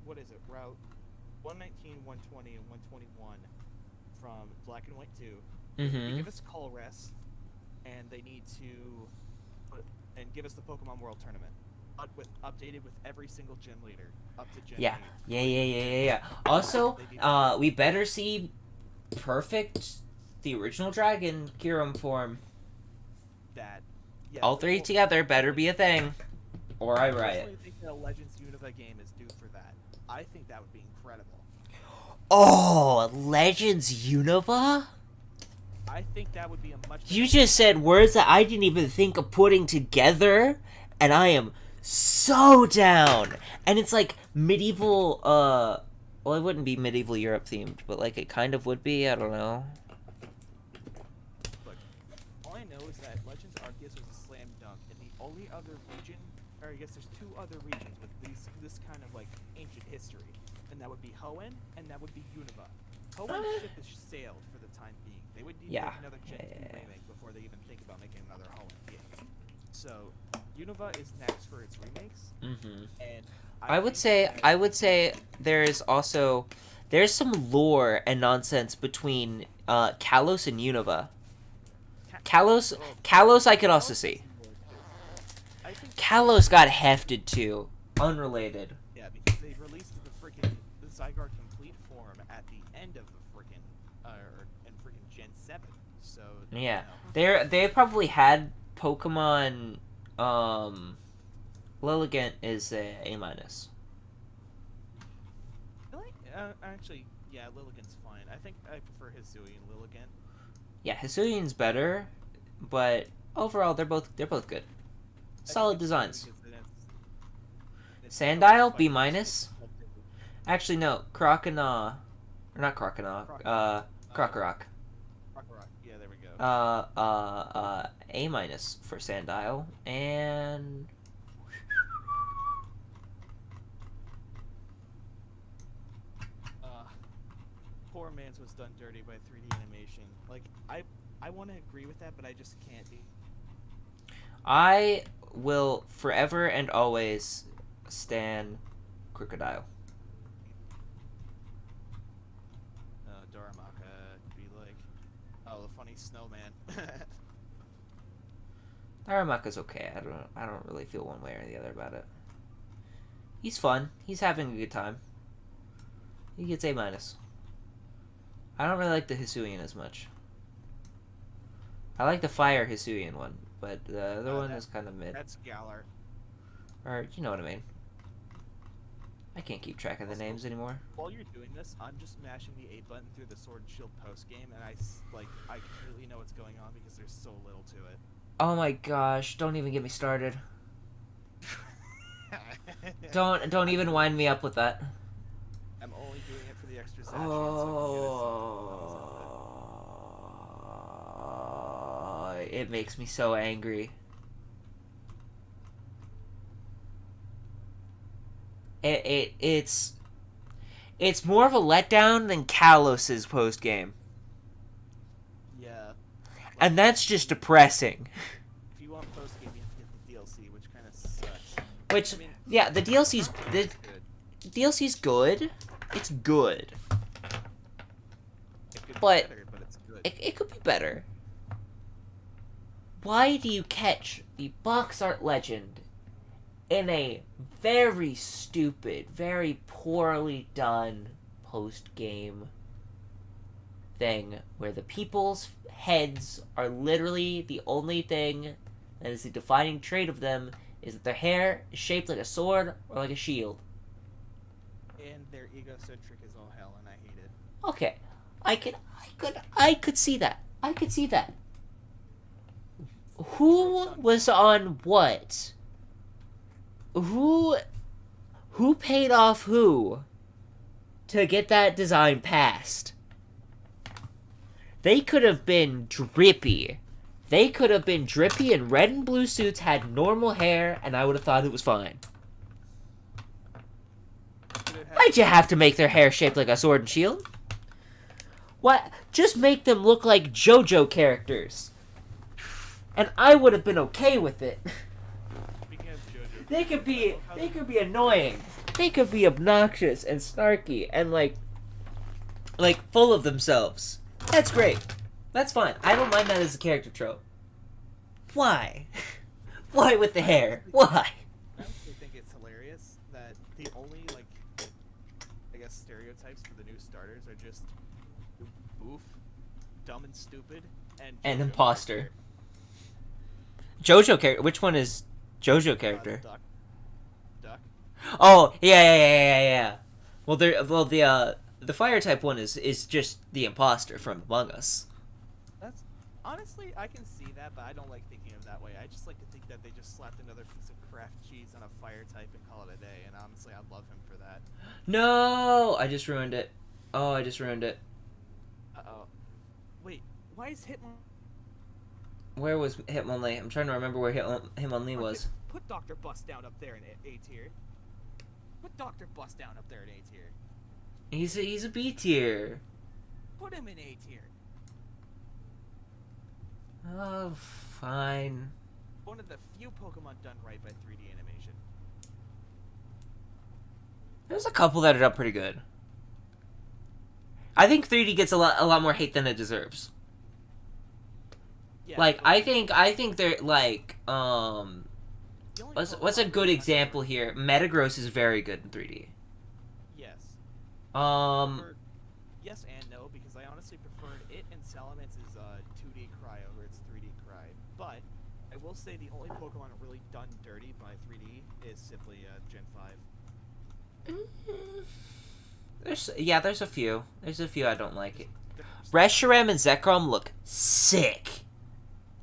What is it? Route 119, 120, and 121 from Black and White 2. They Mm-hmm. give us Colress, and they need to give us the Pokemon World Tournament, but updated with every single gym leader up to Gen Yeah. 8. Yeah. Also, we better see Perfect, the original Dragon, Kyurem form. That yeah, All three well, together better be a thing. Or I I riot. personally think that a Legends Unova game is due for that. I think that would be incredible. Oh, Legends Unova? I think that would be a much. You just said words that I didn't even think of putting together, and I am so down. And it's like medieval, well, it wouldn't be medieval Europe themed, but like it kind of would be, I don't know. Look, all I know is that Legends Arceus was a slam dunk, and the only other region, or I guess there's two other regions with this kind of like ancient history, and that would be Hoenn and that would be Unova. Hoenn's ship is sailed for the time being. They would need to Yeah. make another Gen 2 remake before they even think about making another Hoenn game. So Unova is next for its remakes, Mm-hmm. and I would think say there's some lore and nonsense between Kalos and Unova. Kalos I could also see. I think Kalos got hefted too. Unrelated. Yeah, because they released the Zygarde complete form at the end of the freaking Gen 7. So Yeah. you know, They probably had Pokemon Lilligant is A minus. really? Actually, yeah, Lilligant's fine. I think I prefer Hisui and Lilligant. Yeah, Hisuian's better, but overall they're both good. I think Solid it's designs. because it's Sandile, so B fun. minus. Actually, no, Croconaw, or not Croconaw, Krokorok. Krokorok. Yeah, there we go. A minus for Sandile, and Poor Man's was done dirty by 3D animation. Like I want to agree with that, but I just can't be. I will forever and always stan Crocodile. Doramaka be like, oh, the funny snowman. Aramaka's okay. I don't really feel one way or the other about it. He's fun. He's having a good time. He gets A minus. I don't really like the Hisuian as much. I like the fire Hisuian one, but the other one is kind of mid. That's Galar. Or you know what I mean. I can't keep track of the names anymore. While you're doing this, I'm just mashing the A button through the Sword and Shield post game, and I completely know what's going on because there's so little to it. Oh my gosh! Don't even get me started. Don't even wind me up with that. I'm only doing it for the extra Zacian, so I can get it. It makes me so angry. It's more of a letdown than Kalos's post game, Yeah. and that's just depressing. If you want post game, you have to get the DLC, which kind of sucks. Which, I mean, yeah, the DLC's good. DLC's good. It's good, It could be but better, but it's good. it could be better. Why do you catch the box art legend in a very stupid, very poorly done post-game thing where the people's heads are literally the only thing that is the defining trait of them is that their hair is shaped like a sword or like a shield? And their egocentric is all hell, and I hate it. Okay, I could see that. I could see that. Who was on what? Who paid off who to get that design passed? They could have been drippy. They could have been drippy in red and blue suits, had normal hair, and I would have thought it was fine. Why'd you have to make their hair shaped like a sword and shield? What? Just make them look like JoJo characters. And I would have been okay with it. Speaking of JoJo, They could be annoying. They could be obnoxious and snarky and like full of themselves. That's great. That's fine. I don't mind that as a character trope. Why? Why with the hair? Why? I actually think it's hilarious that the only, like, I guess stereotypes for the new starters are just boof, dumb and stupid, and An JoJo imposter. character. JoJo character. Which one is JoJo character? Duck. Duck. Oh, yeah. Well, the fire type one is just the imposter from Among Us. That's honestly, I can see that, but I don't like thinking of it that way. I just like to think that they just slapped another piece of craft cheese on a fire type and call it a day. And honestly, I love him for that. No, I just ruined it. Oh, I just ruined it. Uh-oh. Wait, why is Hitmon... Where was Hitmonlee? I'm trying to remember where Hitmonlee was. Put Dr. Bust down up there in A tier. Put Dr. Bust down up there in A tier. He's a B tier. Put him in A tier. Oh, fine. One of the few Pokemon done right by 3D animation. There's a couple that are done pretty good. I think 3D gets a lot more hate than it deserves. Yeah, Like but I think they're like the only what's Pokemon a good that- example here? Metagross is very good in 3D. Yes. Um Yes and no, because I honestly preferred it and Salamence is 2D Cry over its 3D Cry. But I will say the only Pokemon really done dirty by 3D is simply Gen 5. there's a few. There's a few I don't like it. Reshiram and Zekrom look sick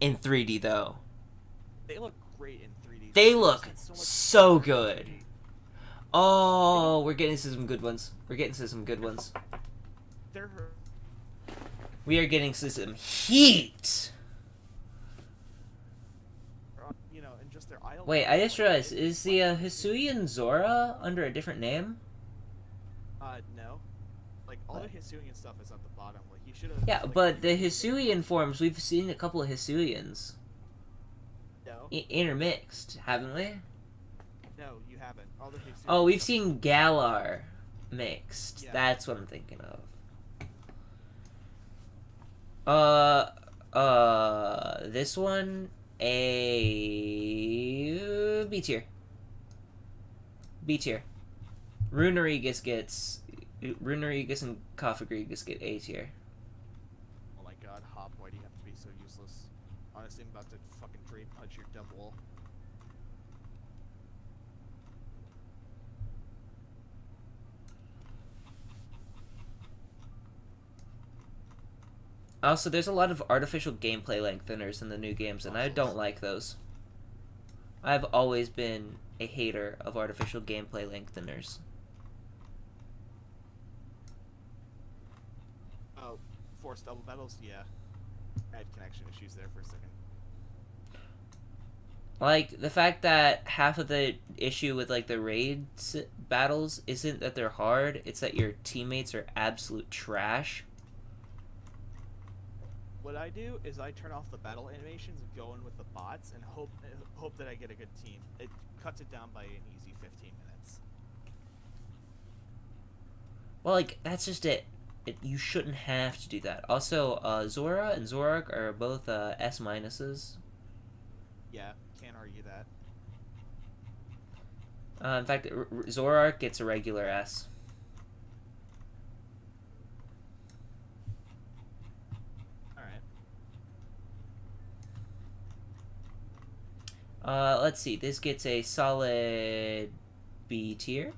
in 3D though. They look great in 3D. They just look had so much so better in good. 3D. Oh, we're getting to some good ones. They're her. We are getting to some heat. You know, and just their eye. Wait, I just realized, is the Hisuian Zora under a different name? No. Like all the Hisuian stuff is at the bottom. Like you should have. Yeah, like, but the Hisuian forms, we've seen a couple of Hisuians No. intermixed, haven't we? No, you haven't. All the Hisuian. Oh, we've seen Galar mixed. Yeah. That's what I'm thinking of. This one, a B tier. Runerigus and Kofagrigus get A tier. Oh my god, Hop, why do you have to be so useless? Honestly, I'm about to fucking Drain Punch your double. Also, there's a lot of artificial gameplay lengtheners in the new games, and I don't like those. I've always been a hater of artificial gameplay lengtheners. Oh, forced double battles? Yeah. I had connection issues there for a second. Like, the fact that half of the issue with, like, the raids battles isn't that they're hard, it's that your teammates are absolute trash. What I do is I turn off the battle animations and go in with the bots and hope that I get a good team. It cuts it down by an easy 15 minutes. Well, like, that's just it. You shouldn't have to do that. Also, Zora and Zorak are both S minuses. Yeah, can't argue that. In fact, Zorak gets a regular S. Let's see. This gets a solid B tier.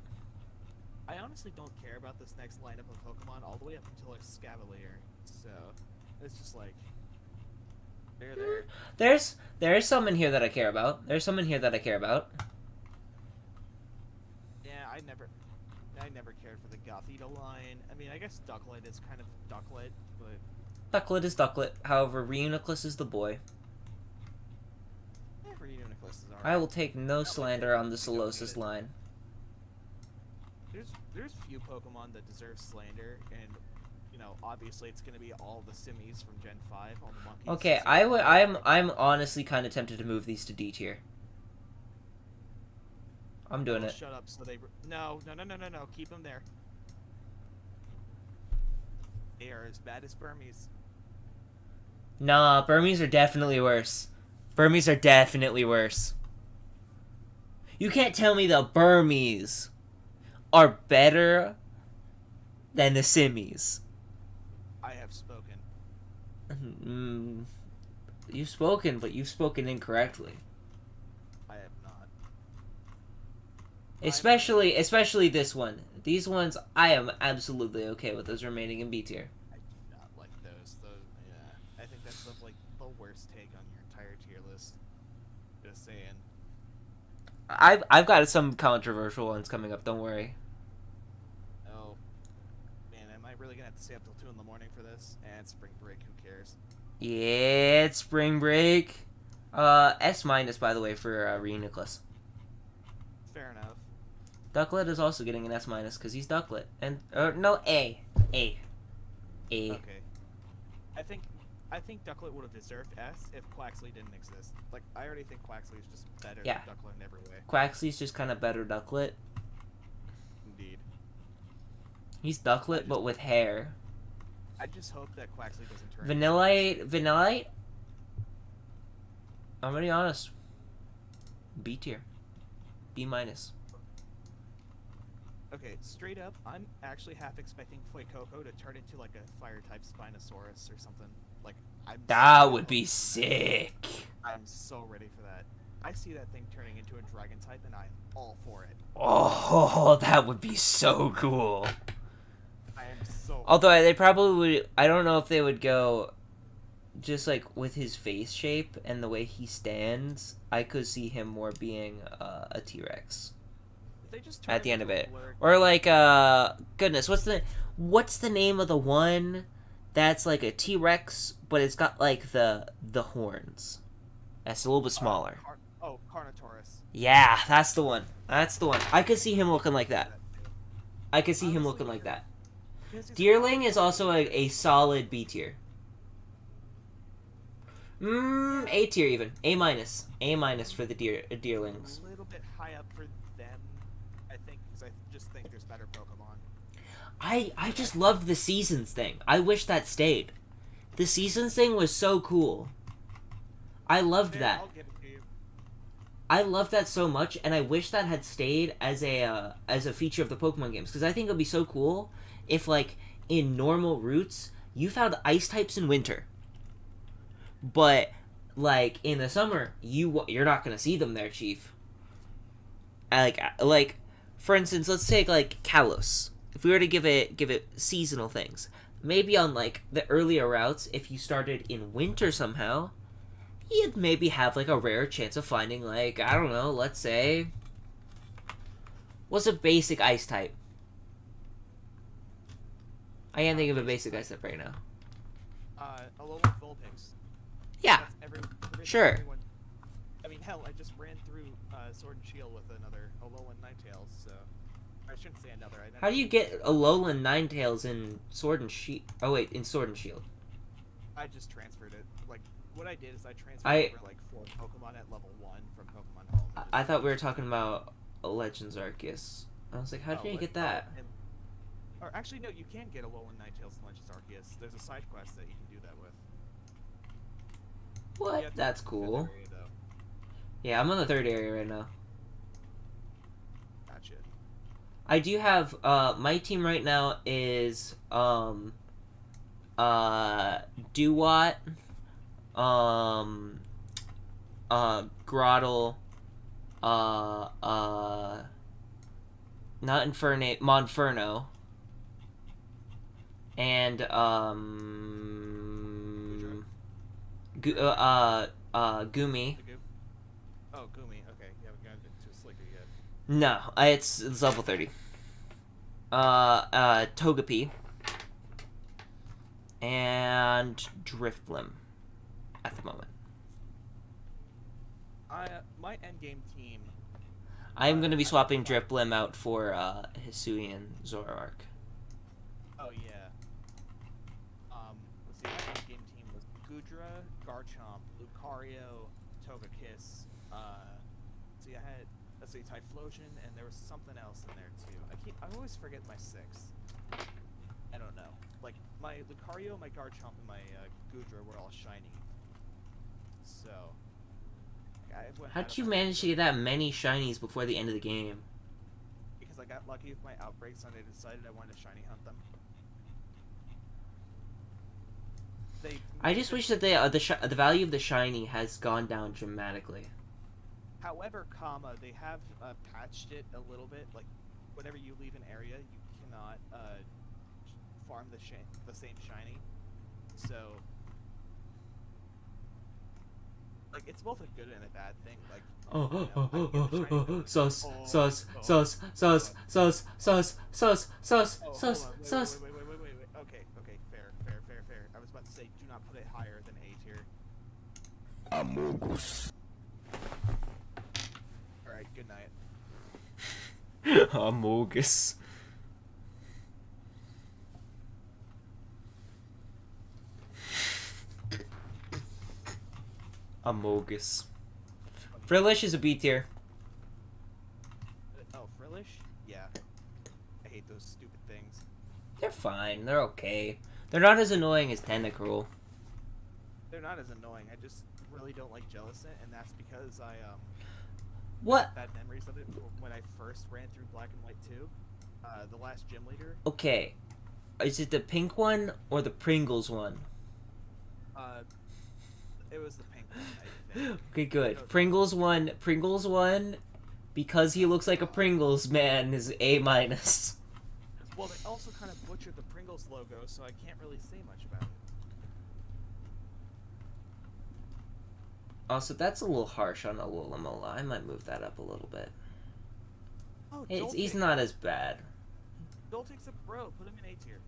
I honestly don't care about this next lineup of Pokemon all the way up until like Scavalier. So it's just like they're there. There's some in here that I care about. There's some in here that I care about. Yeah, I never cared for the Gothita line. I mean, I guess Ducklet is kind of Ducklet, but Ducklet is Ducklet. However, Reuniclus is the boy. Reuniclus is alright. I will take no slander on the Solosis line. There's few Pokemon that deserve slander, and you know, obviously it's gonna be all the Simmies from Gen 5, all the monkeys. Okay, I'm honestly kind of tempted to move these to D tier. I'm doing it. Shut up, so they no, keep them there. They are as bad as Burmese. Nah, Burmese are definitely worse. Burmese are definitely worse. You can't tell me the Burmese are better than the Simmies. I have spoken. You've spoken, but you've spoken incorrectly. I have not. Especially this one. These ones, I am absolutely okay with those remaining in B tier. I do not like those. Yeah, I think that's the worst take on your entire tier list. Just saying. I've got some controversial ones coming up. Don't worry. Oh, man, am I really gonna have to stay up till 2 in the morning for this? And spring break, who cares? Yeah, it's spring break. S minus, by the way, for Reuniclus. Fair enough. Ducklet is also getting an S minus because he's Ducklet, and no A. Okay. I think Ducklet would have deserved S if Quaxley didn't exist. Like, I already think Quaxley is just better than Ducklet in every way. Quaxley's just kind of better Ducklet. Indeed. He's Ducklet, but with hair. I just hope that Quaxley doesn't turn. Vanillite? I'm gonna be honest. B tier. B minus. Okay, straight up, I'm actually half expecting Fuecoco to turn into like a fire-type Spinosaurus or something. Like, That would be sick. I'm so ready for that. I see that thing turning into a dragon type, and I'm all for it. Oh, that would be so cool. I am so. Although they probably would. I don't know if they would go just like with his face shape and the way he stands. I could see him more being a T-Rex They just turn at the end of into a it, blurred- or like goodness, what's the name of the one that's like a T-Rex, but it's got like the horns. That's a little bit smaller. Carnotaurus. Yeah, that's the one. I could see him looking like that. Honestly, that. Because he's Deerling is also a solid B tier. A tier even. A minus for the Deerlings. a little bit high up for them, I think, because I just think there's better Pokemon. I just loved the seasons thing. I wish that stayed. The seasons thing was so cool. I loved that. I'll give it to you. I love that so much, and I wish that had stayed as a feature of the Pokemon games, because I think it would be so cool if, like, in normal routes, you found ice types in winter, but like in the summer, you're not gonna see them there, Chief. Like for instance, let's take like Kalos. If we were to give it seasonal things, maybe on like the earlier routes, if you started in winter somehow, you'd maybe have like a rare chance of finding like, I don't know, let's say, what's a basic ice type? I can't think of a basic ice type right now. Alolan Vulpix. Yeah, That's every sure. everyone- I mean, hell, I just ran through Sword and Shield with another Alolan Ninetales, so I shouldn't say another. I How do you get Alolan Ninetales in Sword and Shield? Oh wait, in Sword and Shield. I just transferred it. Like, what I did is I transferred I- over like 4 Pokemon at level 1 from Pokemon Home. and I just- thought we were talking about Legends Arceus. I was like, how did you like- get that? or actually, no, you can get Alolan Ninetales to Legends Arceus. There's a side quest that you can do that with. You What? have to That's do the fifth cool. area, though. Yeah, I'm on the 3rd area right now. Gotcha. I do have, my team right now is, Duwat, Groudon, not Infernape, Monferno, and, Gumi. The Goop? Oh, Gumi. Okay, you haven't gotten into a Slicker yet. No, it's level 30. Togepi. And Drifblim at the moment. My endgame team. I'm going to be swapping Drifblim out for Hisuian Zoroark. Oh yeah. Let's see. My endgame team was Goodra, Garchomp, Lucario, Togekiss. See, I had Typhlosion, and there was something else in there too. I always forget my 6. I don't know. Like my Lucario, my Garchomp, and my Goodra were all shiny. So. How'd you manage to get that many shinies before the end of the game? Because I got lucky with my outbreaks and I decided I wanted to shiny hunt them. I just wish that the value of the shiny has gone down dramatically. However, they have patched it a little bit. Like, whenever you leave an area, you cannot farm the same shiny. So, like, it's both a good and a bad thing. Like, Sus. Wait. Okay, fair. I was about to say, do not put it higher than A tier. Amogus. Alright, good night. Amogus. Amogus. Frillish is a B tier. Oh, Frillish? Yeah. I hate those stupid things. They're fine. They're okay. They're not as annoying as Tentacruel. They're not as annoying. I just really don't like Jellicent, and that's because I What? bad memories of it when I first ran through Black and White 2. The last gym leader. Okay. Is it the pink one or the Pringles one? It was the pink one, I think. Okay, good. Pringles one, because he looks like a Pringles man, is A minus. Well, they also kind of butchered the Pringles logo, so I can't really say much about it. Also, that's a little harsh on Alola. I might move that up a little bit. Oh, He's not as bad. Joltik's a bro. Put him in A tier.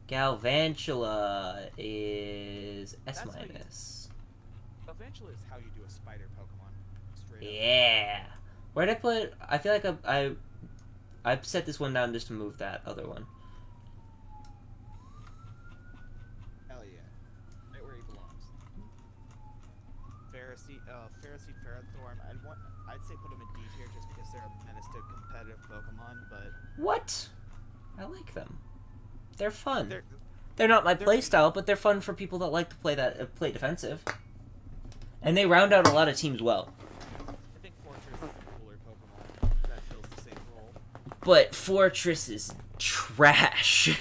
Galvantula is S That's how you- minus. Eventually, it's how you do a spider Pokemon. Straight up. Yeah. Where'd I put? I feel like I set this one down just to move that other one. Hell yeah. Right where he belongs. Pharynthorm. I'd say put him in D tier just because they're a menace to competitive Pokemon, but What? I like them. They're fun. they're They're not my they're- playstyle, but they're fun for people that like to play defensive. And they round out a lot of teams well. I think Fortress is a cooler Pokemon that fills the same role. But Fortress is trash.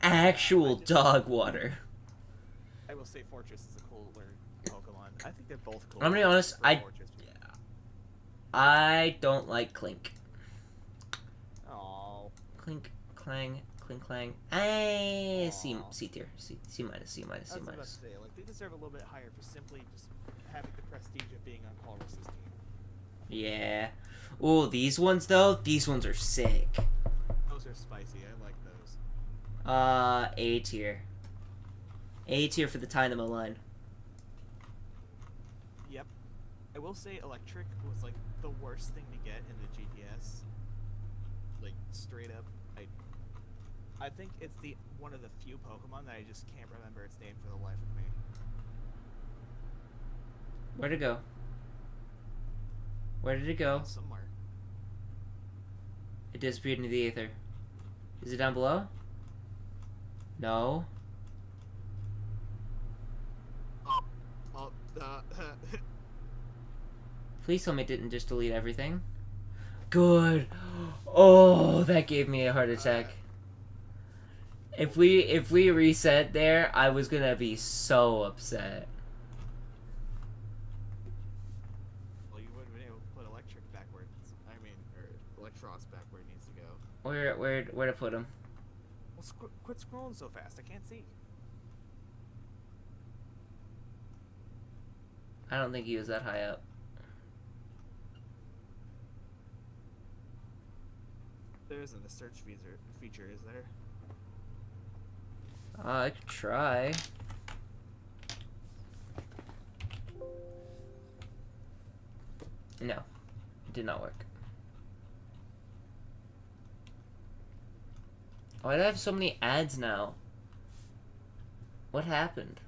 Actual dog water. I will say Fortress is a cooler Pokemon. I think they're both cool. I'm gonna be honest, for Fortress. I don't like Clink. Aw. Clink, clang, Cling Clang. C tier. C minus, C minus, I C was about to minus. say, like, they deserve a little bit higher for simply just having the prestige of being on Colress's team. Yeah. Oh, these ones though? These ones are sick. Those are spicy. I like those. A tier. A tier for the Dynamo line. Yep. I will say Electric was, like, the worst thing to get in the GTS. Like, straight up. I think it's one of the few Pokemon that I just can't remember its name for the life of me. Where'd it go? Where did it go? Somewhere. It disappeared into the aether. Is it down below? No. Please tell me it didn't just delete everything. Good. Oh, that gave me a heart attack. If we reset there, I was gonna be so upset. Well, you would have been able to put Electric backwards. I mean, or Electros back where it needs to go. Where to put him? Well, quit scrolling so fast. I can't see. I don't think he was that high up. There isn't a search feature, is there? I could try. No, it did not work. Why do I have so many ads now? What happened?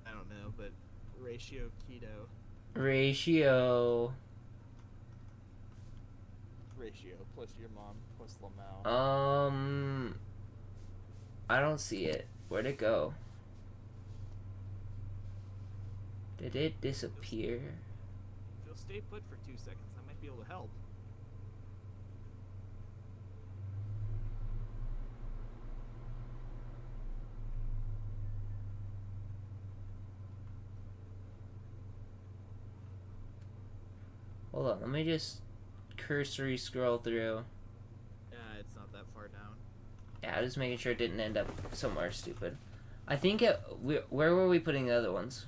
I don't know, but ratio keto. Ratio Plus your mom plus Lamau. I don't see it. Where'd it go? Did it disappear? If you'll stay put for 2 seconds, I might be able to help. Hold on, let me just cursory scroll through. Yeah, it's not that far down. Yeah, just making sure it didn't end up somewhere stupid. I think where were we putting the other ones?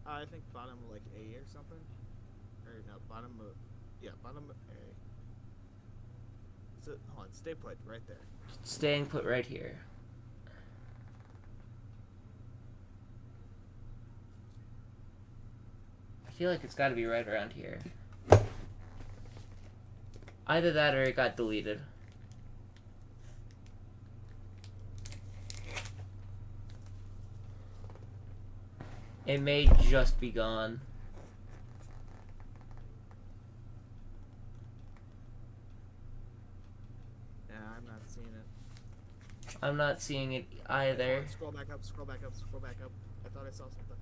I think bottom like A or something. Or no, bottom of bottom of A. So hold on, stay put right there. Staying put right here. I feel like it's got to be right around here. Either that or it got deleted. It may just be gone. Yeah, I'm not seeing it. I'm not seeing it either. Scroll back up, scroll back up, scroll back up. I thought I saw something.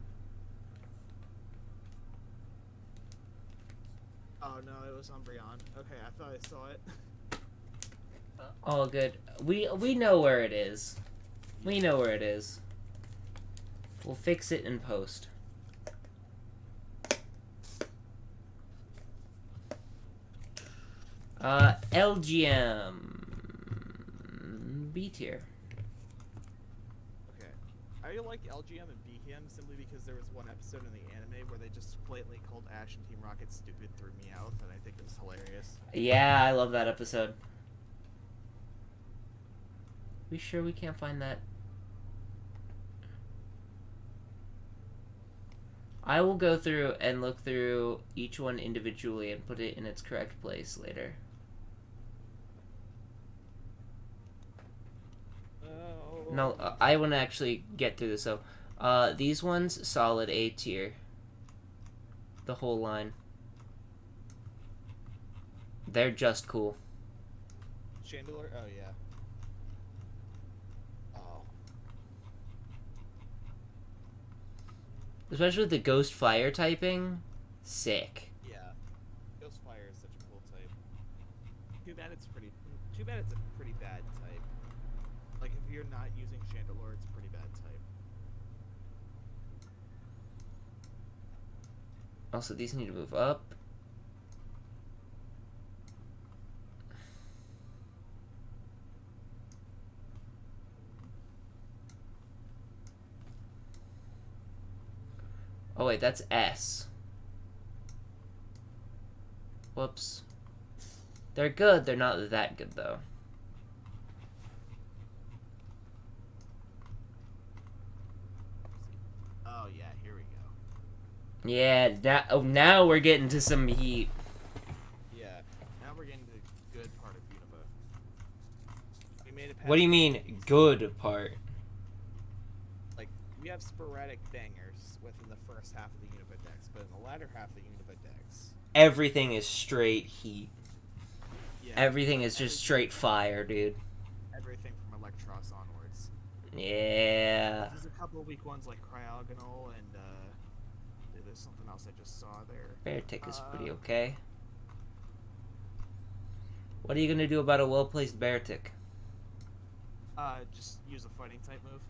Oh no, it was Umbreon. Okay, I thought I saw it. All good. We know where it is. We know where it is. We'll fix it in post. LGM B tier. Okay. I like LGM and BHM simply because there was one episode in the anime where they just blatantly called Ash and Team Rocket stupid through Meowth, and I think it was hilarious. Yeah, I love that episode. We sure we can't find that? I will go through and look through each one individually and put it in its correct place later. Oh. No, I want to actually get through this. So, these ones, solid A tier. The whole line. They're just cool. Chandelure? Oh, yeah. Especially with the Ghost Fire typing. Sick. Yeah. Ghost Fire is such a cool type. Too bad it's a pretty bad type. Like, if you're not using Chandelure, it's a pretty bad type. Also, these need to move up. Oh wait, that's S. Whoops. They're good, they're not that good though. Oh yeah, here we go. Yeah, now we're getting to some heat. Yeah, now we're getting to the good part of Unova. We made it past What do you the mean, Unova. good part? Like, we have sporadic bangers within the first half of the Unova decks, but in the latter half of the Unova decks, Everything is straight heat. yeah, Everything is just straight fire, dude. everything from Electros onwards. Yeah. There's a couple of weak ones like Cryogonal and there's something else I just saw there. Beartic is pretty okay. What are you gonna do about a well-placed Beartic? Just use a fighting type move.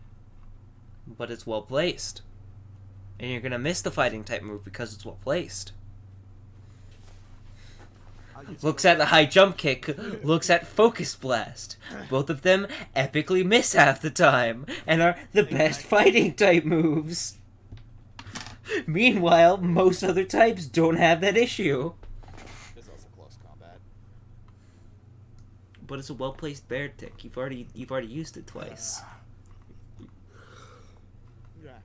But it's well-placed. And you're gonna miss the fighting type move because it's well-placed. I'll use Looks Focus- at the high jump kick, looks at Focus Blast. Both of them epically miss half the time, and are the best Exactly. fighting type moves. Meanwhile, most other types don't have that issue. There's also close combat. But it's a well-placed Beartic. You've already used it twice. Yeah.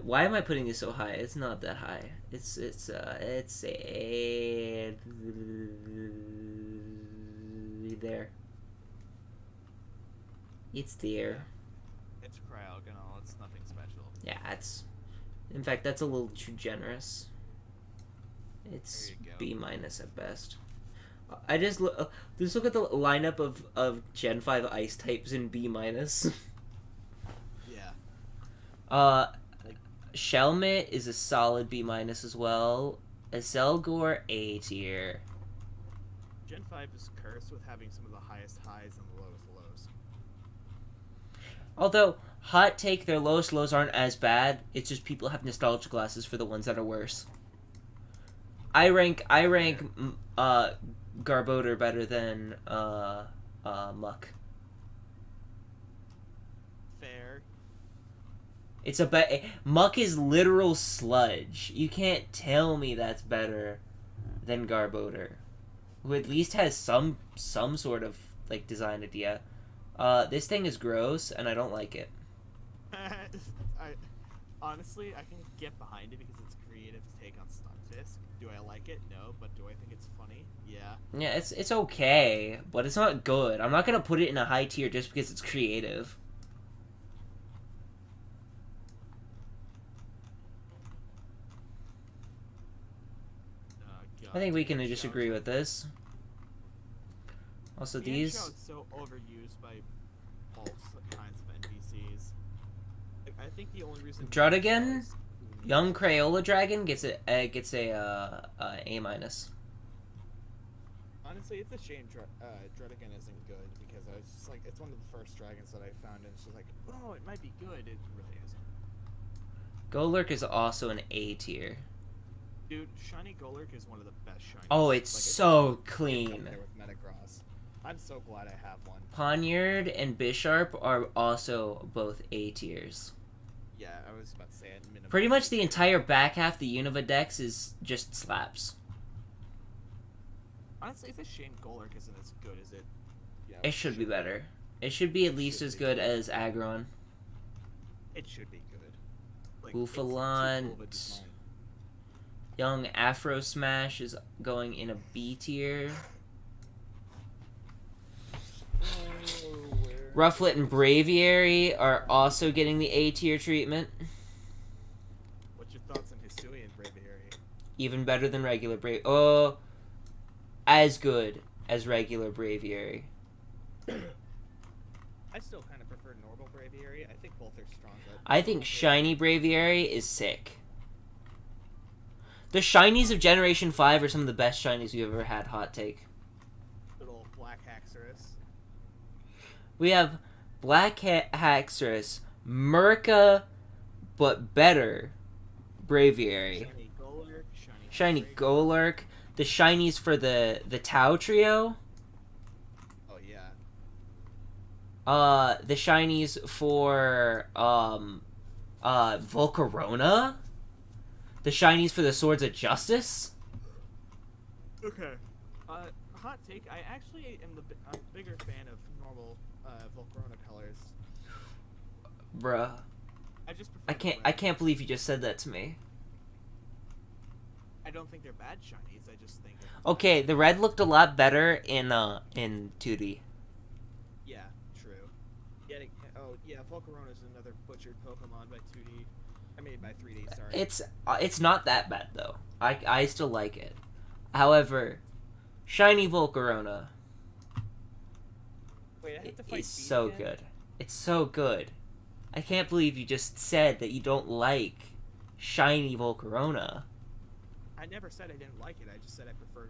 Why am I putting it so high? It's not that high. It's a there. It's there. It's Cryogonal. It's nothing special. Yeah, in fact, that's a little too generous. It's There you go. B minus at best. I just look at the lineup of Gen 5 ice types in B minus. Yeah. Shelmet is a solid B minus as well. Azelgor A tier. Gen 5 is cursed with having some of the highest highs and the lowest lows. Although, hot take, their lowest lows aren't as bad. It's just people have nostalgia glasses for the ones that are worse. I rank Garbodor better than Muck. Fair. It's Muck is literal sludge. You can't tell me that's better than Garbodor, who at least has some sort of like design idea. This thing is gross, and I don't like it. Honestly, I can get behind it because it's a creative take on Stunfisk. Do I like it? No, but do I think it's funny? Yeah. Yeah, it's okay, but it's not good. I'm not gonna put it in a high tier just because it's creative. I think we can disagree with this. Also, these... is so overused by all kinds of NPCs. Like, I think the only reason... Drudigan? Young Crayola Dragon gets a A minus. Honestly, it's a shame Drudigan isn't good because I was just like, it's one of the first dragons that I found, and it's just like, oh, it might be good. It really isn't. Golurk is also an A tier. Dude, Shiny Golurk is one of the best shinies. Oh, it's so clean. There with Metagross. I'm so glad I have one. Poniard and Bisharp are also both A tiers. Yeah, I was about to say it. Minimum. Pretty much the entire back half of the Unova Dex is just slaps. Honestly, it's a shame Golurk isn't as good as it. You know, It should be better. It should be at least as good as Aggron. It should be good. Like, it's too cool of a Buffalant. design. Young Afro Smash is going in a B tier. Rufflet and Braviary are also getting the A tier treatment. What's your thoughts on Hisui and Braviary? Even better than regular Braviary. Oh, as good as regular Braviary. I still kind of prefer normal Braviary. I think both are strong. But I think shiny Braviary is sick. The shinies of Generation 5 are some of the best shinies we've ever had, hot take. Little Black Haxorus. We have Black Haxorus, Merca, but better Braviary. Shiny Golurk. Shiny Golurk. The shinies for the Tau Trio. Oh yeah. The shinies for Volcarona. the shinies for the Swords of Justice? Okay. Hot take. I actually am a bigger fan of normal Volcarona colors. Bruh. I just prefer I the can't red. I can't believe you just said that to me. I don't think they're bad shinies. I just think. Okay, the red looked a lot better in 2D. Yeah, true. Yeah. Volcarona is another butchered Pokemon by 2D. I mean by 3D. Sorry. It's not that bad though. I still like it. However, shiny Volcarona Wait, I have to fight is Bee so again? good. It's so good. I can't believe you just said that you don't like shiny Volcarona. I never said I didn't like it. I just said I prefer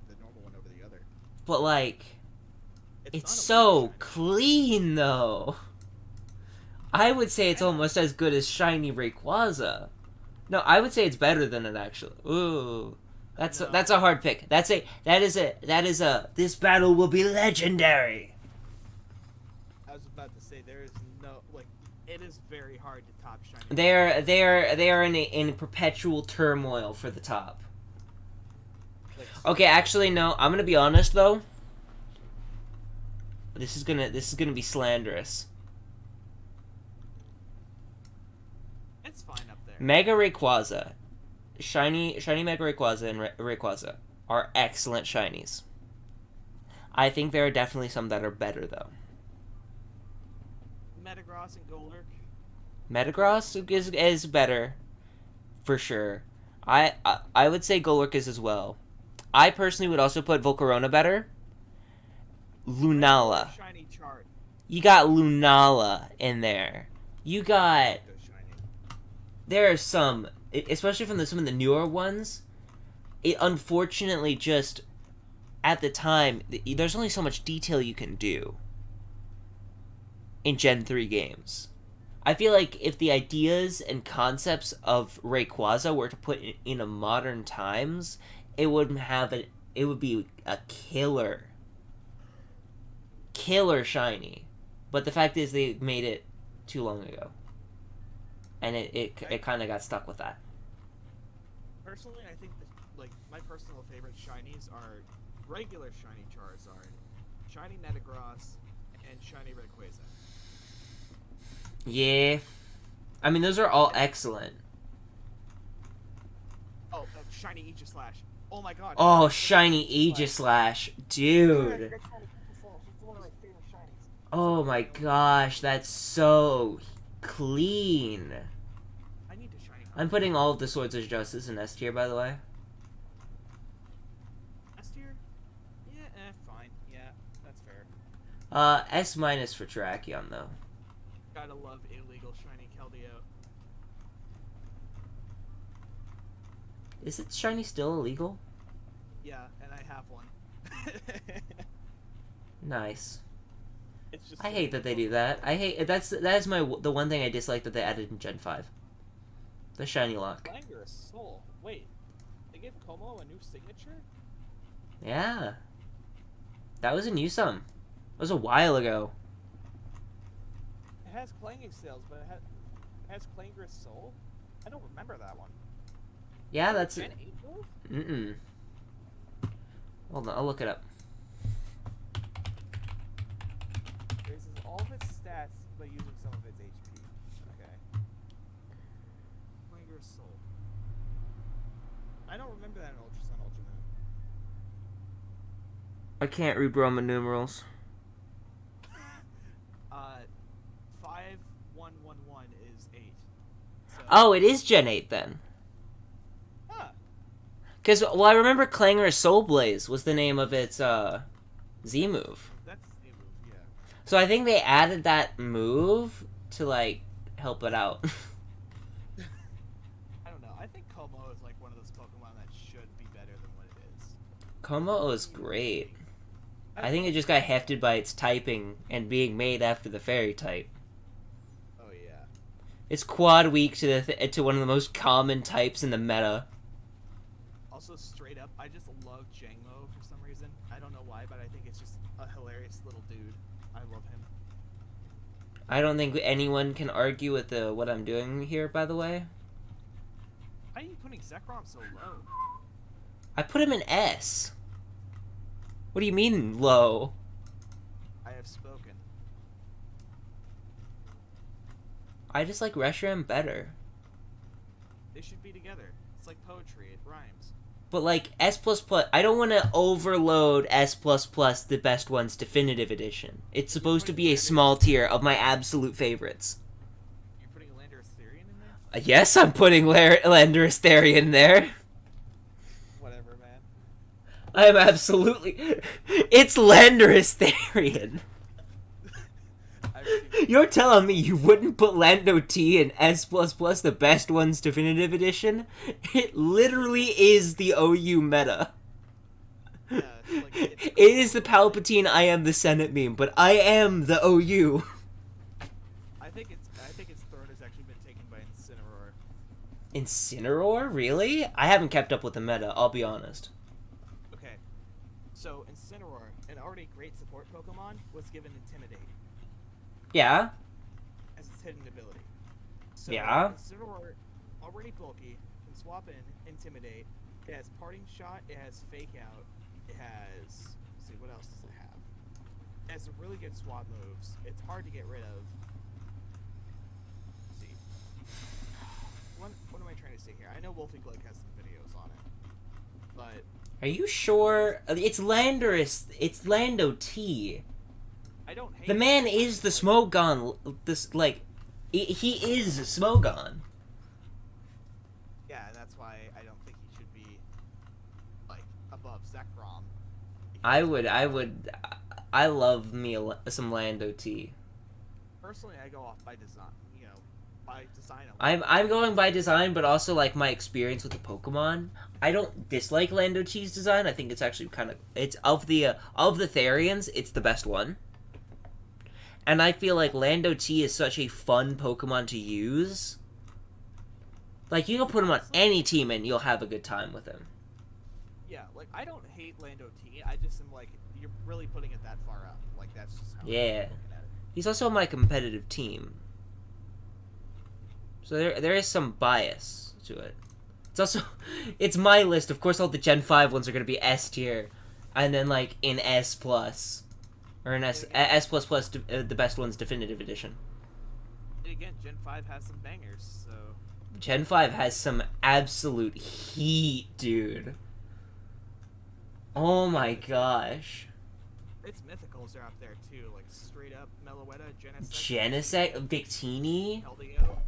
the normal one over the other. But like, It's it's not a so weird shiny. clean though. I would say it's almost as good as shiny Rayquaza. No, I would say it's better than it actually. Ooh. That's No. a hard pick. That is a this battle will be legendary. I was about to say there is no like. It is very hard to top shiny. They are in perpetual turmoil for the top. Like, Okay, actually no, I'm gonna be honest though. This is gonna be slanderous. it's fine up there. Mega Rayquaza, shiny Mega Rayquaza and Rayquaza are excellent shinies. I think there are definitely some that are better though. Metagross and Golurk. Metagross is better, for sure. I would say Golurk is as well. I personally would also put Volcarona better. Lunala. Shiny chart. You got Lunala in there. You got... Go shiny. There are some, especially from some of the newer ones, it unfortunately just, at the time, there's only so much detail you can do in Gen 3 games. I feel like if the ideas and concepts of Rayquaza were to put in a modern times, it would be a killer shiny. But the fact is they made it too long ago. And it kind of got stuck with that. Personally, I think that, like, my personal favorite shinies are regular shiny Charizard, shiny Metagross, and shiny Rayquaza. Yeah. I mean, those are all excellent. Oh, shiny Aegislash. Oh my god. Oh, shiny Aegislash. Dude. It's one of my favorite shinies. Oh my gosh, that's so clean. I need to shiny. I'm putting all of the Swords of Justice in S tier, by the way. S tier? Yeah, fine. Yeah, that's fair. S minus for Terrakion, though. Gotta love illegal shiny Keldeo. Is it shiny still illegal? Yeah, and I have one. Nice. It's just I hate that they do that. That is the one thing I dislike that they added in Gen 5. The shiny lock. Clanger Soul. Wait, they gave Como a new signature? Yeah. That was a new sum. It was a while ago. It has clanging sales, but it has Clanger Soul? I don't remember that one. Yeah, that's Gen it. 8 move? Mm-mm. Hold on, I'll look it up. Raises all of its stats by using some of its HP. Okay. Clanger Soul. I don't remember that in Ultra Sun, Ultra Moon. I can't read Roman numerals. 5111 is 8. So, Oh, it is Gen 8 then. huh. Because, well, I remember Clanger Soul Blaze was the name of its, Z move. That's the new move, yeah. So I think they added that move to, like, help it out. I don't know. I think Como is like one of those Pokemon that should be better than what it is. Como is great. I think it just got hefted by its typing and being made after the fairy type. Oh yeah. It's quad weak to one of the most common types in the meta. Also, straight up, I just love Jangmo for some reason. I don't know why, but I think it's just a hilarious little dude. I love him. I don't think anyone can argue with what I'm doing here, by the way. Why are you putting Zekrom so low? I put him in S. What do you mean, low? I have spoken. I just like Reshiram better. They should be together. It's like poetry. It rhymes. But like S++, I don't want to overload S++ the best ones definitive edition. It's supposed to be a small tier of my absolute favorites. You're putting Landorus Therian in there? Yes, I'm putting Landorus Therian in there. Whatever, man. I am absolutely... It's Landorus Therian. I've seen You're telling me you wouldn't put Lando T in S++ the best ones definitive edition? It literally is the OU meta. yeah, it's like, it's It is the Palpatine I am the Senate meme, but I am the OU. I think its throne has actually been taken by Incineroar. Incineroar? Really? I haven't kept up with the meta, I'll be honest. Okay, so Incineroar, an already great support Pokemon, was given Intimidate Yeah? as its hidden ability. So Yeah? Incineroar, already bulky, can swap in Intimidate. It has Parting Shot. It has Fake Out. It has... Let's see, what else does it have? It has some really good swap moves. It's hard to get rid of. Let's see. What am I trying to say here? I know Wolfie Glug has some videos on it. But... Are you sure? It's Landorus. It's Lando T. I don't hate The man is the Smogon. This, like... He is Smogon. Yeah, that's why I don't think he should be, like, above Zekrom. I love me some Lando T. Personally, I go off by design, by design alone. I'm going by design, but also like my experience with the Pokemon. I don't dislike Lando T's design. I think it's actually kind of of the Therians, it's the best one. And I feel like Lando T is such a fun Pokemon to use. Like, you can put him on any team and you'll have a good time with him. Yeah, like, I don't hate Lando T, I just am like, you're really putting it that far up. Like, that's just how I'm Yeah. looking at it. He's also on my competitive team. So there is some bias to it. It's also... It's my list. Of course, all the Gen 5 ones are going to be S tier. And then, like, in S+. Or in S++, the best one's definitive edition. And again, Gen 5 has some bangers, so... Gen 5 has some absolute heat, dude. Oh my gosh. Its mythicals are up there, too. Like, straight up Meloetta, Genesect, Victini. LDO.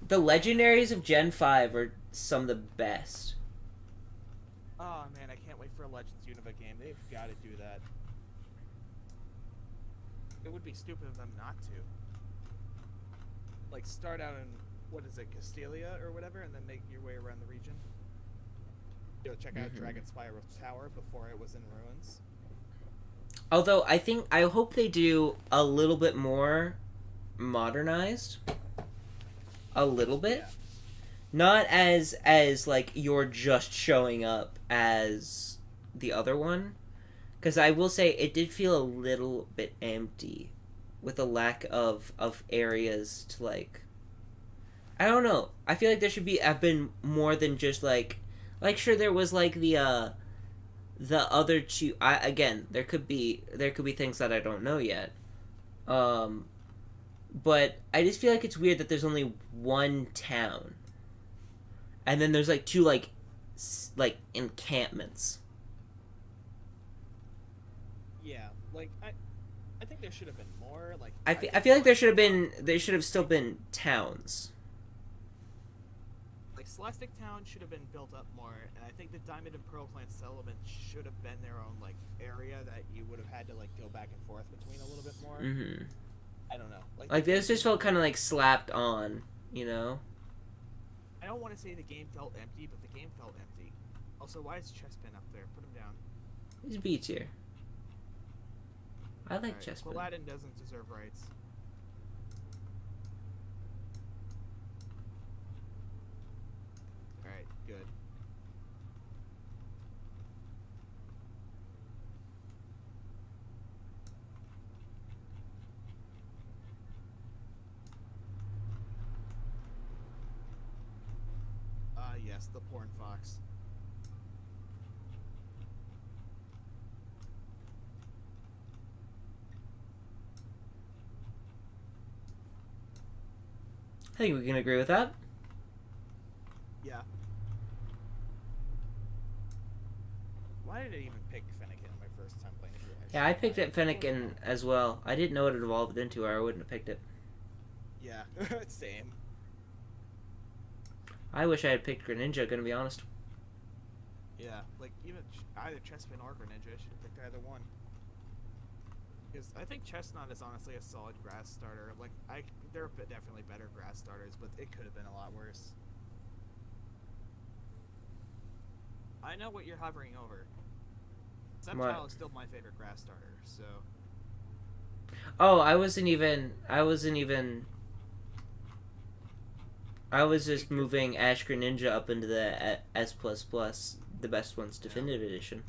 The legendaries of Gen 5 are some of the best. Oh, man, I can't wait for a Legends Unova game. They've got to do that. It would be stupid of them not to. Like, start out in, what is it, Castelia or whatever, and then make your way around the region. Check out Dragon Spiral Tower before it was in ruins. Although, I hope they do a little bit more modernized. A little bit. Yeah. Not as like, you're just showing up as the other one. Because I will say, it did feel a little bit empty. With a lack of areas to, like... I don't know. I feel like there should have been more than just, like... Like, sure, there was, like, the other two... Again, there could be things that I don't know yet. But I just feel like it's weird that there's only one town. And then there's, like, two, like encampments. Yeah, like, I think there should have been more, like... I feel like there should have still been towns. Like, Celestic Town should have been built up more, and I think the Diamond and Pearl Plant settlement should have been their own, like, area that you would have had to, like, go back and forth between a little bit more. Mm-hmm. I don't know. Like, this just felt kind of, like, slapped on, you know? I don't want to say the game felt empty, but the game felt empty. Also, why is Chespin up there? Put him down. He's B tier. I like Alright, Chespin. Aladdin doesn't deserve rights. Alright, good. yes, the porn fox. I think we can agree with that. Yeah. Why did I even pick Fennekin my first time playing through? Yeah, I picked it Fennekin as well. I didn't know what it evolved into, or I wouldn't have picked it. Yeah, same. I wish I had picked Greninja, gonna be honest. Yeah, like even either Chespin or Greninja, I should have picked either one. Because I think Chestnut is honestly a solid grass starter. Like, there are definitely better grass starters, but it could have been a lot worse. I know what you're hovering over. Sceptile is still my favorite grass starter, so... Oh, I was just moving Ash Greninja up into the S++, the best one's Definitive Edition.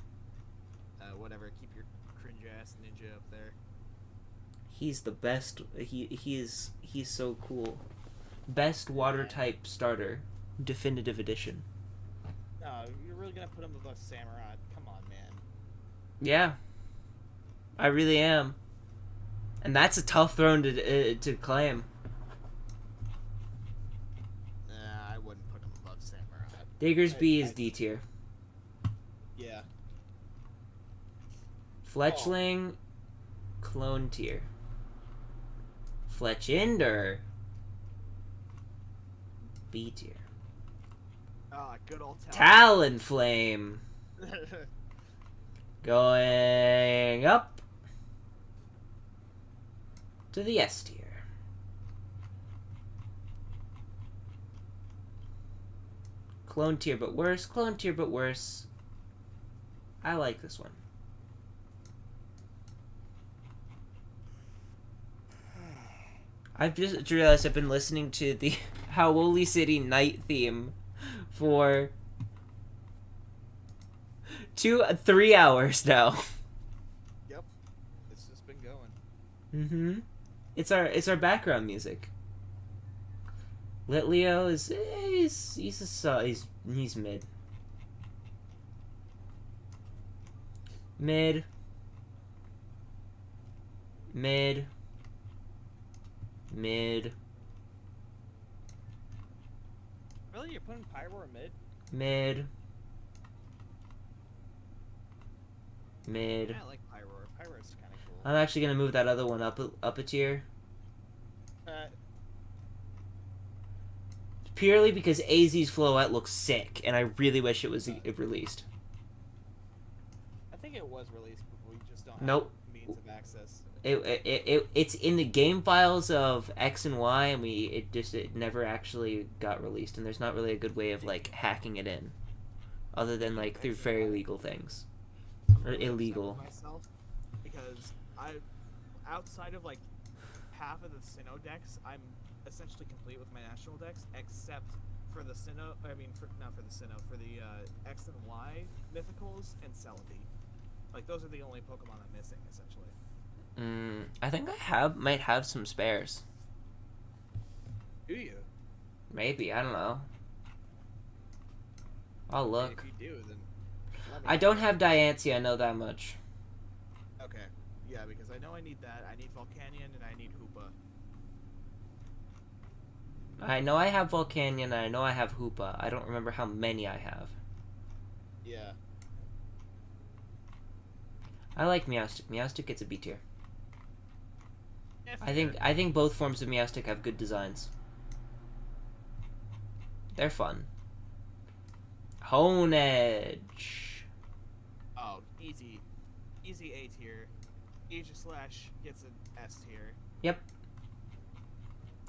Whatever, keep your cringe-ass ninja up there. He's the best. He's so cool. Best water-type starter, Definitive Edition. No, you're really gonna put him above Samurott? Come on, man. Yeah. I really am. And that's a tough throne to claim. Nah, I wouldn't put him above Samurott. Diggersby is D tier. Yeah. Fletchling, clone tier. Fletchinder, B tier. Ah, good old Talonflame, going up to the S tier. Clone tier but worse, clone tier but worse. I like this one. I've just realized I've been listening to the Howoli City night theme for 3 hours now. Yep. It's just been going. Mm-hmm. It's our background music. Litleo is he's mid. Mid. Really? You're putting Pyro mid? Mid. Yeah, I like Pyro. Pyro's kind of cool. I'm actually gonna move that other one up a tier. Purely because AZ's Floette looks sick, and I really wish it was released. I think it was released, but we just don't have Nope. means of access. It's in the game files of X and Y, and it never actually got released, and there's not really a good way of like hacking it in, other than like through very legal things or illegal. Myself, because outside of like half of the Sinnoh decks, I'm essentially complete with my national decks, except for the Sinnoh. I mean, not for the Sinnoh, for the X and Y mythicals and Celebi. Like those are the only Pokemon I'm missing essentially. I think might have some spares. Do you? Maybe, I don't know. I'll look. If you do, then let me I know. don't have Diancie, I know that much. Okay, yeah, because I know I need that. I need Volcanion and I need Hoopa. I know I have Volcanion, and I know I have Hoopa. I don't remember how many I have. Yeah. I like Meowstic. Meowstic gets a B tier. Yeah, I think both forms of Meowstic have good designs. They're fun. Honedge. Oh, easy A tier. Aegislash gets an S tier. Yep.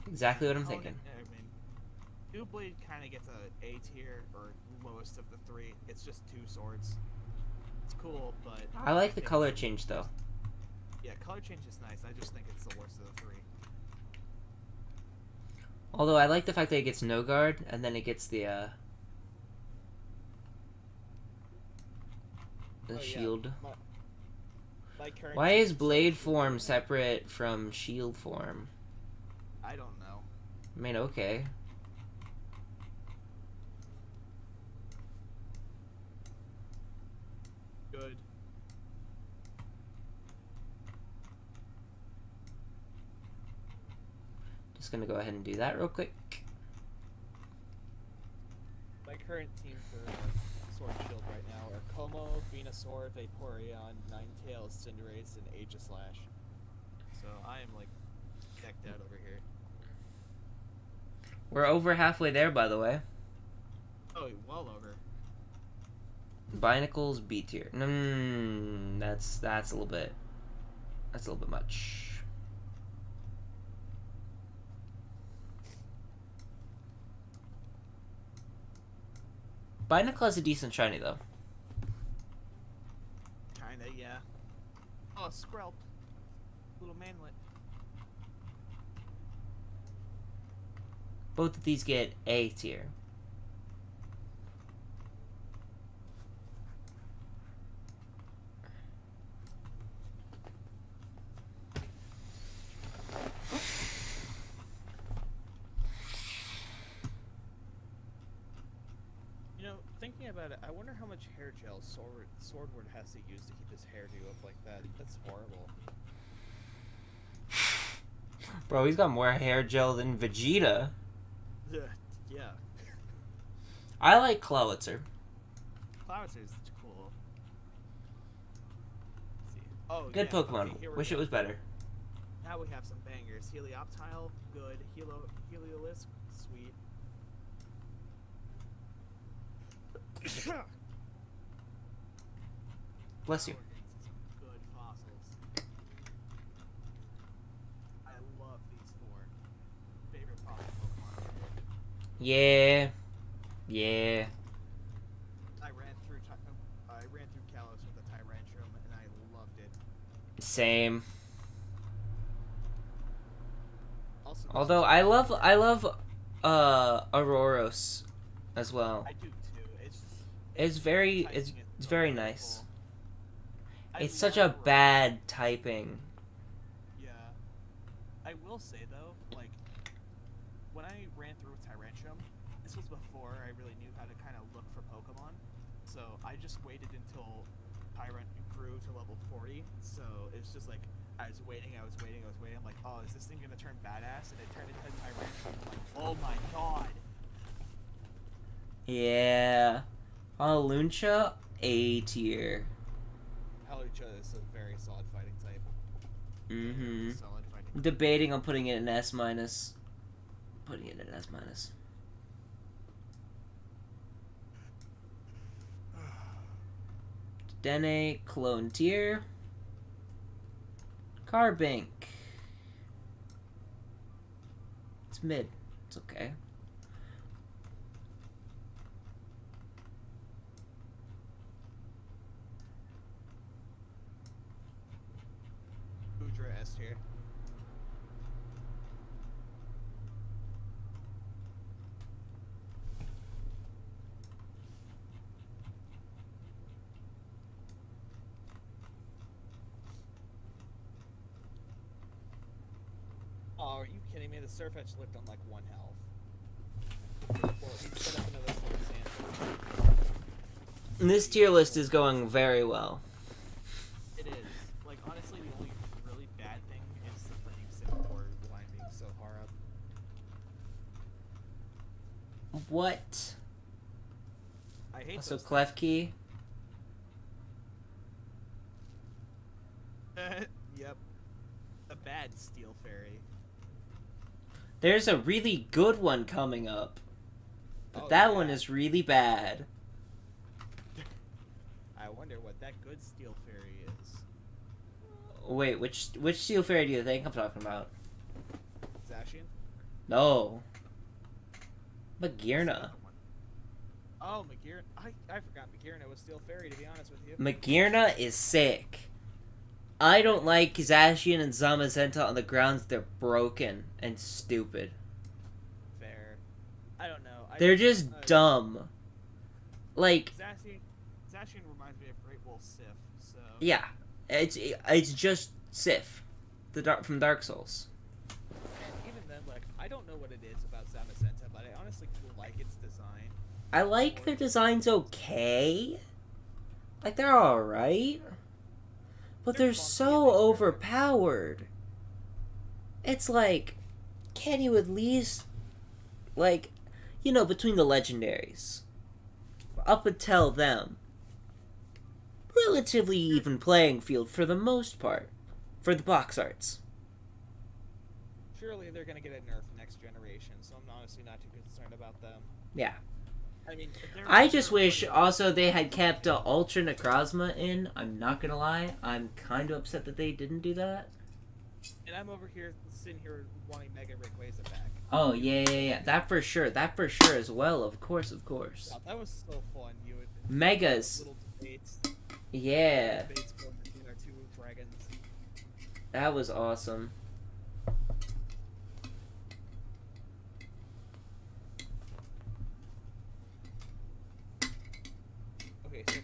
Exactly what I'm Honed- thinking. I mean, Doublade kind of gets a A tier, or lowest of the three. It's just 2 swords. It's cool, but I like the it's- color change though. Yeah, color change is nice. I just think it's the worst of the 3. Although I like the fact that it gets no guard, and then it gets the Oh, yeah. shield. My current Why is team blade sucks. form separate from shield form? I don't know. I mean, okay. Just gonna go ahead and do that real quick. My current team for Sword and Shield right now are Como, Venusaur, Vaporeon, Ninetales, Cinderace, and Aegislash. So I am like decked out over here. We're over halfway there, by the way. Oh, well over. Binacles B tier. That's a little bit. That's a little bit much. Binacle has a decent shiny though. Kinda, yeah. Oh, Skrelp. Little manlet. Both of these get A tier. Thinking about it, I wonder how much hair gel Swordward has to use to keep his hairdo up like that. That's horrible. Bro, he's got more hair gel than Vegeta. Yeah. I like Clawitzer. Clawitzer is cool. Let's see. Oh, Good yeah, Pokemon. okay, Wish it was better. Now we have some bangers. Helioptile, good. Heliolisk, sweet. Bless you. Good fossils. I love these four. Favorite fossil Pokemon. Yeah. Yeah. I ran through Kalos with a Tyrantrum and I loved it. Same. Also, Although I love Auroros as well. I do too. It's very typing is it's so very beautiful. nice. I It's such love a Auroros. bad typing. Yeah. I will say though, like when I ran through Tyrantrum, this was before I really knew how to kind of look for Pokemon. So I just waited until Tyrant grew to level 40. So it's just like I was waiting. I'm like, oh, is this thing gonna turn badass? And it turned into Tyrantrum. I'm like, oh my god. Yeah. Aluncha, A tier. Helioptile is a very solid fighting type. Mm-hmm. Solid fighting type. Debating on putting it in S minus. Putting it in S minus. Dene, clone tier. Carbink. It's mid. It's okay. Udra S tier. Oh, are you kidding me? The Surfetch lived on like 1 health. Well, he set up another sword dance. And this tier list is going very well. It is. Like, honestly, the only really bad thing is the freaking Incineroar line being so far up. What? I hate Also, those Klefki. things. Yep. A bad Steel Fairy. There's a really good one coming up. But Oh, that yeah. one is really bad. I wonder what that good Steel Fairy is. Wait, which Steel Fairy do you think I'm talking about? Zacian? No. Magearna. Oh, Magearna. I forgot Magearna was Steel Fairy, to be honest with you. Magearna is sick. I don't like Zacian and Zamazenta on the grounds they're broken and stupid. Fair. I don't know. They're just dumb. Like, Zacian reminds me of Great Wolf Sif, so... yeah, it's just Sif, from Dark Souls. And even then, like, I don't know what it is about Zamazenta, but I honestly do like its design. I like their designs okay. Like, they're alright. But They're they're funky so and they work. overpowered. It's like, can you at least, like, you know, between the legendaries, up until them, relatively even playing field for the most part, for the box arts. Surely they're gonna get a nerf next generation, so I'm honestly not too concerned about them. Yeah. I mean, if they're I just wish also they had kept Ultra Necrozma in. I'm not gonna lie. I'm kind of upset that they didn't do that. And I'm over here sitting here wanting Mega Rayquaza back. Oh, yeah. That for sure as well. Of course. Yeah, that was so fun. You would Megas. little debates. Yeah. Debates going between our two dragons. That was awesome. Okay, so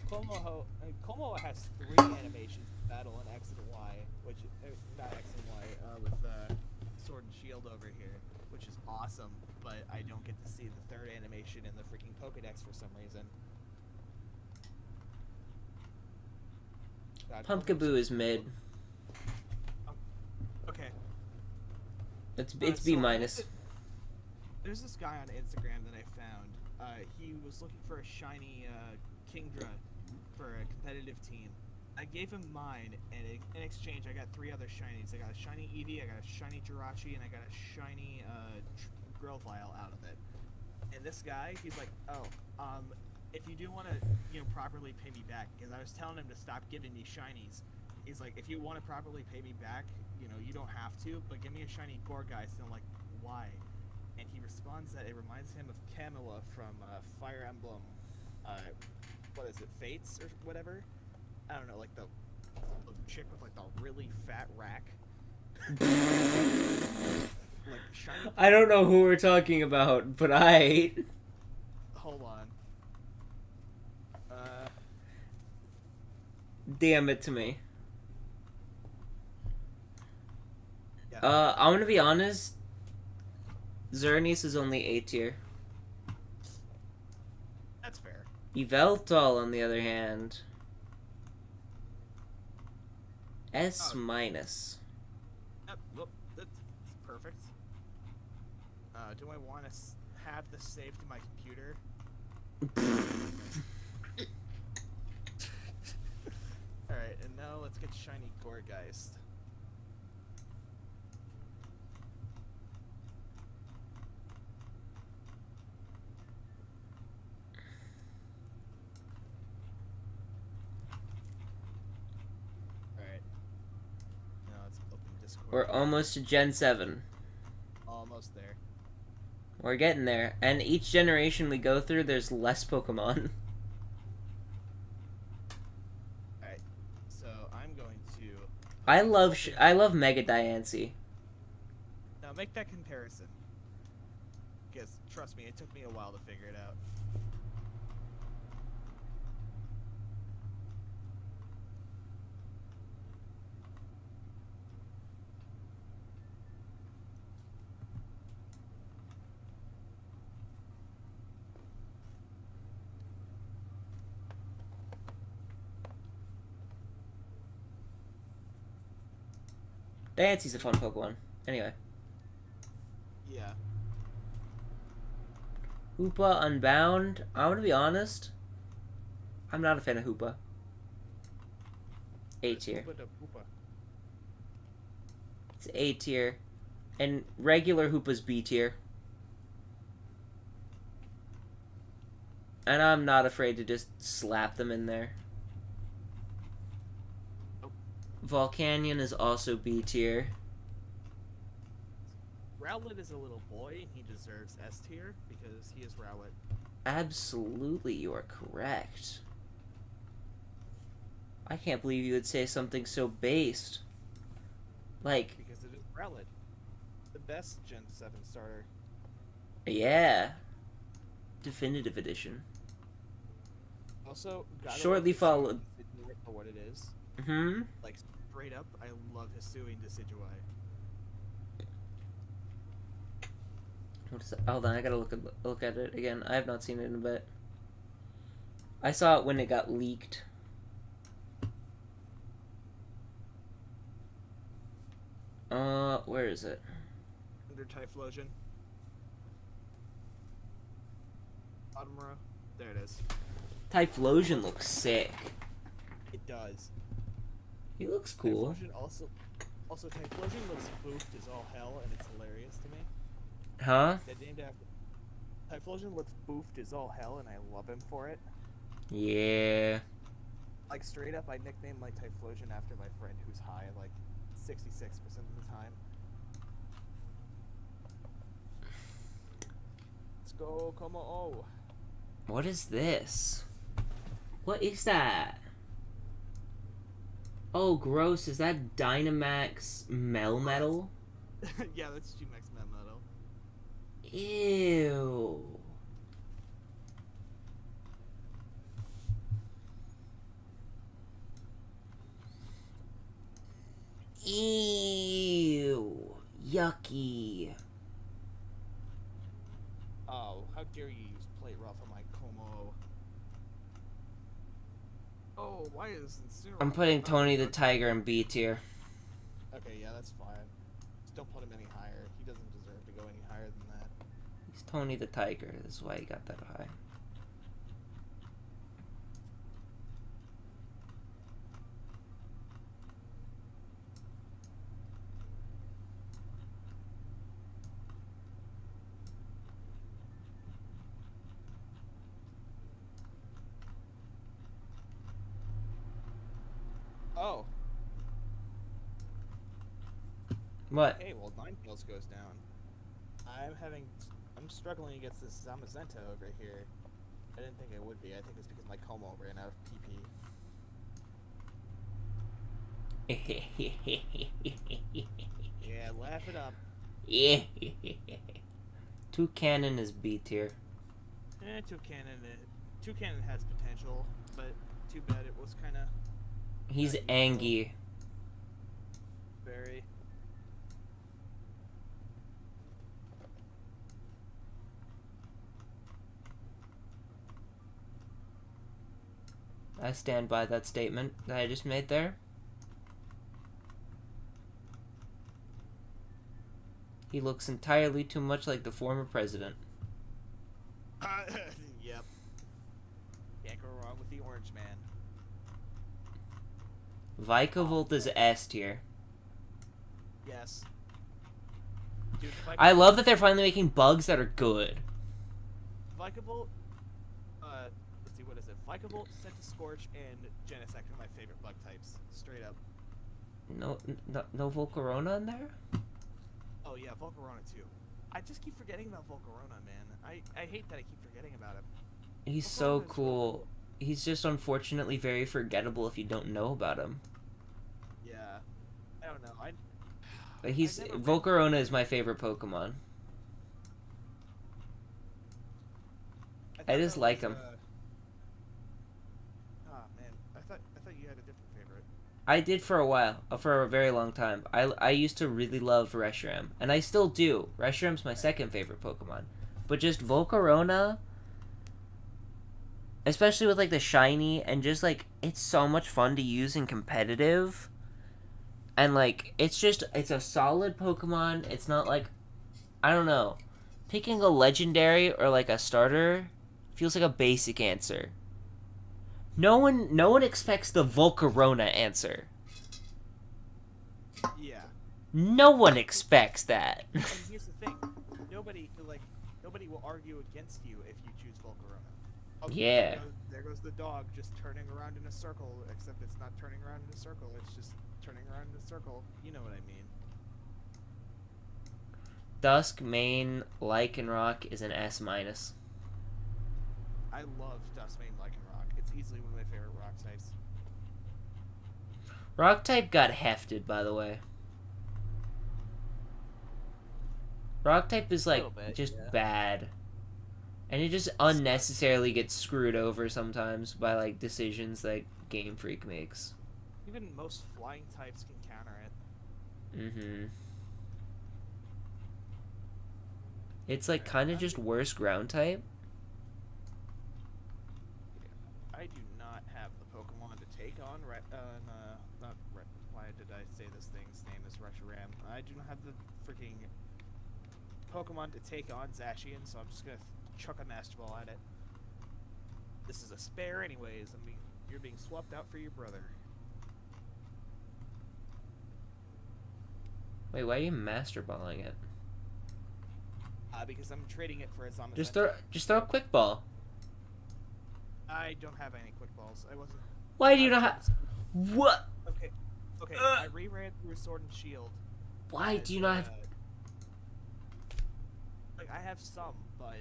Como has 3 animations battle in X and Y, which not X and Y, with Sword and Shield over here, which is awesome. But I don't get to see the 3rd animation in the freaking Pokedex for some reason. God, Pumpkaboo is mid. Okay. It's So B minus. There's this guy on Instagram that I found. He was looking for a shiny Kingdra for a competitive team. I gave him mine, and in exchange, I got 3 other shinies. I got a shiny Evie, I got a shiny Jirachi, and I got a shiny Grovyle out of it. And this guy, he's like, "Oh, if you do want to, properly pay me back," because I was telling him to stop giving me shinies. He's like, "If you want to properly pay me back, you don't have to, but give me a shiny Gourgeist." And I'm like, "Why?" And he responds that it reminds him of Camilla from Fire Emblem, what is it, Fates or whatever? I don't know, like the chick with like the really fat rack. Like shiny. I don't know who we're talking about, but Hold on. damn it to me. Yeah. I'm gonna be honest. Xerneas is only A tier. That's fair. Yveltal, on the other hand, S minus. Yep, well, that's perfect. Do I want to have this saved to my computer? Alright, and now let's get shiny Gourgeist. Alright. Now let's open Discord. We're almost to Gen 7. Almost there. We're getting there. And each generation we go through, there's less Pokemon. Alright, so I'm going to... I love Mega Diancie. Now make that comparison. Because, trust me, it took me a while to figure it out. Diancie's a fun Pokemon. Anyway. Yeah. Hoopa Unbound. I'm gonna be honest. I'm not a fan of Hoopa. A tier. It's A tier. And regular Hoopa's B tier. And I'm not afraid to just slap them in there. Volcanion is also B tier. Rowlet is a little boy. He deserves S tier because he is Rowlet. Absolutely, you are correct. I can't believe you would say something so based. Like, Because it is Rowlet. The best Gen 7 starter. yeah. Definitive edition. Also, gotta Shortly love followed. Decidueye for what it is. Hmm? Like, straight up, I love Hisuian Decidueye. What is that? Hold on, I gotta look at it again. I have not seen it in a bit. I saw it when it got leaked. Where is it? Under Typhlosion. Bottom row. There it is. Typhlosion looks sick. It does. He looks cool. Typhlosion also Typhlosion looks boofed as all hell, and it's hilarious to me. Huh? They named after Typhlosion looks boofed as all hell, and I love him for it. Yeah. Like straight up, I nicknamed my Typhlosion after my friend who's high, like 66% of the time. Let's go, come on! Oh. What is this? What is that? Oh, gross. Is that Dynamax Melmetal? Yeah, that's G-Max Metal. Ew. Ew. Yucky. Oh, how dare you use plate rough on my Como? Oh, why is Incineroar? I'm putting Tony the Tiger in B tier. Okay, yeah, that's fine. Just don't put him any higher. He doesn't deserve to go any higher than that. He's Tony the Tiger. That's why he got that high. Oh, What? hey, well, Ninetales goes down. I'm struggling against this Zamazenta over here. I didn't think I would be. I think it's because my Como ran out of PP. Yeah, laugh it up. Yeah. Toucannon is B tier. Toucannon has potential, but too bad it was kind of He's Angie. very. I stand by that statement that I just made there. He looks entirely too much like the former president. Yep. Can't go wrong with the Orange Man. Vikavolt is S tier. Yes. Dude, I love that they're finally making bugs that are good. Vikavolt, let's see, what is it? Vikavolt, Scorch, and Genesect are my favorite bug types. Straight up. No Volcarona in there? Oh yeah, Volcarona too. I just keep forgetting about Volcarona, man. I hate that I keep forgetting about him. He's Volcarona's so really cool. He's just unfortunately very forgettable if you don't know about him. Yeah. I don't know. But he's I never read- Volcarona is my favorite Pokemon. I thought just that like was, him. Oh man, I thought you had a different favorite. I did for a while, for a very long time. I used to really love Reshiram, and I still do. Reshiram's my second favorite Pokemon. But just Volcarona, especially with like the shiny, and just like it's so much fun to use in competitive. And like it's a solid Pokemon. It's not like, I don't know, picking a legendary or like a starter feels like a basic answer. No one expects the Volcarona answer. Yeah. No one expects that. And here's the thing, nobody will argue against you if you choose Volcarona. Oh, Yeah. There goes the dog just turning around in a circle, except it's not turning around in a circle, it's just turning around in a circle. You know what I mean. Dusk, Main, Lycanroc is an S-. I love Dustmane Lycanroc. It's easily one of my favorite rock types. Rock type got hefted, by the way. Rock type is like Little bit, just yeah. bad. And it just unnecessarily gets screwed over sometimes by like decisions that Game Freak makes. Even most flying types can counter it. Mm-hmm. It's like kind of just worse ground type. I do not have the Pokemon to take on why did I say this thing's name is Reshiram? I do not have the freaking Pokemon to take on Zacian, so I'm just gonna chuck a Master Ball at it. This is a spare anyways. I mean, you're being swapped out for your brother. Wait, why are you Master Balling it? Because I'm trading it for a Zamazenta. Just throw a Quick Ball. I don't have any Quick Balls. I wasn't... Why do you not have... What? Okay, I reran through Sword and Shield. Why do you not have... Like, I have some, but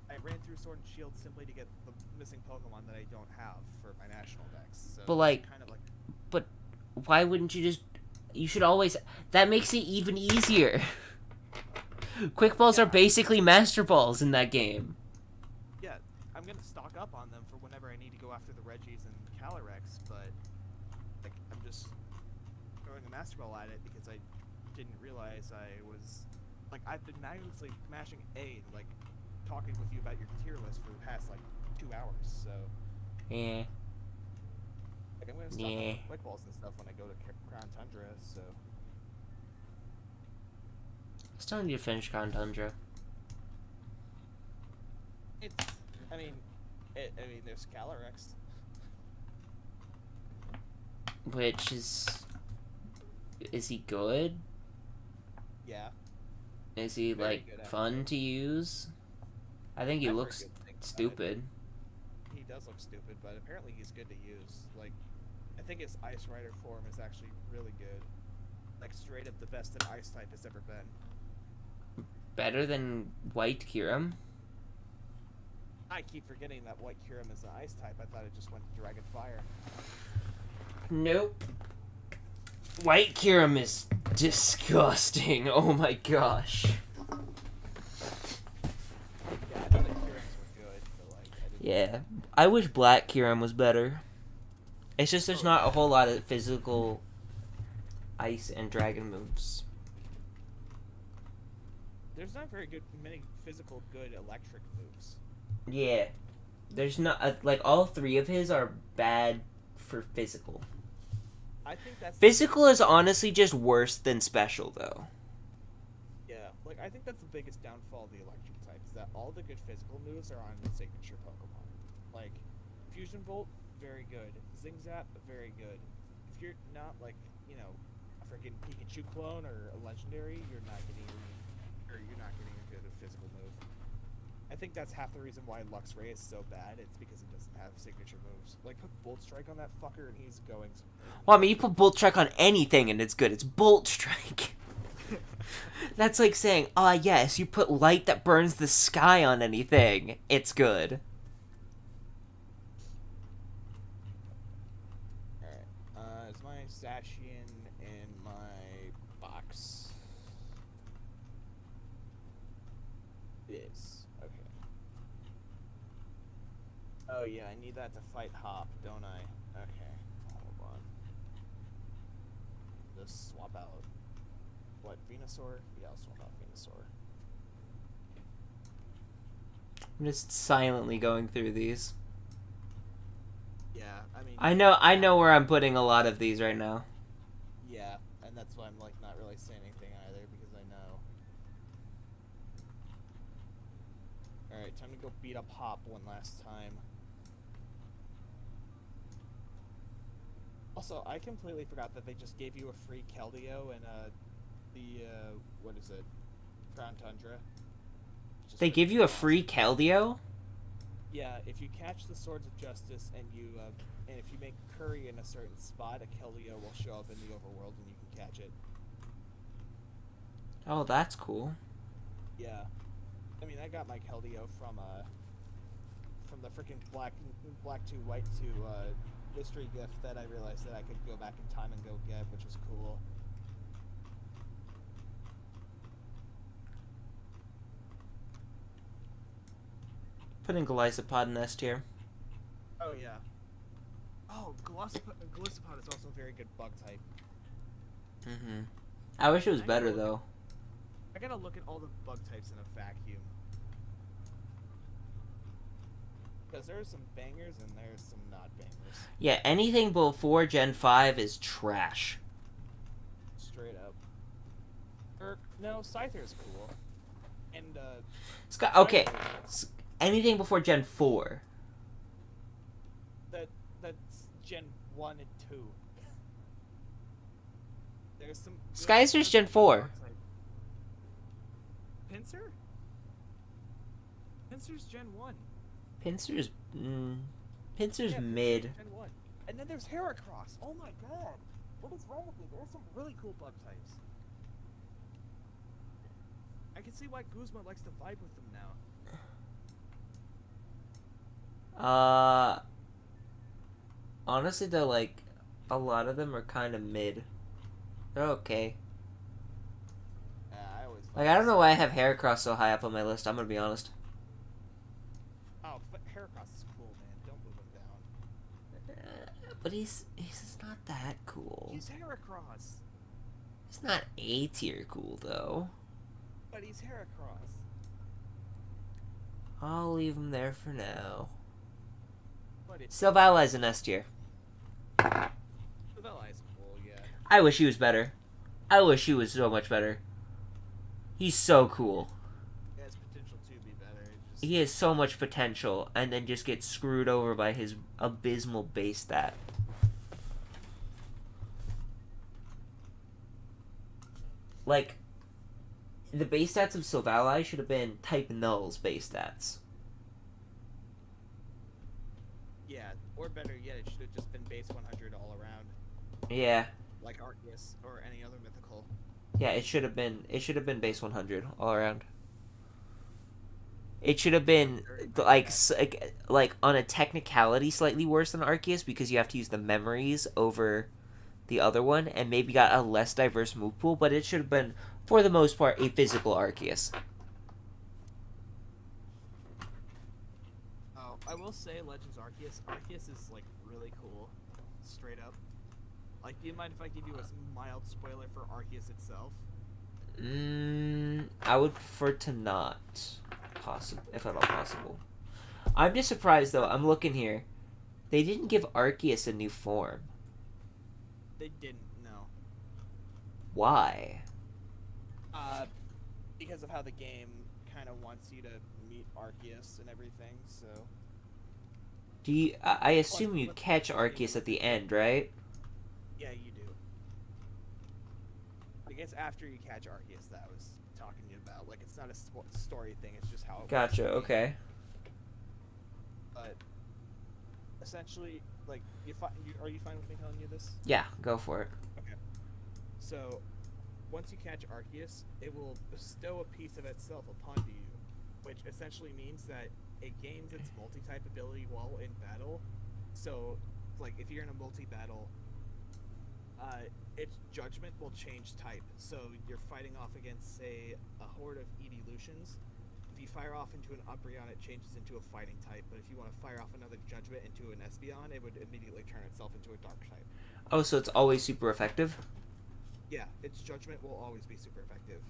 I ran through Sword and Shield simply to get the missing Pokemon that I don't have for my national decks. So But, like... it's kind of like... But why wouldn't you just... You should always... That makes it even easier. Quick Balls are basically Master Balls in that game. Yeah, I'm gonna stock up on them for whenever I need to go after the Reggies and Calyrex, but like I'm just throwing a Master Ball at it because I didn't realize I was like I've been manually mashing A, like talking with you about your tier list for the past like 2 hours, so Yeah. like I'm gonna stock up on Quick Balls and stuff when I go to Crown Tundra, so Still need to finish Crown Tundra. it's I mean there's Calyrex. Which is he good? Yeah. Is he Very like good at fun to use? I think he I've heard looks good things about it. stupid. He does look stupid, but apparently he's good to use. Like, I think his Ice Rider form is actually really good. Like, straight up the best an Ice type has ever been. Better than White Kyurem? I keep forgetting that White Kyurem is an Ice type. I thought it just went to Dragon Fire. Nope. White Kyurem is disgusting. Oh my gosh. Yeah, I know the Kyurems were good, but like, I didn't... Yeah. I wish Black Kyurem was better. It's just there's not a whole lot of physical ice and dragon moves. There's not very many physical good electric moves. Yeah. There's not, like, all three of his are bad for physical. I think that's... Physical is honestly just worse than special, though. Yeah, like, I think that's the biggest downfall of the electric type, is that all the good physical moves are on the signature Pokemon. Like, Fusion Volt, very good. Zing Zap, very good. If you're not, like, you know, a freaking Pikachu clone or a legendary, you're not getting a good physical move. I think that's half the reason why Luxray is so bad. It's because it doesn't have signature moves. Like, put Bolt Strike on that fucker and he's going. Well, I mean, you put Bolt Strike on anything and it's good. It's Bolt Strike. That's like saying, yes, you put light that burns the sky on anything. It's good. Alright, is my Zacian in my box? It is. Okay. Oh yeah, I need that to fight Hop, don't I? Okay, hold on. Just swap out... What, Venusaur? Yeah, I'll swap out Venusaur. I'm just silently going through these. Yeah, I mean... I know where I'm putting a lot of these right now. Yeah, and that's why I'm, like, not really saying anything either, because I know. Alright, time to go beat up Hop one last time. Also, I completely forgot that they just gave you a free Keldeo and, what is it? Crown Tundra. Just They for give you a the free Keldeo? Yeah, if you catch the Swords of Justice and you, and if you make Curry in a certain spot, a Keldeo will show up in the overworld and you can catch it. Oh, that's cool. Yeah. I mean, I got my Keldeo from the freaking Black 2, White 2, mystery gift that I realized that I could go back in time and go get, which was cool. Putting Golisopod in S tier. Oh, yeah. Oh, Golisopod is also a very good bug type. Mm-hmm. I wish it was better, though. I gotta look at all the bug types in a vacuum. Because there's some bangers and there's some not bangers. Yeah, anything before Gen 5 is trash. Straight up. No, Scyther is cool. And Sky, okay. Anything before Gen 4. that's Gen 1 and 2. There's some. Skyzer's Gen 4. Pinsir? Pinsir's Gen 1. Pinsir's. Pinsir's Yeah, mid. Gen 1. And then there's Heracross. Oh my god. What is wrong with me? There's some really cool bug types. I can see why Guzma likes to vibe with them now. Honestly, though, like, a lot of them are kind of mid. They're okay. I always Like, I don't know why I have Heracross so high up on my list. I'm gonna be honest. Oh, but Heracross is cool, man. Don't move him down. But he's not that cool. He's Heracross. He's not A tier cool though. But he's Heracross. I'll leave him there for now. But it's Silvali's an S tier. Vela is cool, yeah. I wish he was better. I wish he was so much better. He's so cool. He has potential to be better. It just... He has so much potential, and then just gets screwed over by his abysmal base stat. Like, the base stats of Silvally should have been Type Null's base stats. Yeah, or better yet, it should have just been base 100 all around. Yeah. Like Arceus or any other mythical. Yeah, it should have been base 100 all around. It should have been like on a technicality slightly worse than Arceus because you have to use the memories over the other one and maybe got a less diverse move pool, but it should have been for the most part a physical Arceus. Oh, I will say Legends Arceus. Arceus is like really cool, straight up. Like, do you mind if I give you a mild spoiler for Arceus itself? I would prefer to not, if at all possible. I'm just surprised though. I'm looking here. They didn't give Arceus a new form. They didn't, no. Why? Because of how the game kind of wants you to meet Arceus and everything, so... Do you? I assume you catch Arceus at the end, right? Yeah, you do. I guess after you catch Arceus, that I was talking to you about. Like, it's not a story thing, it's just how it Gotcha, works. okay. But, essentially, like, are you fine with me telling you this? Yeah, go for it. Okay. So, once you catch Arceus, it will bestow a piece of itself upon you, which essentially means that it gains its multi-type ability while in battle. So, like, if you're in a multi-battle, its judgment will change type. So, you're fighting off against, say, a horde of Evolutions. If you fire off into an Umbreon, it changes into a fighting type. But if you want to fire off another Judgment into an Espeon, it would immediately turn itself into a Dark type. Oh, so it's always super effective? Yeah, its Judgment will always be super effective.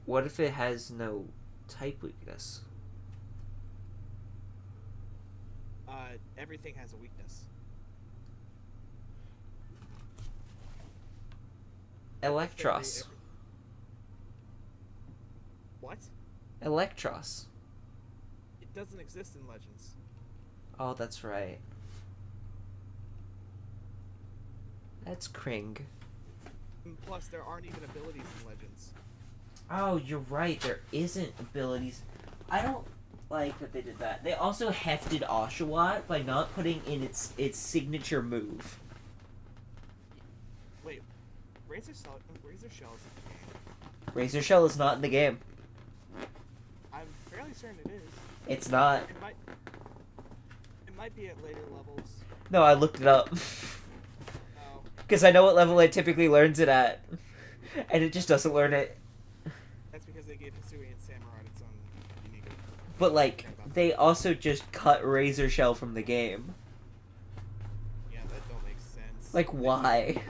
What if it has no type weakness? Everything has a weakness. Electros. What? Electros. It doesn't exist in Legends. Oh, that's right. That's Kring. And plus, there aren't even abilities in Legends. Oh, you're right. There isn't abilities. I don't like that they did that. They also hefted Oshawott by not putting in its signature move. Wait, Razor Shell is in the game. Razor Shell is not in the game. I'm fairly certain it is. It's not. It might be at later levels. No, I looked it up. Oh. Because I know what level it typically learns it at. And it just doesn't learn it. That's because they gave Hisui and Samurai its own unique... But, like, they also just cut Razor Shell from the game. Yeah, that don't make sense. Like, why?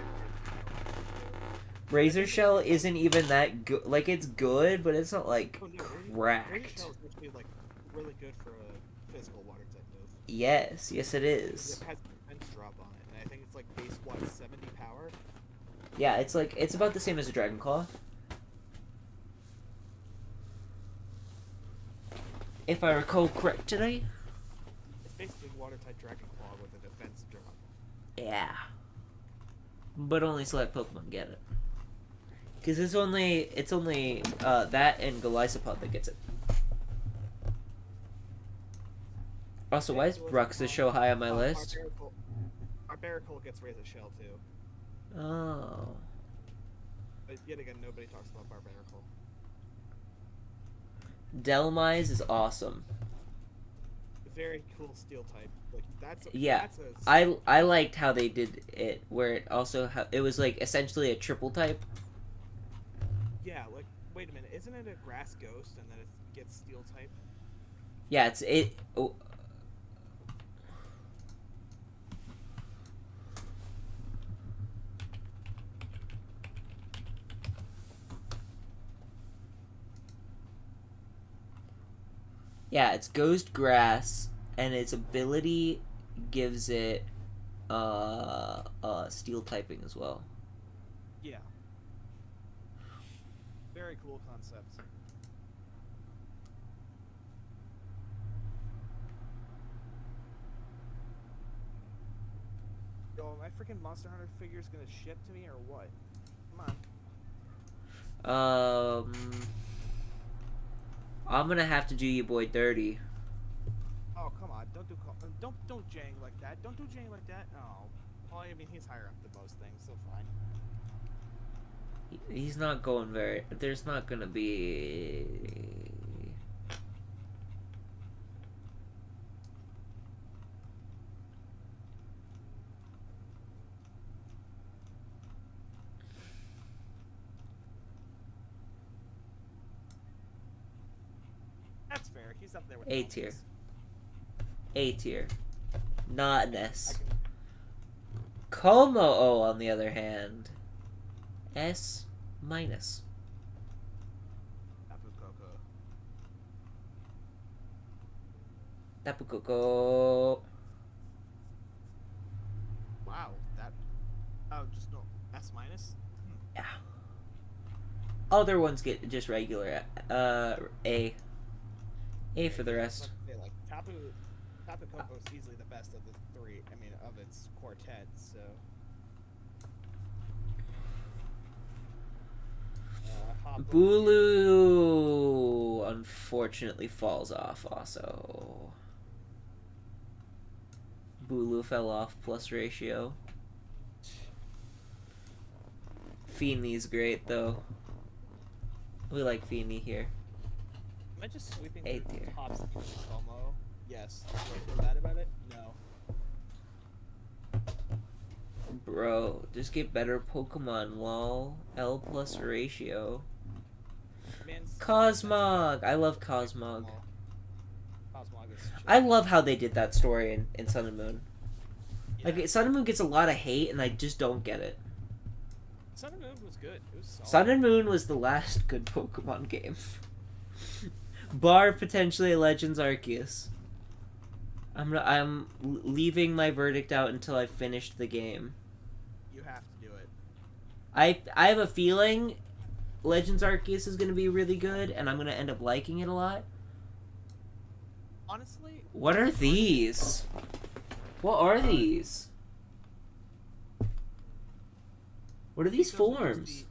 Razor Shell isn't even that good. Like, it's good, but it's not, like, Oh, no, Razor cracked. Shell is actually, like, really good for a physical water type move. Yes, yes it is. It has defense drop on it, and I think it's like base 170 power. Yeah, it's like, it's about the same as a Dragon Claw. if I recall correctly. It's basically water-type Dragon Claw with a defense drop. Yeah. But only select Pokemon get it. Because it's only that and Golisopod that gets it. Also, why is Bruxa so high on my list? Barbarical gets Razor Shell too. Oh. But yet again, nobody talks about Barbarical. Delmise is awesome. Very cool steel type. Like Yeah, that's a I liked how they did it, where it also it was like essentially a triple type. Yeah, like wait a minute, isn't it a grass ghost and then it gets steel type? Yeah, oh. Yeah, it's Ghost Grass, and its ability gives it steel typing as well. Yeah. Very cool concept. Yo, my freaking Monster Hunter figure is gonna ship to me or what? Come on. I'm gonna have to do you boy dirty. Oh come on! Don't Jang like that. Don't do Jang like that. Oh. Well, I mean he's higher up than most things, so fine. He's not going very. There's not gonna be. That's fair. He's up there with A tier. A tier. Not an S. Como, on the other hand, S minus. Tapu Koko. Wow, that. Oh, just no S minus. Yeah. Other ones get just regular A. A for the rest. Like Tapu Koko is easily the best of the three. I mean, of its quartet. So. Bulu unfortunately falls off also. Bulu fell off plus ratio. Feeney's great though. We like Feeney here. Am I just sweeping A through tier. Hops and Como? Yes. Do I feel bad about it? No. Bro, just get better Pokemon, lol. L plus ratio. Man's Cosmog! I love Cosmog. Cosmog is I love how they did that story in Sun and Moon. Yeah. Like, Sun and Moon gets a lot of hate, and I just don't get it. Sun and Moon was good. It was solid. Sun and Moon was the last good Pokemon game. Bar potentially a Legends Arceus. I'm leaving my verdict out until I've finished the game. You have to do it. I have a feeling Legends Arceus is going to be really good, and I'm going to end up liking it a lot. Honestly, What are these? What are these? What are these those are just forms?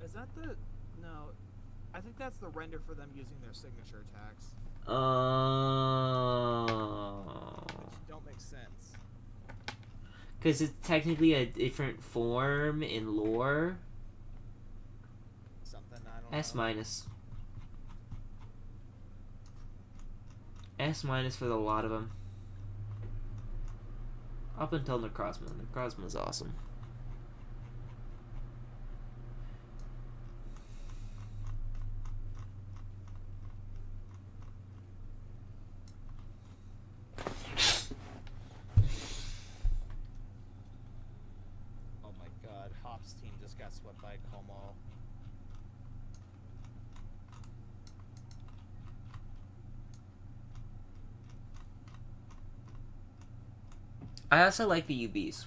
Is that the? No, I think that's the render for them using their signature attacks, which don't make sense. Because it's technically a different form in lore. Something I don't S know. minus. S minus for the lot of them. Up until Necrozma. Necrozma's awesome. Oh my god, Hop's team just got swept by Como. I also like the UBs.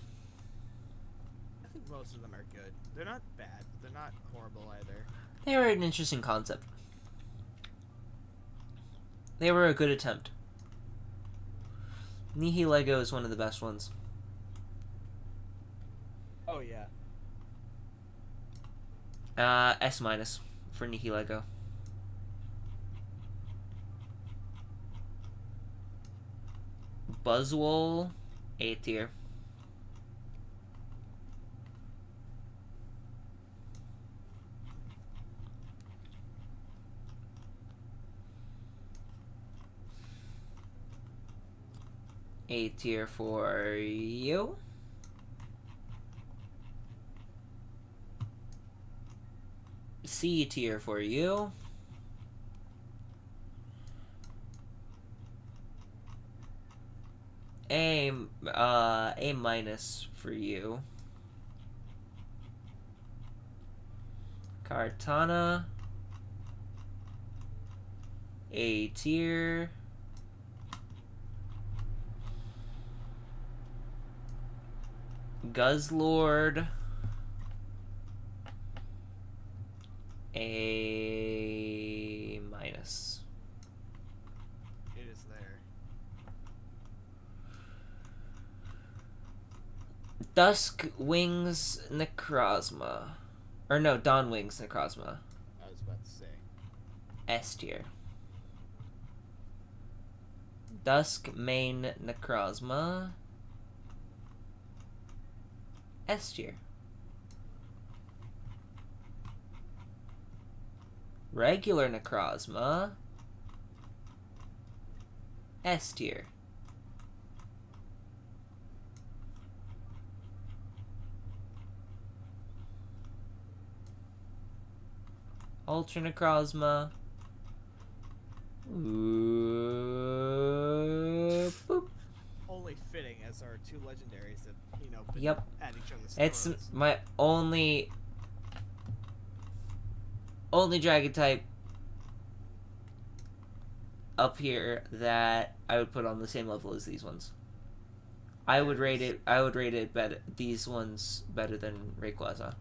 I think most of them are good. They're not bad, but they're not horrible either. They are an interesting concept. They were a good attempt. Nihilego is one of the best ones. Oh yeah. S minus for Nihilego. Buzzwole, A tier. A tier for you. C tier for you. A minus for you. Kartana, A tier. Guzzlord, A minus. It is there. Dusk Wings Necrozma. Or no, Dawn Wings Necrozma. I was about to say. S tier. Dusk Mane Necrozma. S tier. Regular Necrozma. S tier. Ultra Necrozma. Boop. Only fitting as our two legendaries have, you know, been Yep. at each other's It's throats. my only dragon type up here that I would put on the same level as these ones. I would rate it better, these ones better than Rayquaza.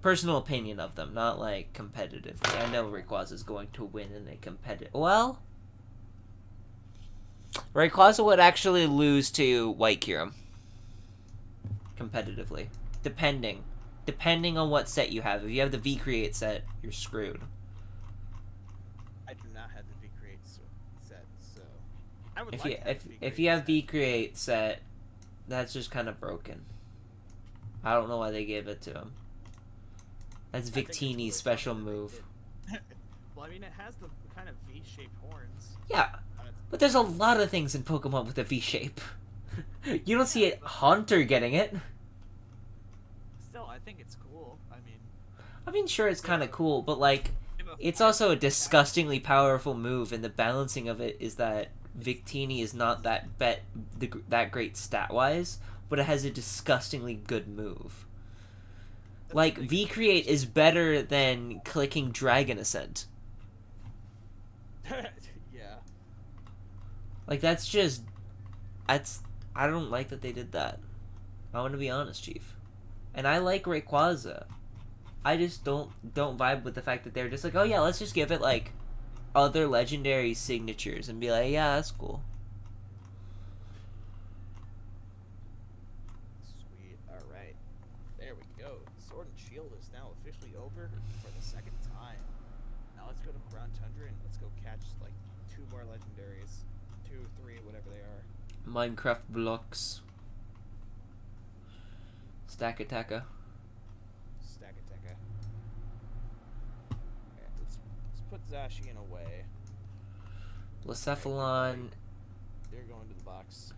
Personal opinion of them, not like competitively. I know Rayquaza is going to win in a competitive. Well, Rayquaza would actually lose to White Kyurem competitively, depending on what set you have. If you have the V Create set, you're screwed. I do not have the V Create set, so I would If like you to have the if you have set. V Create set, that's just kind of broken. I don't know why they gave it to him. That's I think it's really Victini's special funny that they move. did. Well, I mean, it has the kind of V-shaped horns. Yeah, on its- but there's a lot of things in Pokemon with a V shape. You don't see it Haunter getting it. Still, I think it's cool. I mean, sure, it's kind of cool, but like, Give a it's fuck. also a disgustingly powerful move, and the balancing of it is that Victini is not that great stat-wise, but it has a disgustingly good move. That's Like, the thing, V it's- Create is better than clicking Dragon Ascent. Yeah. Like, I don't like that they did that. I want to be honest, Chief. And I like Rayquaza. I just don't vibe with the fact that they're just like, oh yeah, let's just give it like other legendary signatures and be like, yeah, that's cool. Sweet. All right. There we go. Sword and Shield is now officially over for the second time. Now let's go to Ground Tundra and let's go catch like 2 more legendaries, 2, 3, whatever they are. Minecraft blocks. Stack Attacker. Stack Attacker. Okay, let's put Zacian away. Blacephalon. They're going to the box.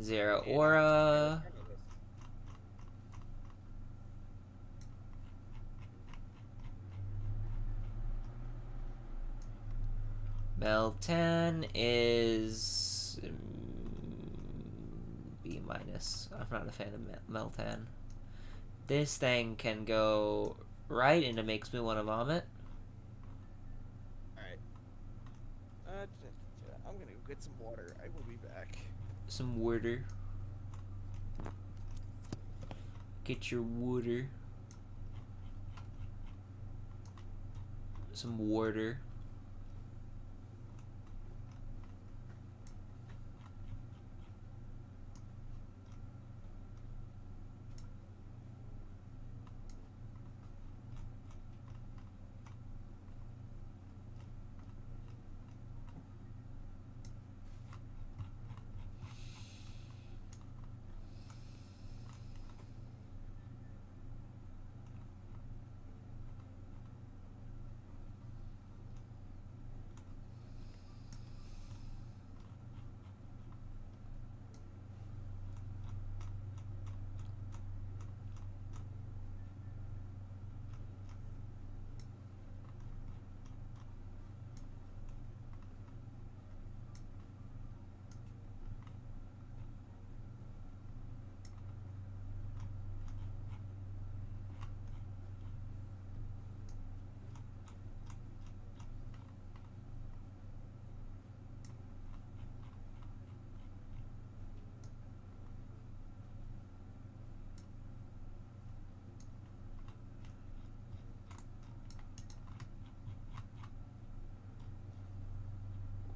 Zero And, Aura. Meltan is B minus. I'm not a fan of Meltan. This thing can go right and it makes me want to vomit. Alright. I'm gonna go get some water. I will be back. Some water. Get your water. some water.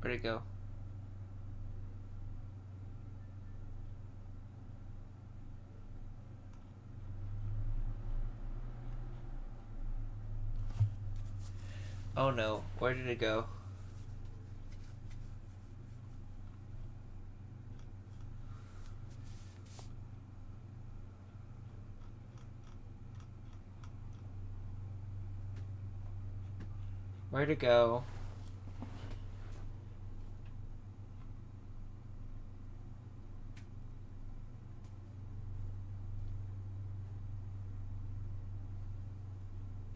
Where'd it go? Oh no, where did it go? Where'd it go?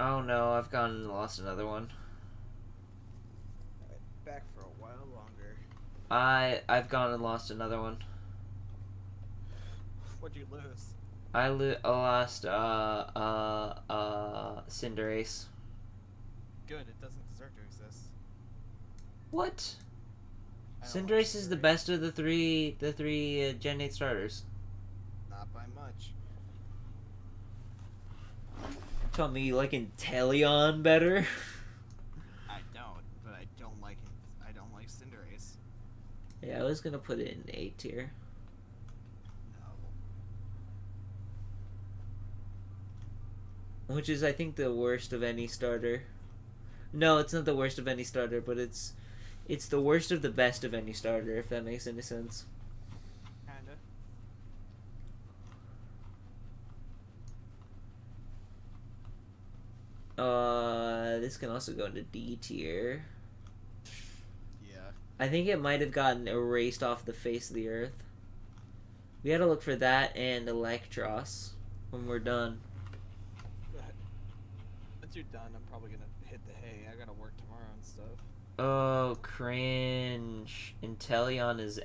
Oh no, I've gone and lost another one. Alright, back for a while longer. I've gone and lost another one. What'd you lose? I lost Cinderace. Good, it doesn't deserve to exist. What? I don't like Cinderace is the best of the three Gen 8 starters. Not by much. Tell me you like Inteleon better? I don't, but I don't like Cinderace. Yeah, I was gonna put it in A tier. No. Which is, I think, the worst of any starter. No, it's not the worst of any starter, but it's the worst of the best of any starter, if that makes any sense. Kinda. This can also go into D tier. Yeah. I think it might have gotten erased off the face of the earth. We gotta look for that and Electros when we're done. But once you're done, I'm probably gonna hit the hay. I gotta work tomorrow and stuff. Oh, cringe. Inteleon is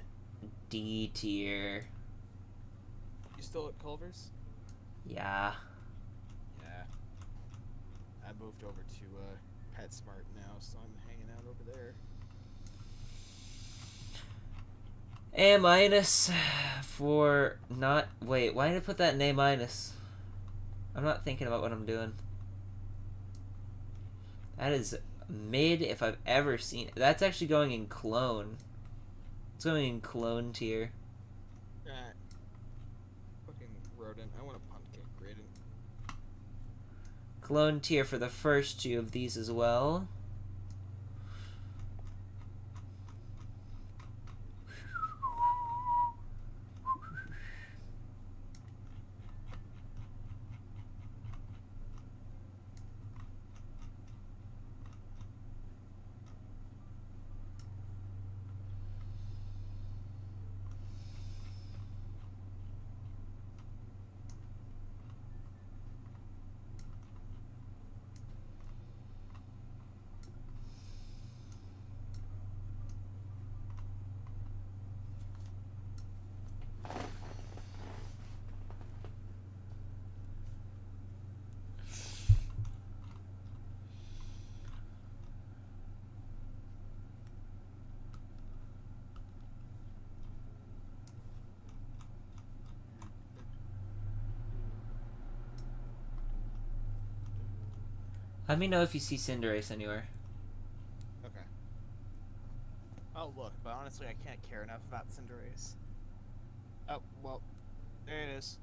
D tier. You still at Culver's? Yeah. Yeah. I moved over to PetSmart now, so I'm hanging out over there. A minus for not. Wait, why did I put that in A minus? I'm not thinking about what I'm doing. That is mid if I've ever seen it. That's actually going in clone. It's going in clone tier. Fucking rodent. I want a pumpkin gradient. Clone tier for the first two of these as well. Let me know if you see Cinderace anywhere. Okay. I'll look, but honestly, I can't care enough about Cinderace. Oh, well, there it is.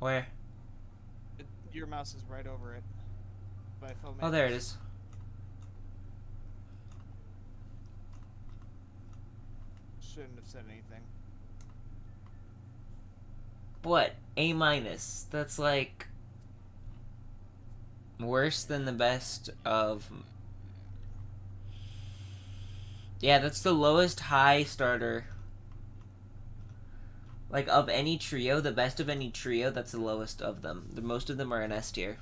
Where? Your mouse is right over it. By Oh, there it is. Shouldn't have said anything. What? A minus. That's like worse than the best of. Yeah, that's the lowest high starter. Like, of any trio, the best of any trio, that's the lowest of them. Most of them are in S tier.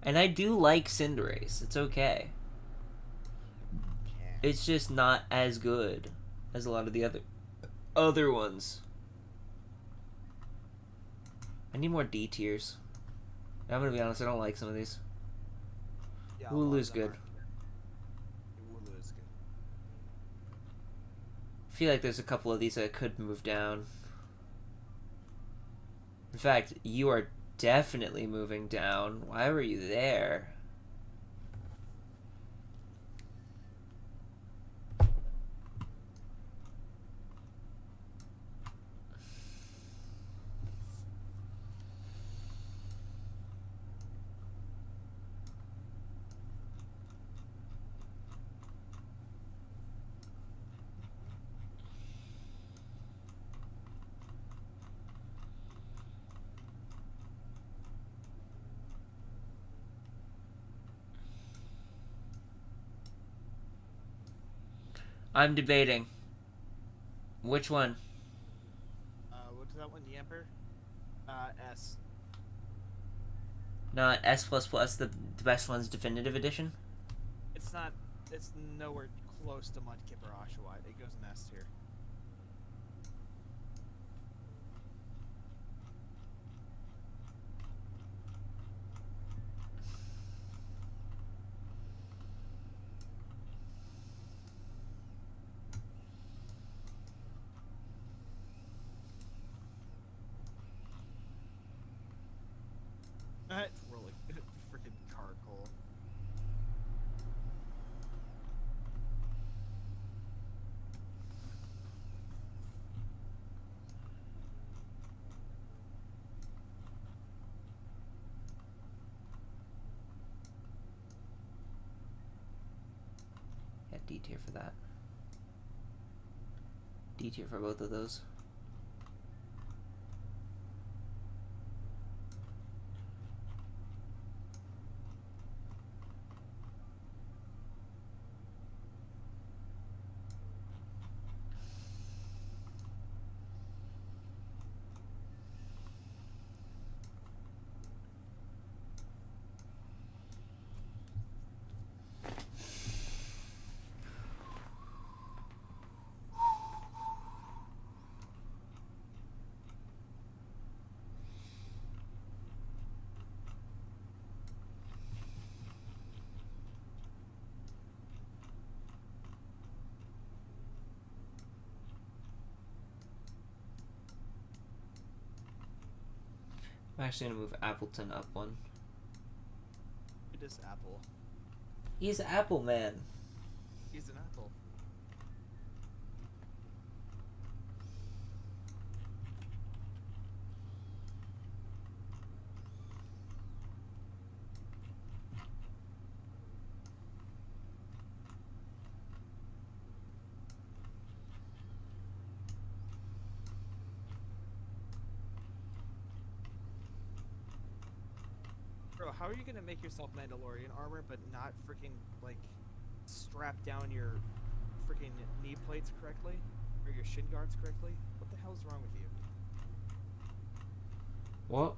And I do like Cinderace. It's okay. It's just not as good as a lot of the other ones. I need more D tiers. I'm gonna be honest, I don't like some of these. Yeah, Wooloo's good. Wooloo is good. I feel like there's a couple of these that could move down. In fact, you are definitely moving down. Why were you there? I'm debating. Which one? What's that one? Yamper? S. Not S++, the best one's definitive edition? It's not. It's nowhere close to Mudkip or Oshawott. It goes in S tier. Rolling. Freaking Carkol. Yeah, D tier for that. D tier for both of those. I'm actually gonna move Appleton up one. It is Apple. He's Apple Man. He's an apple. Bro, how are you gonna make yourself Mandalorian armor but not freaking, like, strap down your freaking knee plates correctly? Or your shin guards correctly? What the hell is wrong with you? What?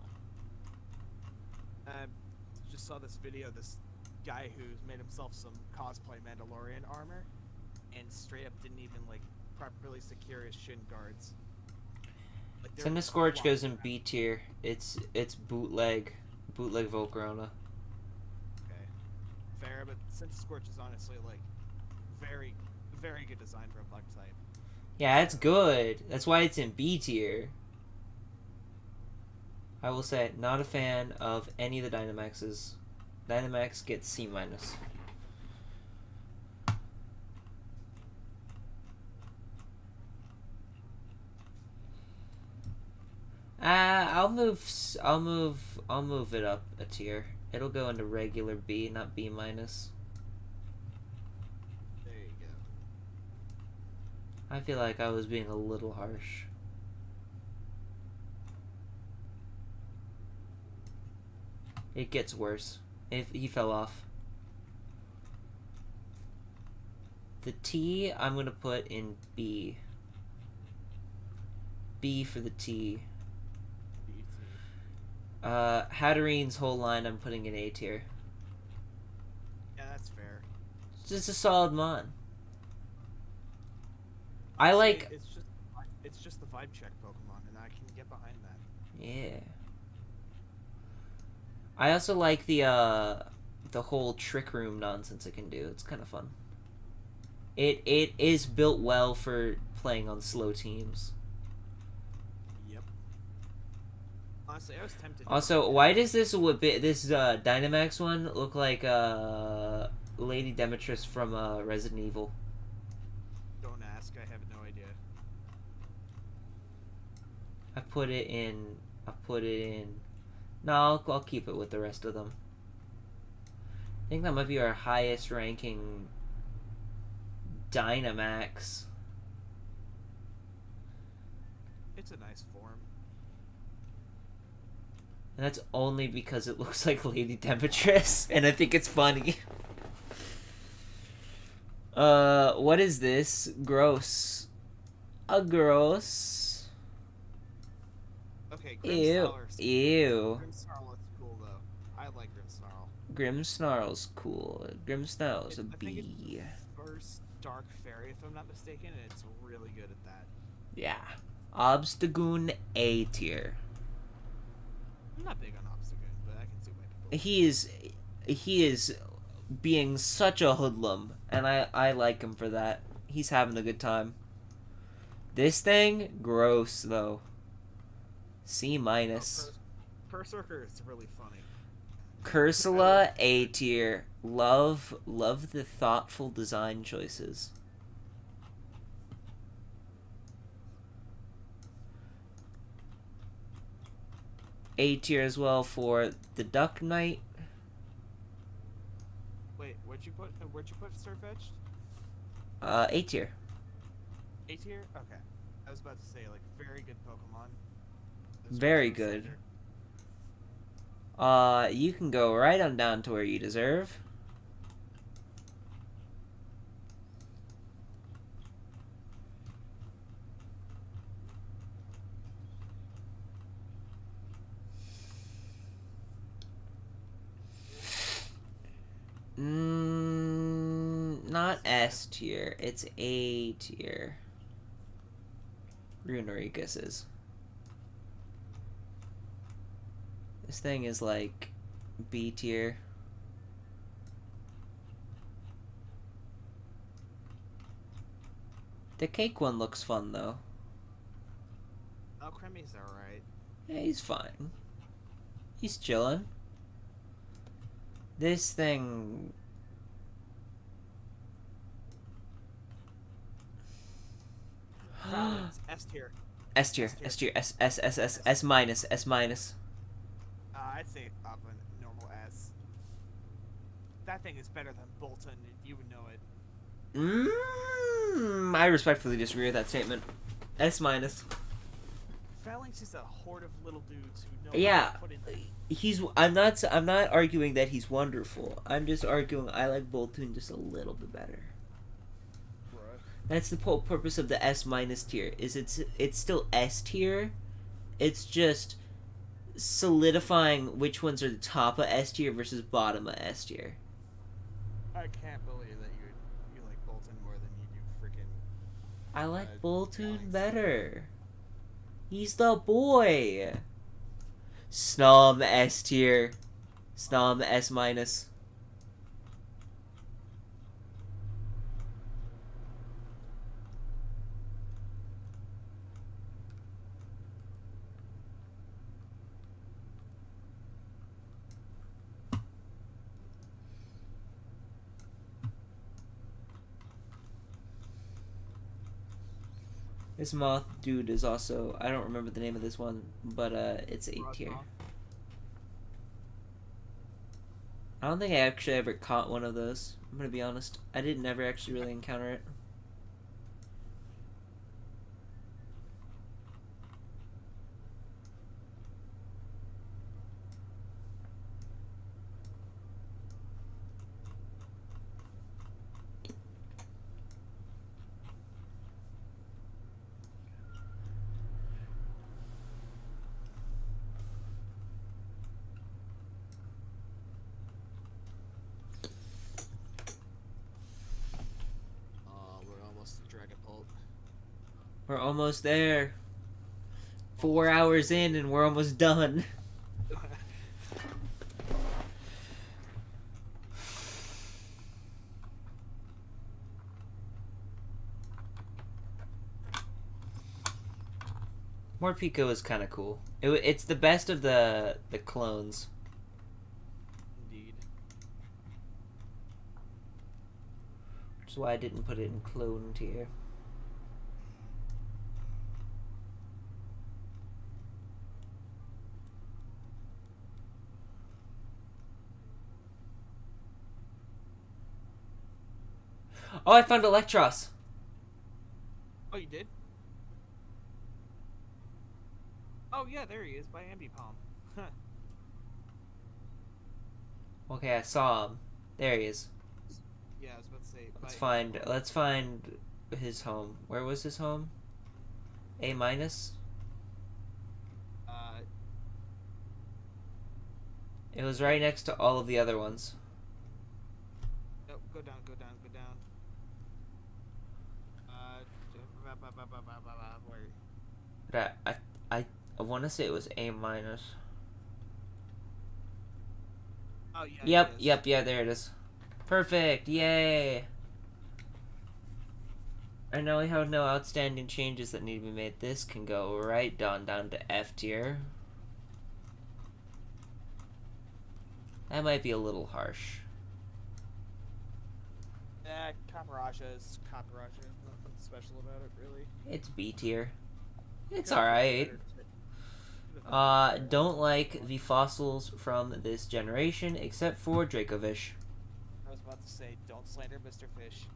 Just saw this video of this guy who's made himself some cosplay Mandalorian armor and straight up didn't even, like, properly secure his shin guards. Like, they're Scorch goes in flopping B tier. It's bootleg Volcarona. Okay, fair, but Scorch is honestly, like, very, very good design for a bug type. Yeah, it's good. That's why it's in B tier. I will say, not a fan of any of the Dynamaxes. Dynamax gets C-. I'll move it up a tier. It'll go into regular B, not B-. There you go. I feel like I was being a little harsh. It gets worse. If he fell off. The T I'm gonna put in B. B for the T. Hatterene's whole line I'm putting in A tier. Yeah, that's fair. It's just a solid mon. It's just the vibe check Pokemon, and I can get behind that. Yeah. I also like the whole trick room nonsense it can do. It's kind of fun. It is built well for playing on slow teams. Yep. Honestly, I was tempted. Also, why does this Dynamax one look like Lady Demetrius from Resident Evil? Don't ask. I have no idea. I put it in. No, I'll keep it with the rest of them. I think that might be our highest ranking Dynamax. It's a nice form. And that's only because it looks like Lady Demetrius, and I think it's funny. What is this? Gross. Gross. Okay, Ew. Ew. Grimmsnarl looks cool, though. I like Grimmsnarl. Grimmsnarl's cool. Grimmsnarl's a I think B. it's the first Dark Fairy, if I'm not mistaken, and it's really good at that. Yeah. Obstagoon A tier. I'm not big on Obstagoon, but I can see why people. He is being such a hoodlum, and I like him for that. He's having a good time. This thing, gross though. C-. Berserker is really funny. Cursula A tier. Love the thoughtful design choices. A tier as well for the Duck Knight. Wait, where'd you put Surfetched? A tier. A tier? Okay. I was about to say, like, very good Pokemon. Very good. You can go right on down to where you deserve. Not S tier. It's A tier. Runaricus is. This thing is like B tier. The cake one looks fun though. Oh, Cremmy's alright. Yeah, he's fine. He's chillin'. This thing... S tier. S tier. S tier. S minus. S minus. I'd say up a normal S. That thing is better than Bolton, and you would know it. I respectfully disagree with that statement. S minus. Phalanx is a horde of little dudes who know Yeah, how to put in... he's. I'm not arguing that he's wonderful. I'm just arguing I like Boltund just a little bit better. Bruh. That's the whole purpose of the S minus tier. Is it's still S tier. It's just solidifying which ones are the top of S tier versus bottom of S tier. I can't believe that you like Bolton more than you do freaking... I like Boltund Phalanx. better. He's the boy. Snom S tier. Snom S minus. This moth dude is also, I don't remember the name of this one, but it's A tier. Frogmoth. I don't think I actually ever caught one of those. I'm gonna be honest. I didn't ever actually really encounter it. We're almost to Dragapult. We're almost there. 4 hours in and we're almost done. Morpeko is kind of cool. It's the best of the clones. Indeed. Which is why I didn't put it in clone tier. Oh, I found Electros. Oh, you did? Oh yeah, there he is by Ambipom. Huh. Okay, I saw him. There he is. Yeah, I was about to say. Let's find his home. Where was his home? A minus? It was right next to all of the other ones. No, go down, go down, go down. Where? But I want to say it was A minus. Oh yeah. Yep, yeah, there it is. Perfect, yay! I know we have no outstanding changes that need to be made. This can go right down to F tier. That might be a little harsh. Caparaja is Caparaja. Nothing special about it, really. It's B tier. It's alright. Don't like the fossils from this generation, except for Dracovish. I was about to say, don't slander Mr. Fish.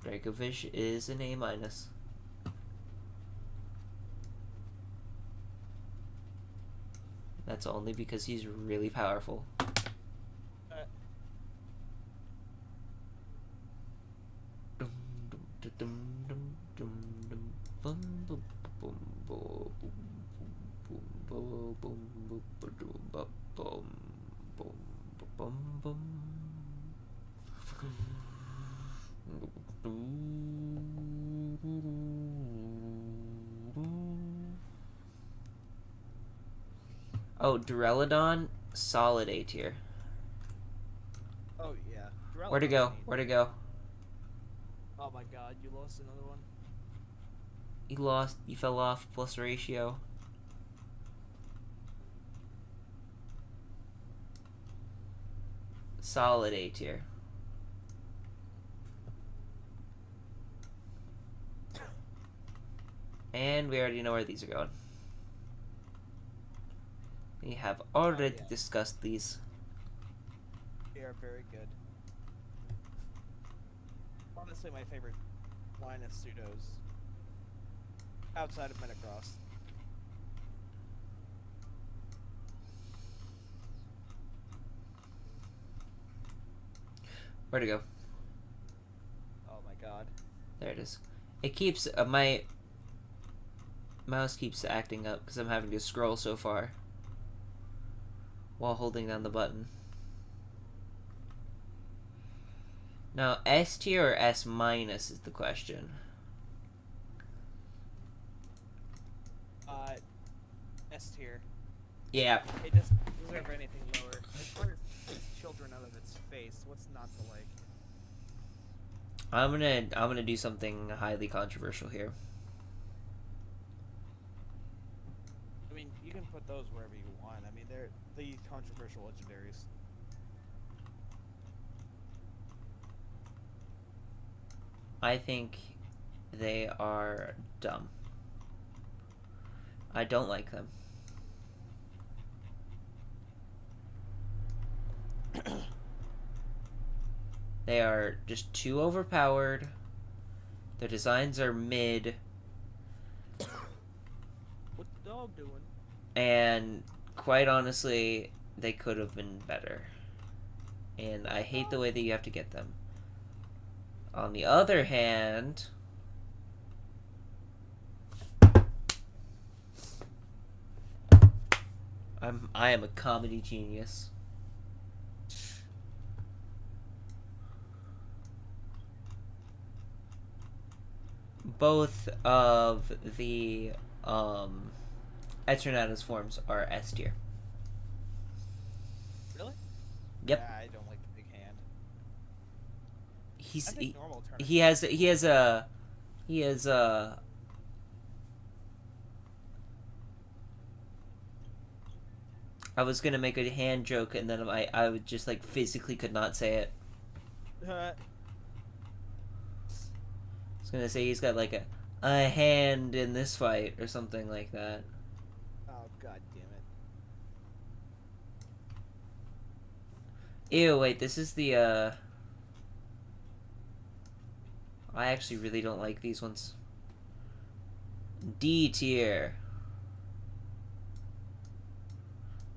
Dracovish is an A minus. That's only because he's really powerful. Oh, Duraludon, solid A tier. Oh yeah. Where'd it go? Where'd it go? Oh my god, you lost another one? You fell off, plus ratio. Solid A tier. And we already know where these are going. We have already discussed these. They are very good. Honestly, my favorite line of pseudos. Outside of Metacross. Where'd it go? Oh my god. There it is. It keeps, my mouse keeps acting up because I'm having to scroll so far while holding down the button. Now, S tier or S minus is the question. S tier. Yeah. It doesn't deserve anything lower. As far as its children out of its face, what's not to like? I'm gonna do something highly controversial here. I mean, you can put those wherever you want. I mean, they're the controversial legendaries. I think they are dumb. I don't like them. They are just too overpowered. Their designs are mid. What's the dog doing? And quite honestly, they could have been better. And I hate the way that you have to get them. On the other hand, I am a comedy genius. Both of the Eternatus forms are S tier. Really? Yep. Yeah, I don't like the big hand. He's I think normal turn. he has I was gonna make a hand joke and then I would just like physically could not say it. I was gonna say he's got like a hand in this fight or something like that. Oh god damn it. Ew, wait, this is the I actually really don't like these ones. D tier.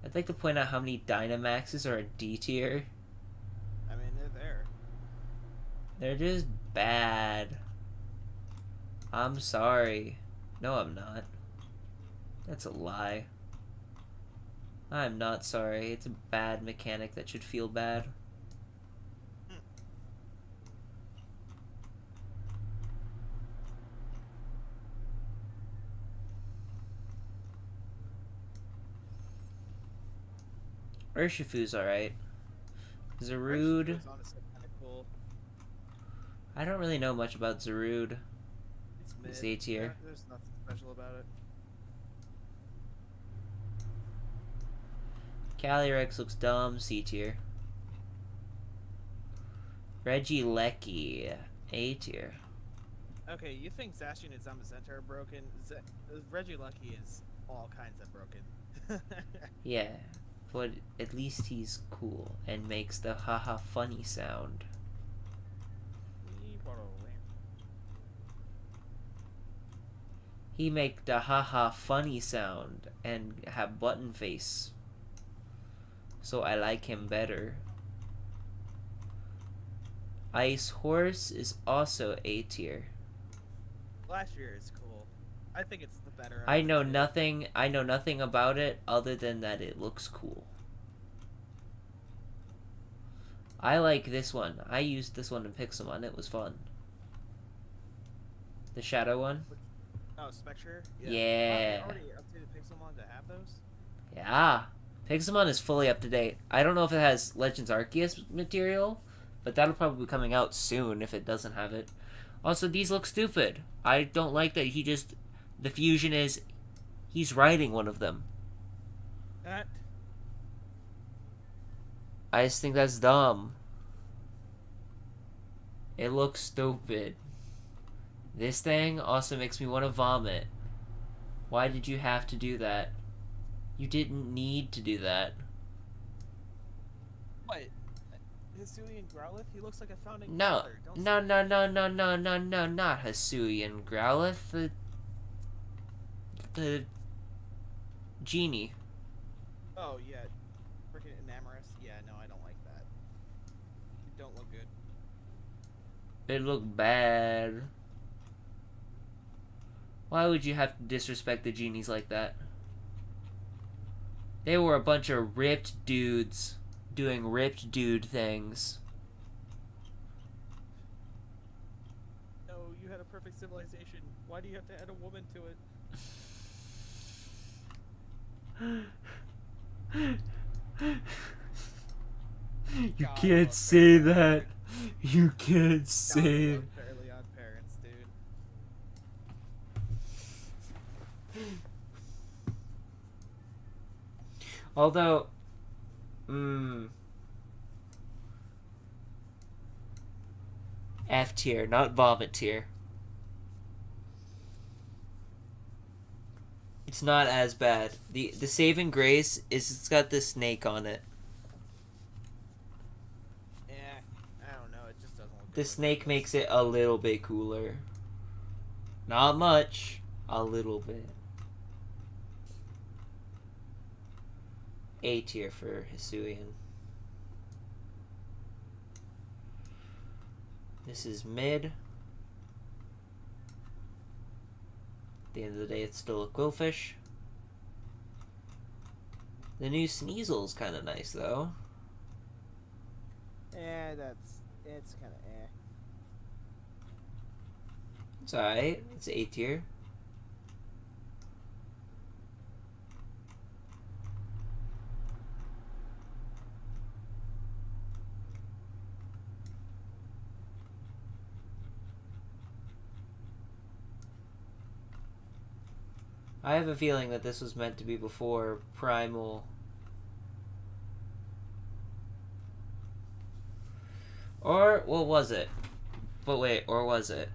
I'd like to point out how many Dynamaxes are a D tier. I mean, they're there. They're just bad. I'm sorry. No, I'm not. That's a lie. I'm not sorry. It's a bad mechanic that should feel bad. Urshifu's alright. Zarude. It's honestly kind of cool. I don't really know much about Zarude. It's mid. It's A tier. Yeah, there's nothing special about it. Calyrex looks dumb. C tier. Regieleki. A tier. Okay, you think Zacian and Zamazenta are broken? Regieleki is all kinds of broken. Yeah. But at least he's cool and makes the haha funny sound. He make the haha funny sound and have button face. So I like him better. Ice Horse is also A tier. Last year is cool. I think it's the better. I know nothing about it other than that it looks cool. I like this one. I used this one in Pixelmon. It was fun. The shadow one? Oh, Spectre? Yeah. Oh, they already updated Pixelmon to have those? Yeah. Pixelmon is fully up to date. I don't know if it has Legends Arceus material, but that'll probably be coming out soon if it doesn't have it. Also, these look stupid. I don't like that he just... The fusion is... He's riding one of them. That? I just think that's dumb. It looks stupid. This thing also makes me want to vomit. Why did you have to do that? You didn't need to do that. What? Hisuian Growlithe? He looks like a founding No, father. no, not Hisuian Growlithe. The genie. Oh, yeah. Freaking Enamorous? Yeah, no, I don't like that. It don't look good. It looked bad. Why would you have to disrespect the genies like that? They were a bunch of ripped dudes doing ripped dude things. No, you had a perfect civilization. Why do you have to add a woman to it? You God, can't say that. You can't say it. Fairly Odd Parents, dude. Although, F tier, not vomit tier. It's not as bad. The saving grace is it's got this snake on it. Yeah, I don't know. It just doesn't look The good snake like makes this. it a little bit cooler. Not much, a little bit. A tier for Hisuian. This is mid. At the end of the day, it's still a Quillfish. The new Sneasel's kind of nice, though. Yeah, it's kind of eh. It's alright. It's A tier. I have a feeling that this was meant to be before Primal. Or, what was it? But wait, or was it?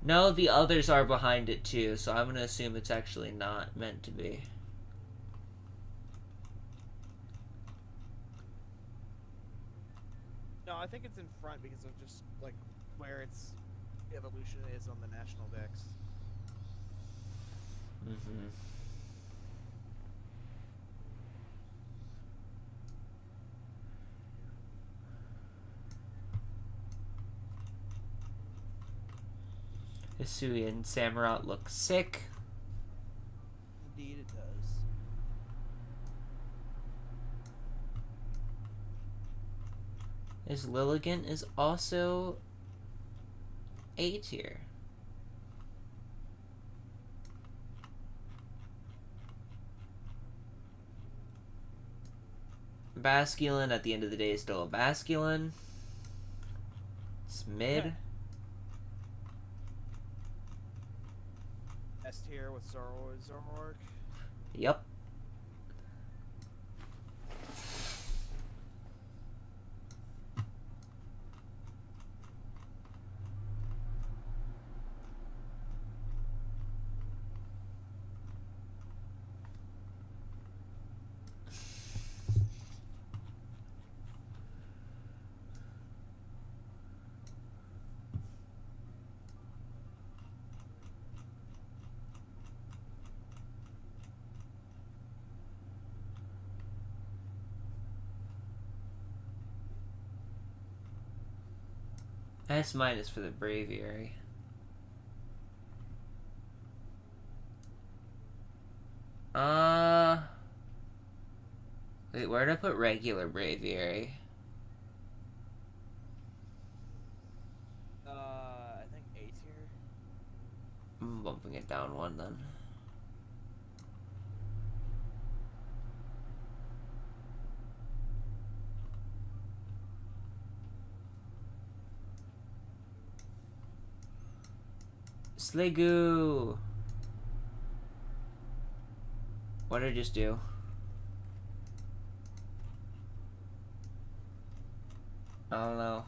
No, the others are behind it too, so I'm gonna assume it's actually not meant to be. No, I think it's in front because of just like where its evolution is on the national decks. Mm-hmm. Hisuian Samurott looks sick. Indeed, it does. This Lilligant is also A tier. Basculin at the end of the day is still a Basculin. It's mid. S tier with Zoroark. Yep. S minus for the Braviary. Wait, where did I put regular Braviary? I think A tier. I'm bumping it down one then. Sliggoo! What did I just do? I don't know.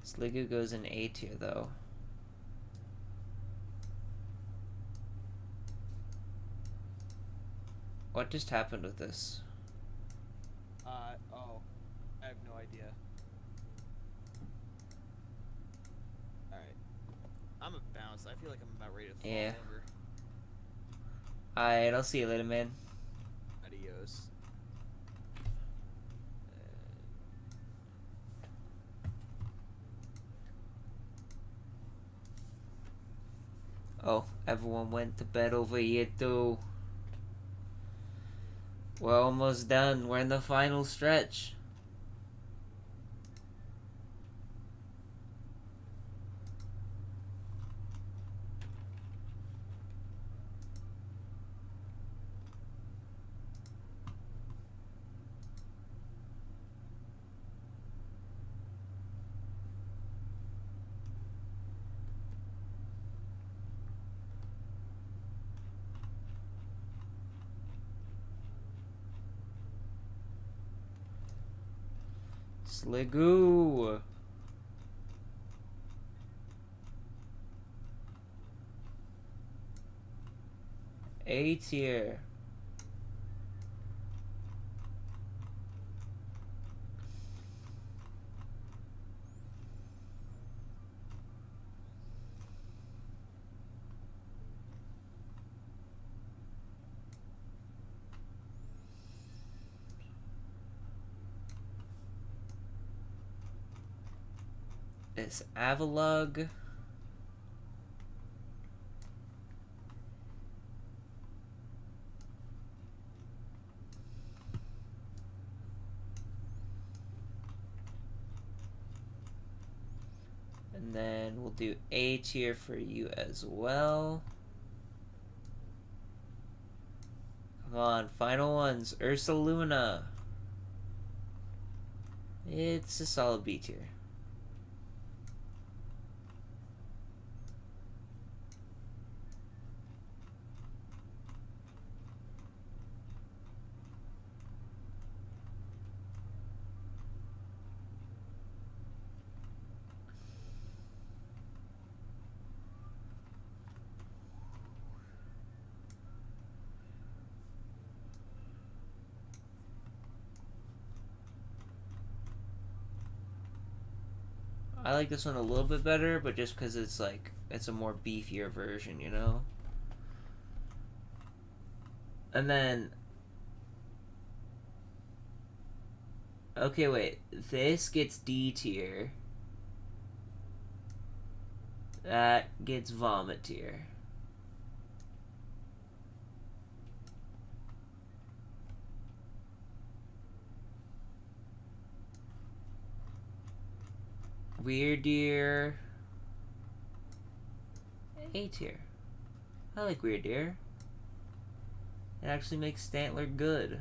Sliggoo goes in A tier though. What just happened with this? Oh. I have no idea. Alright. I'm a bounce. I feel like I'm about ready to fall Yeah. over. Alright, I'll see you later, man. Adios. Oh, everyone went to bed over here too. We're almost done. We're in the final stretch. Sliggoo. A tier. This Avalug. And then we'll do A tier for you as well. Come on, final ones. Ursaluna. It's a solid B tier. I like this one a little bit better, but just because it's like, it's a more beefier version, you know? And then... Okay, wait. This gets D tier. That gets Vomit tier. Weird Deer. A tier. I like Weird Deer. It actually makes Stantler good.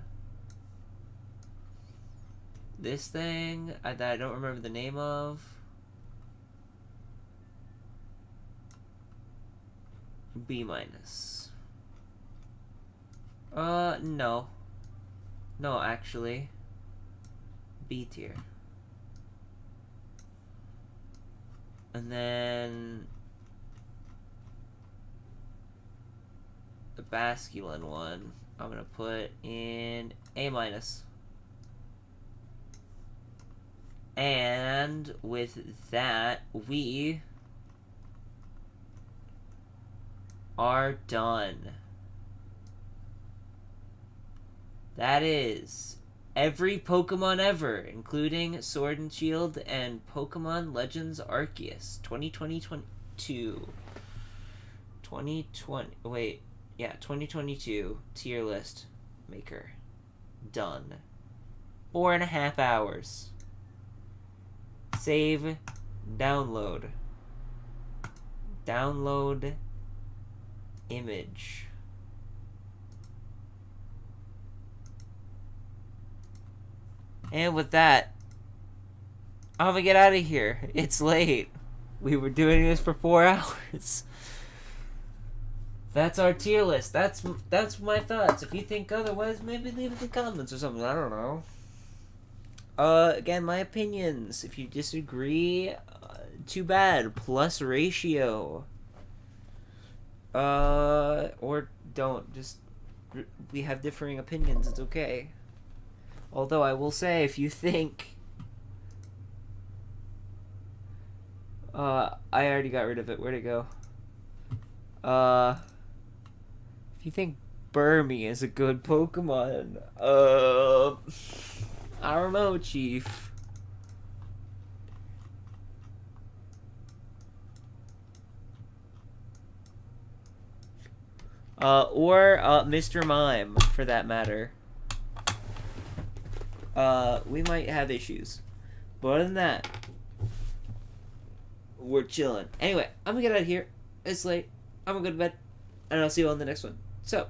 This thing that I don't remember the name of. B minus. No. No, actually. B tier. And then the Basculin one, I'm gonna put in A minus. And with that, we are done. That is every Pokemon ever, including Sword and Shield and Pokemon Legends Arceus 2022. 2022 tier list maker. Done. 4.5 hours. Save, download. Download image. And with that, I'm gonna get out of here. It's late. We were doing this for 4 hours. That's our tier list. That's my thoughts. If you think otherwise, maybe leave it in the comments or something. I don't know. Again, my opinions. If you disagree, too bad. Plus ratio. Or don't. Just, we have differing opinions. It's okay. Although I will say, if you think... I already got rid of it. Where'd it go? If you think Burmy is a good Pokemon, I don't know, Chief. Or Mr. Mime, for that matter. We might have issues. But other than that, we're chilling. Anyway, I'm gonna get out of here. It's late. I'm gonna go to bed. And I'll see you on the next one. So,